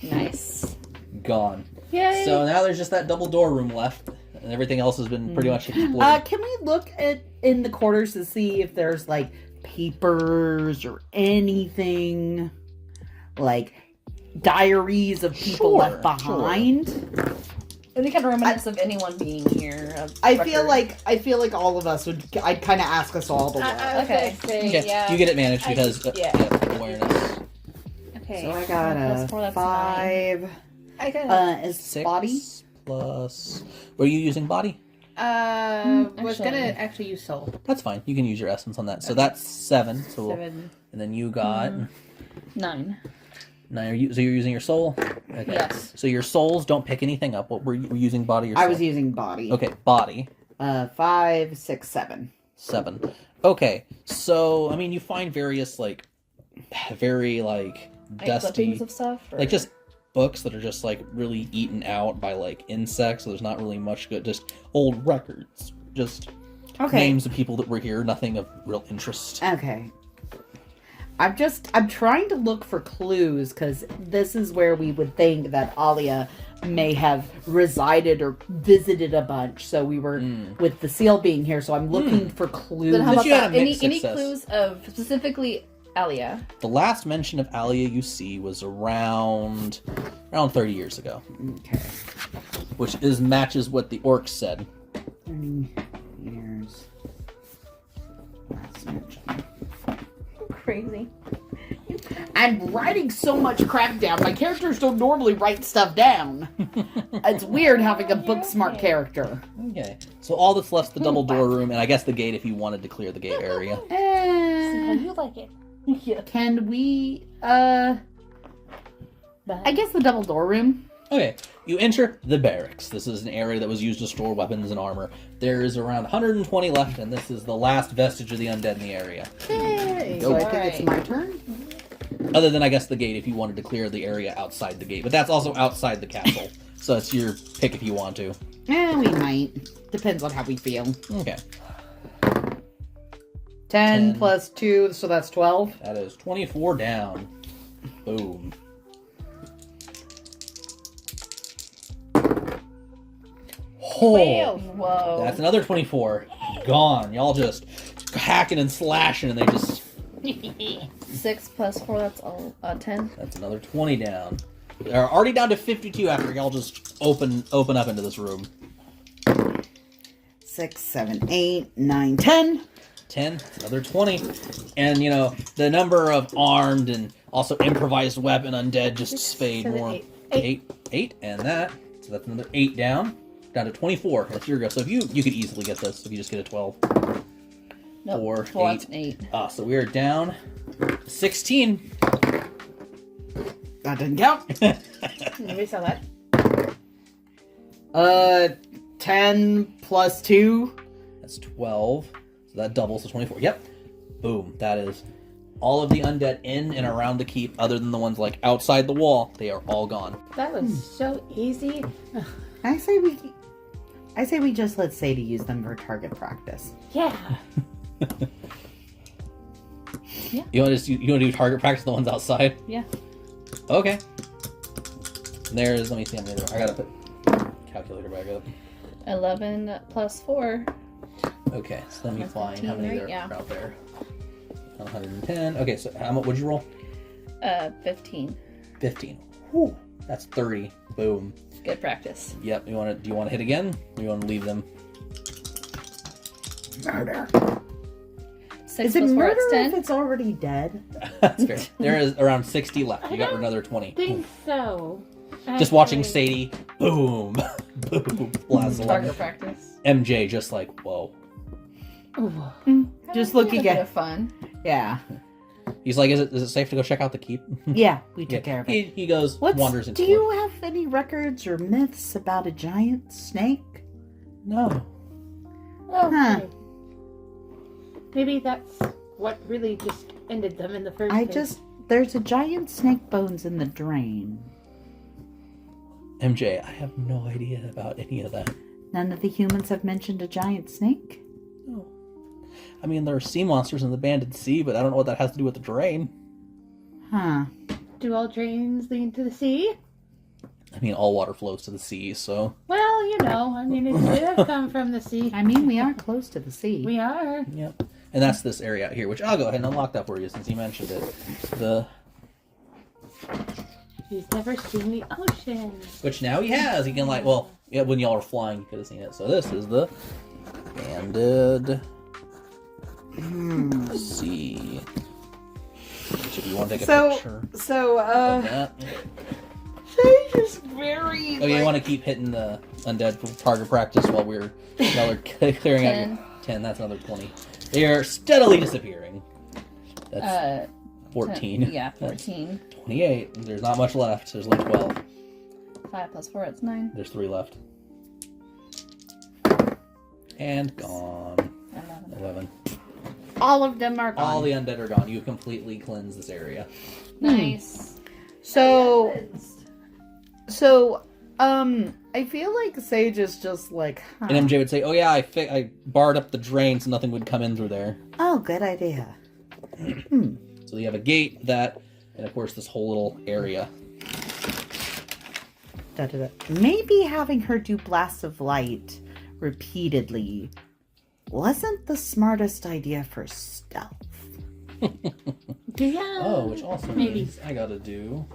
Nice.
Gone.
Yay!
So now there's just that double door room left, and everything else has been pretty much explored.
Can we look at in the quarters to see if there's like papers or anything, like diaries of people
Sure,
left behind?
Any kind of remnants of anyone being here. Of
I feel
record.
like all of us would. I'd kind of ask us all to look.
I was
Okay.
gonna say,
Okay,
yeah.
you get advantage
I-
because
yeah.
awareness.
Okay.
So I got
Plus
a
4, that's
5.
I got
Is
6
body?
plus. Were you using body?
was gonna
actually-
actually use soul.
That's fine. You can use your essence on that. So that's 7. So we'll-
7.
and then you got
9.
9. So you're using your soul. Okay.
Yes.
So your souls don't pick anything up. What were you using? Body or soul?
I was using body.
Okay, body.
5, 6, 7.
7. Okay. So I mean, you find various like, very like
Like
dusty,
clippings of stuff? Or...
like just books that are just like really eaten out by like insects. So there's not really much good. Just old records. Just names of people that were here. Nothing of real interest.
Okay. I'm trying to look for clues because this is where we would think that Alia may have resided or visited a bunch. So we were with the seal being here. So I'm looking for clues.
Then how
But
about
you had a
that?
mixed
Any
success.
clues of specifically Alia?
The last mention of Alia you see was around 30 years ago,
Okay.
which matches what the orcs said.
30 years. Last mention.
Crazy.
I'm writing so much crap down. My characters don't normally write stuff down. It's weird having a book smart character.
Okay. So all that's left is the double door room, and I guess the gate if you wanted to clear the gate area.
How you like it?
Yeah.
Can we I guess the double door room.
Okay, you enter the barracks. This is an area that was used to store weapons and armor. There is around 120 left, and this is the last vestige of the undead in the area.
Yay!
So I think it's my turn.
Other than, I guess, the gate if you wanted to clear the area outside the gate. But that's also outside the castle. So it's your pick if you want to.
We might. Depends on how we feel.
Okay.
10
10.
plus 2, so that's 12.
That is 24 down. Boom. Oh,
Whoa.
that's another 24. Gone. Y'all just hacking and slashing, and they just
6 plus 4, that's 10.
That's another 20 down. They're already down to 52 after y'all just open up into this room.
6, 7, 8, 9, 10.
10, that's another 20. And, you know, the number of armed and also improvised weapon undead just fade
7,
more.
8.
8, and that. So that's another 8 down to 24. That's your go. So if you could easily get this if you just get a 12.
Nope.
4,
Well,
8.
that's an 8.
So we are down 16.
That didn't count.
We saw that.
10 plus 2.
That's 12. So that doubles to 24. Yep. Boom. That is all of the undead in and around the keep, other than the ones like outside the wall. They are all gone.
That was so easy.
I say we just let Sadie use them for target practice.
Yeah.
You want to do target practice on the ones outside?
Yeah.
Okay. There's. Let me see how many there are. I gotta put calculator back up.
11 plus 4.
Okay, so let me
That's
find how
15,
many
right?
there
Yeah.
are out there. 110. Okay, so how much would you roll?
15.
15. Whew. That's 30. Boom.
Good practice.
Yep. Do you want to hit again? Or you want to leave them?
Murder.
6
Is it
plus 4,
murder
it's 10.
if it's already dead?
That's fair. There is around 60 left. You got another 20.
I think so.
Just watching
Actually,
Sadie, boom, boom, blast
Target practice.
MJ just like, whoa.
Ooh.
Just
A
looking
bit
at.
of fun.
Yeah.
He's like, is it safe to go check out the keep?
Yeah, we took care of it.
He goes, wanders into
Do you have any records or myths about a giant snake?
No.
Oh,
Huh.
okay. Maybe that's what really just ended them in the first place.
There's a giant snake bones in the drain.
MJ, I have no idea about any of that.
None of the humans have mentioned a giant snake?
No. I mean, there are sea monsters in the Banded Sea, but I don't know what that has to do with the drain.
Huh.
Do all drains lead to the sea?
I mean, all water flows to the sea, so...
Well, you know, I mean, it should have come from the sea.
I mean, we are close to the sea.
We are.
Yep. And that's this area out here, which I'll go ahead and unlock that for you since you mentioned it.
He's never seen the ocean.
Which now he has. He can like, well, yeah, when y'all were flying, you could have seen it. So this is the Banded Sea. Which if you want to take a picture of that.
Sage is very.
Oh, you want to keep hitting the undead for target practice while y'all are clearing out
10.
your 10. That's another 20. They are steadily disappearing. That's 14.
10, yeah, 14.
28. There's not much left. There's only 12.
5 plus 4, it's 9.
There's 3 left. And gone. 11.
All of them are gone.
All the undead are gone. You completely cleanse this area.
Nice.
So, I feel like Sage is just like, huh.
And MJ would say, "Oh yeah, I barred up the drain so nothing would come in through there."
Oh, good idea.
So you have a gate, that, and of course this whole little area.
Da-da-da. Maybe having her do blasts of light repeatedly wasn't the smartest idea for stealth.
Yeah.
Oh, which also
Maybe.
means I gotta do.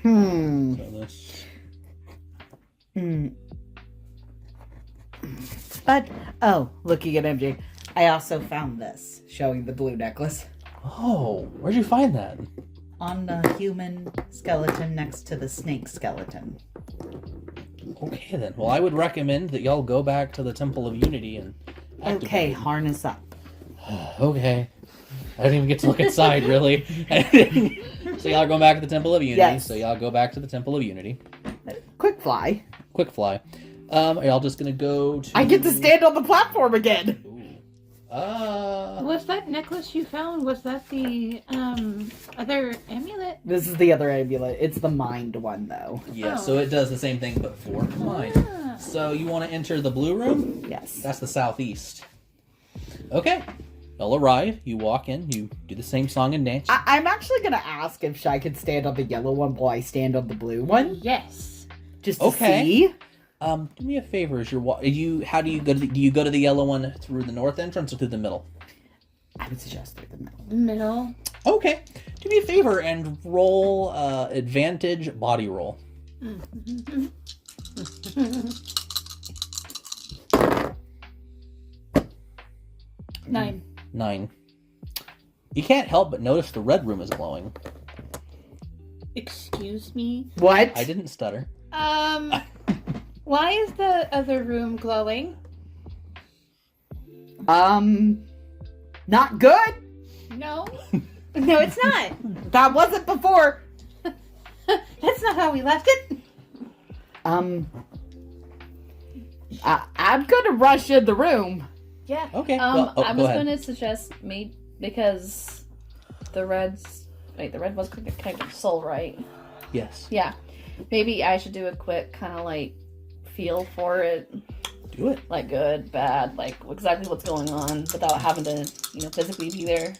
Hmm.
So this.
But, oh, looking at MJ, I also found this, showing the blue necklace
Oh, where'd you find that?
on the human skeleton next to the snake skeleton.
Okay then. Well, I would recommend that y'all go back to the Temple of Unity and.
Okay,
activate
harness up.
it. Okay. I didn't even get to look inside, really. So y'all are going back to the Temple of Unity.
Yes.
So y'all go back to the Temple of Unity.
Quick fly.
Quick fly. Are y'all just gonna go to?
I get to stand on the platform again.
Ooh.
Was that necklace you found, was that the other amulet?
This is the other amulet. It's the mind one, though.
Yeah.
Oh.
So it does the same thing, but for mine.
Ah.
So you want to enter the blue room?
Yes.
That's the southeast. Okay. Y'all arrive. You walk in. You do the same song and dance.
I'm actually gonna ask if Shy could stand on the yellow one while I stand on the blue one,
Yes.
just to
Okay.
see.
Do me a favor. As how do you go to do you go to the yellow one through the north entrance or through the middle?
I would suggest through the middle.
Middle.
Okay. Do me a favor and roll advantage body roll.
Nine.
9. You can't help but notice the red room is glowing.
Excuse me.
What?
I didn't stutter.
Why is the other room glowing?
Not good.
No. No, it's not.
That wasn't before.
That's not how we left it.
I'm gonna rush in the room.
Yeah.
Okay.
I
go
was
ahead.
going to suggest me because the red was kind of soul, right?
Yes.
Yeah. Maybe I should do a quick kind of like feel for it,
Do it.
like good, bad, like exactly what's going on without having to, physically be there.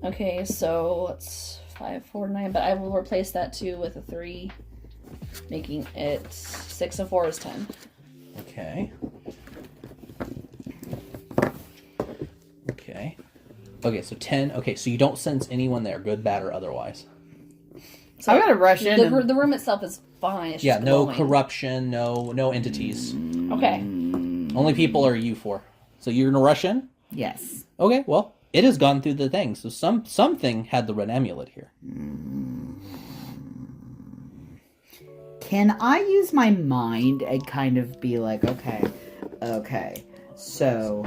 Okay, so it's 5, 4, 9, but I will replace that 2 with a 3, making it 6 and 4 is 10.
Okay. Okay. Okay, so 10. Okay, so you don't sense anyone there, good, bad, or otherwise.
So
I'm gonna rush in.
the room itself is fine. It's
Yeah,
just
no
glowing.
corruption, no entities.
Okay.
Only people are you four. So you're gonna rush in?
Yes.
Okay, well, it has gone through the thing. So something had the red amulet here.
Can I use my mind and kind of be like, okay, so,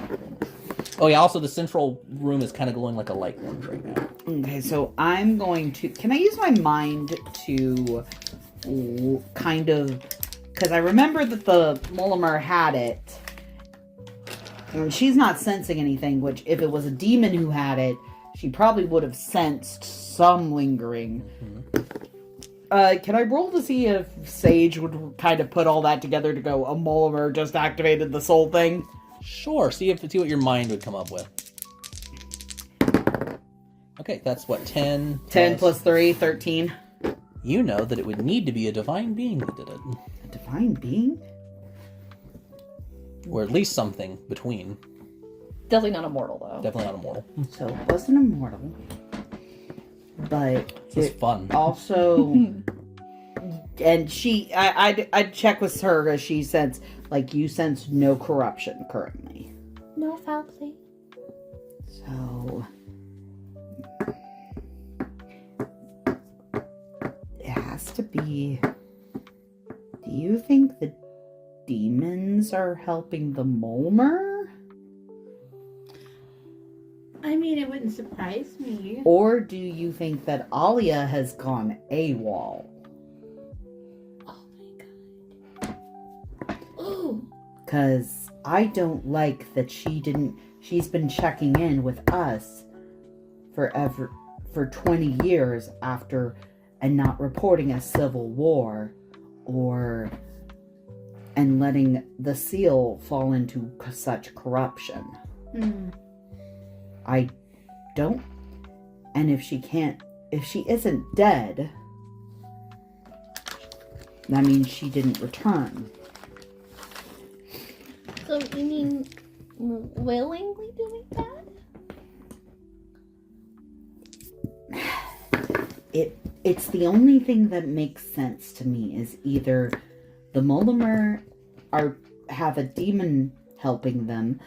Oh yeah, also the central room is kind of glowing like a light orange right now.
okay, so I'm going to, can I use my mind to kind of, because I remember that the Mullimer had it, and she's not sensing anything, which if it was a demon who had it, she probably would have sensed some lingering. Can I roll to see if Sage would kind of put all that together to go, a Mullimer just activated the soul thing?
Sure, see what your mind would come up with. Okay, that's what, 10?
10 plus 3, 13.
You know that it would need to be a divine being that did it.
A divine being?
Or at least something between.
Definitely not immortal though.
Definitely not immortal.
So it wasn't immortal. But
This is
it
fun.
also... and I'd check with her as she says, like, you sense no corruption currently.
No foul play.
So... it has to be... Do you think the demons are helping the Mulmer?
I mean, it wouldn't surprise me.
Or do you think that Alia has gone AWOL?
Oh my god. Oh.
Because I don't like that she's been checking in with us for 20 years after and not reporting a civil war and letting the seal fall into such corruption. I don't. And if she isn't dead, that means she didn't return.
So you mean willingly doing that?
It's the only thing that makes sense to me is either the Mullimer have a demon helping them,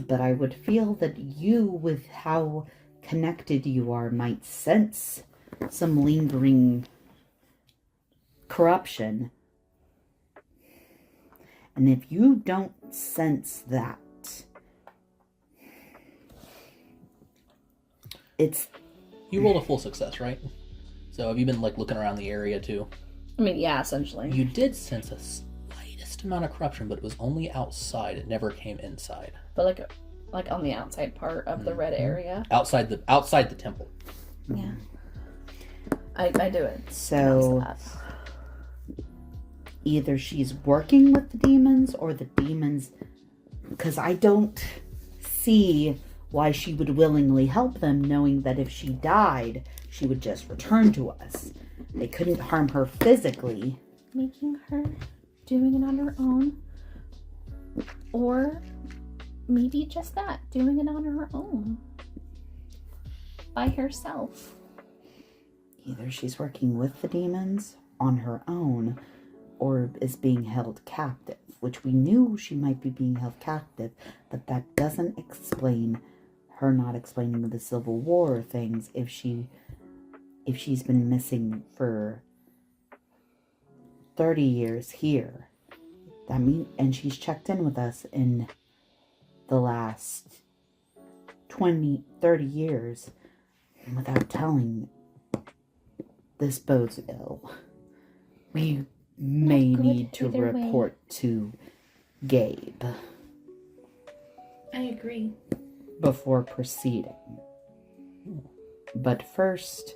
but I would feel that you, with how connected you are, might sense some lingering corruption. And if you don't sense that, it's...
You rolled a full success, right? So have you been looking around the area too?
I mean, yeah, essentially.
You did sense a slightest amount of corruption, but it was only outside. It never came inside.
But like on the outside part of the red area.
Outside the temple.
Yeah. I do it.
So...
Notice that.
either she's working with the demons or the demons, because I don't see why she would willingly help them, knowing that if she died, she would just return to us. They couldn't harm her physically.
Making her doing it on her own. Or maybe just that, doing it on her own.
by herself.
Either she's working with the demons on her own or is being held captive, which we knew she might be being held captive, but that doesn't explain her not explaining the Civil War things if she's been missing for 30 years here. And she's checked in with us in the last 20, 30 years without telling. This bodes ill. We may
Not good
need to
either way.
report to Gabe
I agree.
before proceeding. But first,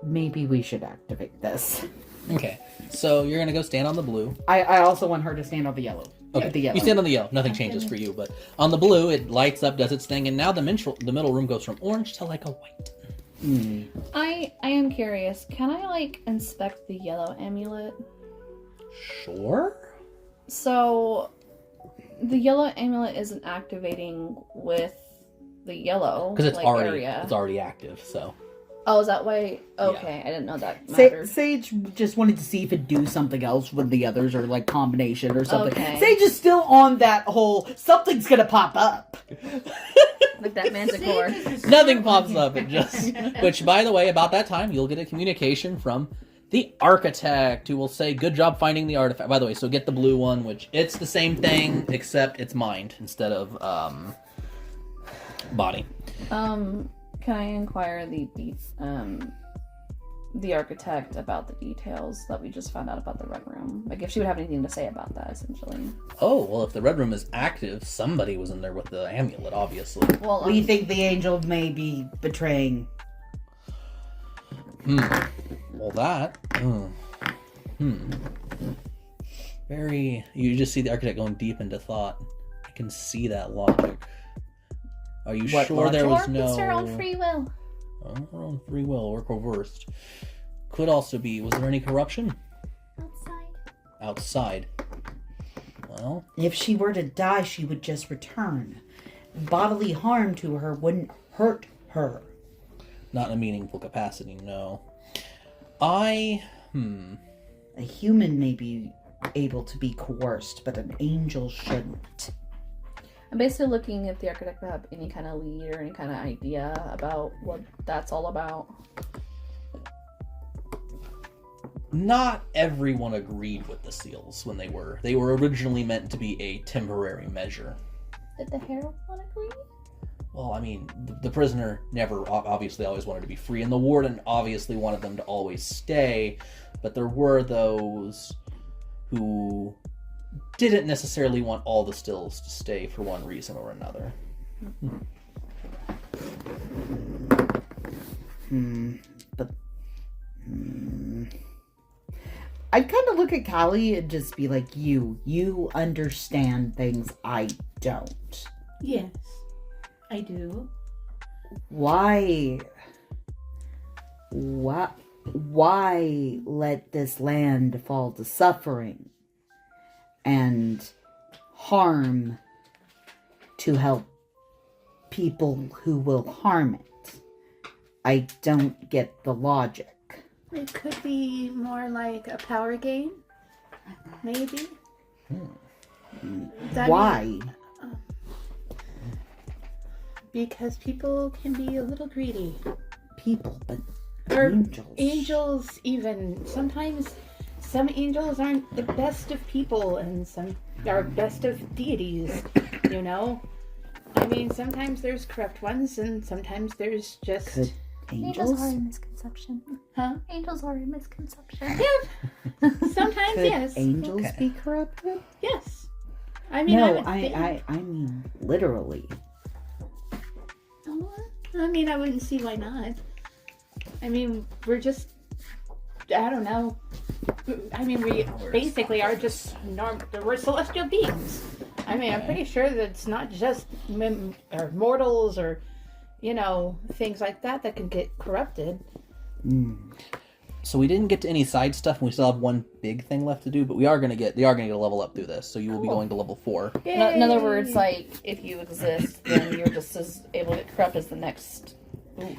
maybe we should activate this.
Okay, so you're gonna go stand on the blue.
I also want her to stand on the yellow.
Okay,
The yellow.
you stand on the yellow. Nothing changes for you, but on the blue, it lights up, does its thing, and now the middle room goes from orange to like a white.
I am curious. Can I like inspect the yellow amulet?
Sure.
So the yellow amulet isn't activating with the yellow
Because it's
like,
already
area.
it's already active. So
Oh, is that why? Okay, I didn't know that mattered.
Sage just wanted to see if it'd do something else with the others or like combination or something.
Okay.
Sage is still on that whole something's gonna pop up.
Like that manticore.
nothing pops up. It just. Which, by the way, about that time, you'll get a communication from the architect, who will say, "Good job finding the artifact." By the way, so get the blue one, which it's the same thing except it's mind instead of body.
Can I inquire the architect about the details that we just found out about the Red Room? Like, if she would have anything to say about that, essentially.
Oh well, if the red room is active, somebody was in there with the amulet, obviously.
Well,
We think the angel may be betraying.
Well, that. Very. You just see the architect going deep into thought. I can see that logic. Are you
What
sure there
logic?
was no?
It's her own free will.
Oh, her own free will or coerced. Could also be. Was there any corruption
Outside.
outside? Well,
If she were to die, she would just return. Bodily harm to her wouldn't hurt her.
not in a meaningful capacity. No. A
A human may be able to be coerced, but an angel shouldn't.
I'm basically looking if the architect would have any kind of lead or any kind of idea about what that's all about.
Not everyone agreed with the seals when they were. They were originally meant to be a temporary measure.
Did the Herald one agree?
Well, I mean, the prisoner never obviously always wanted to be free, and the warden obviously wanted them to always stay, but there were those who didn't necessarily want all the stills to stay for one reason or another.
I'd kind of look at Callie and just be like, you understand things I don't.
Yes, I do.
Why let this land fall to suffering and harm to help people who will harm it? I don't get the logic.
It could be more like a power game, maybe. That
Why?
mean- because people can be a little greedy.
People, but
Or
angels.
angels, even. Sometimes some angels aren't the best of people, and some are best of deities, you know? I mean, sometimes there's corrupt ones, and sometimes there's just.
Could
Angels are a
angels?
misconception.
Huh?
Angels are a misconception.
Yeah. Sometimes,
Could
yes.
angels
Okay.
be corrupted?
Yes. I mean,
No,
would think-
I mean literally.
I mean, I wouldn't see why not. I mean, we're just. I don't know. I mean, we basically are just we're celestial beings. I mean, I'm pretty sure that it's not just or mortals or, you know, things like that that can get corrupted.
So we didn't get to any side stuff, and we still have one big thing left to do. But they are gonna get a level up through this. So you will be going to level 4.
In other words, like, if you exist, then you're just as able to get corrupt as the next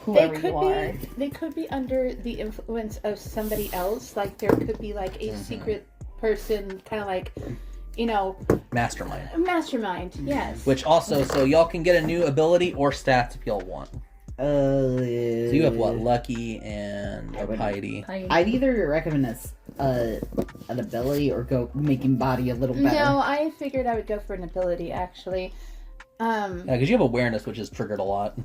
whoever you are.
They could be under the influence of somebody else. Like there could be like a secret person, kind of like, you know,
Mastermind.
a mastermind. Yes.
Which also, so y'all can get a new ability or stats if y'all want. So you have what? Lucky and Piety.
I'd either recommend an ability or go making body a little better.
No, I figured I would go for an ability actually.
Yeah, because you have awareness, which is triggered a lot.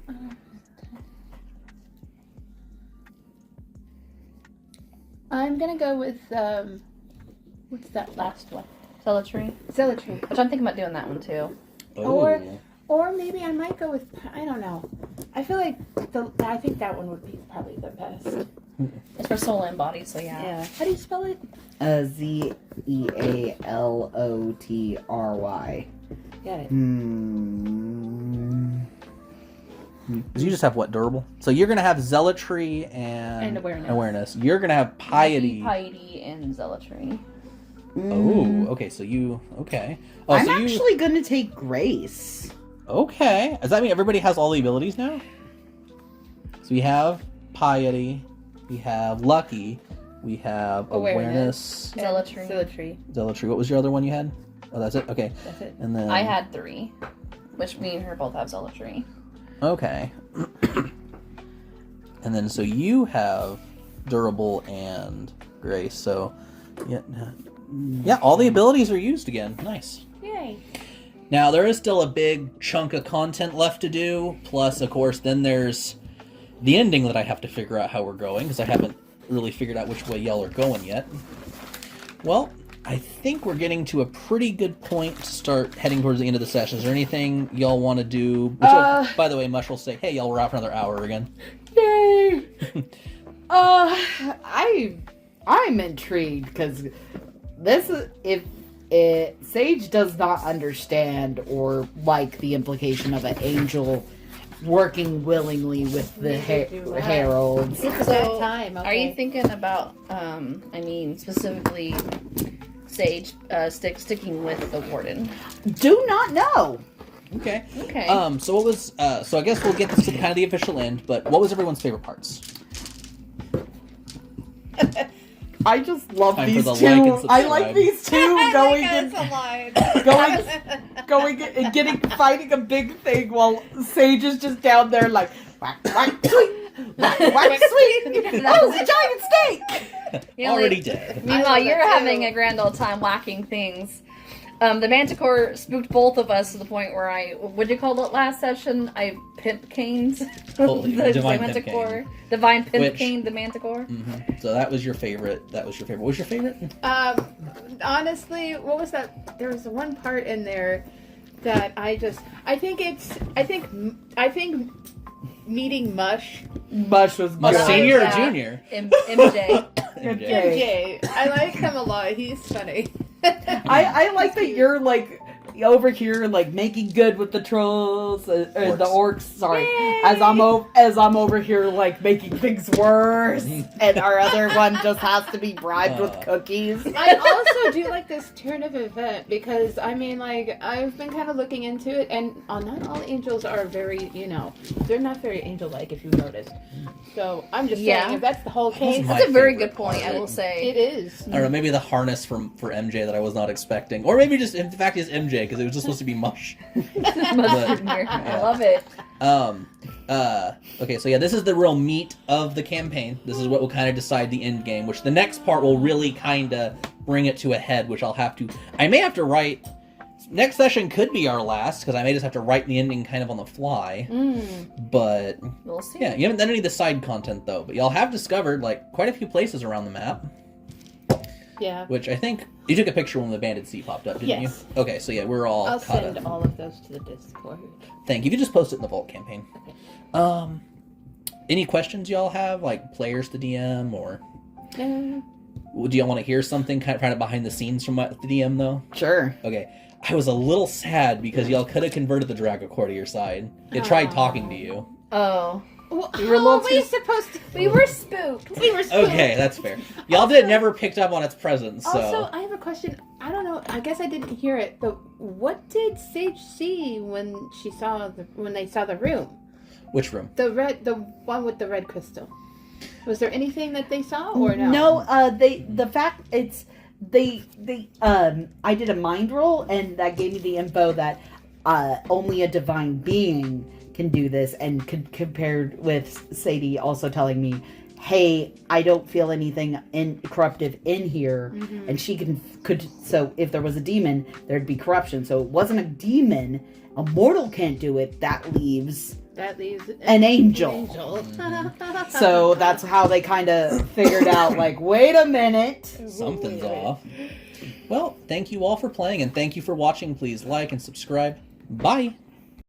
I'm gonna go with what's that last one?
Zealotry.
Zealotry.
Which I'm thinking about doing that one too.
Or maybe I might go with, I don't know. I feel like I think that one would be probably the best.
It's for soul and body, so yeah.
Yeah. How do you spell it?
Zealotry.
Got it.
Because you just have what, durable? So you're gonna have zealotry and
awareness.
You're gonna have piety.
Piety and zealotry.
Oh, okay. So you okay? Oh,
I'm
so
actually gonna take grace.
Okay. Does that mean everybody has all the abilities now? So we have piety, we have lucky, we have awareness,
Zealotry.
zealotry. What was your other one you had? Oh, that's it. Okay.
That's it.
And then
I had 3, which me and her both have zealotry.
Okay. And then so you have durable and grace. So yeah, all the abilities are used again. Nice.
Yay.
Now there is still a big chunk of content left to do. Plus, of course, then there's the ending that I have to figure out how we're going because I haven't really figured out which way y'all are going yet. Well, I think we're getting to a pretty good point to start heading towards the end of the session. Is there anything y'all want to do? Which, by the way, Mush will say, "Hey, y'all, we're out for another hour again."
Yay! I'm intrigued because this is if Sage does not understand or like the implication of an angel working willingly with the heralds.
It's
So,
that time. Okay.
Are you thinking about, specifically Sage sticking with the warden?
Do not know.
Okay.
Okay.
So what was? So I guess we'll get this to kind of the official end. But what was everyone's favorite parts?
I just love
Time for
these
the
two.
like and
I
subscribe.
like these two going and going and fighting a big thing while Sage is just down there like whack whack sweet, whack whack sweet. Oh, it's a giant snake.
You know,
Already
like,
dead.
Meanwhile,
love
you're
that too.
having a grand old time whacking things. The Manticore spooked both of us to the point where what did you call it last session? I pimp caned
Holy,
the
divine
Manticore. Divine pimp
Which-
caned the Manticore.
So that was your favorite. What was your favorite?
Honestly, what was that? There was one part in there that I think meeting Mush.
Mush was
Mush
good.
senior or
Yeah.
junior?
MJ.
MJ.
MJ. I like him a lot. He's funny.
I like that you're like over here like making good with the trolls or the orcs. Sorry,
Yay!
as I'm over here like making things worse, and our other one just has to be bribed with cookies.
I also do like this turn of event because I mean, like, I've been kind of looking into it, and not all angels are very, they're not very angel-like if you noticed. So I'm just saying, if that's the whole case,
My
That's a very
favorite
good point, I will say.
it is.
I don't know, maybe the harness for MJ that I was not expecting, or maybe just in fact it's MJ because it was just supposed to be Mush.
Mustard here. I love it.
Okay, so yeah, this is the real meat of the campaign. This is what will kind of decide the end game, which the next part will really kind of bring it to a head, which I may have to write. Next session could be our last, because I may just have to write the ending kind of on the fly. But,
We'll see.
yeah, you haven't done any of the side content, though, but y'all have discovered, like, quite a few places around the map.
Yeah.
Which I think you took a picture when the banded sea popped up, didn't
Yes.
you? Okay, so yeah, we're all
I'll
caught
send
up.
all of those to the Discord.
Thank you. You can just post it in the Vault campaign. Any questions y'all have, like players to DM, or
No.
do y'all want to hear something kind of behind the scenes from the DM though?
Sure.
Okay, I was a little sad because y'all could have converted the Dragocore to your side. It tried talking to you.
Oh.
Well,
We were a little too-
supposed to?
We were spooked.
We were spooked.
Okay, that's fair. Y'all never picked up on its presence, so.
Also, I have a question. I don't know. I guess I didn't hear it, but what did Sage see when they saw the room?
Which room?
The one with the red crystal. Was there anything that they saw or no?
No, the fact it's they I did a mind roll and that gave me the info that only a divine being can do this, and compared with Sadie also telling me, hey, I don't feel anything corruptive in here, and she could so if there was a demon there'd be corruption, so it wasn't a demon. A mortal can't do it. That leaves an angel. So that's how they kind of figured out, like, wait a minute.
Something's off. Well, thank you all for playing, and thank you for watching. Please like and subscribe. Bye!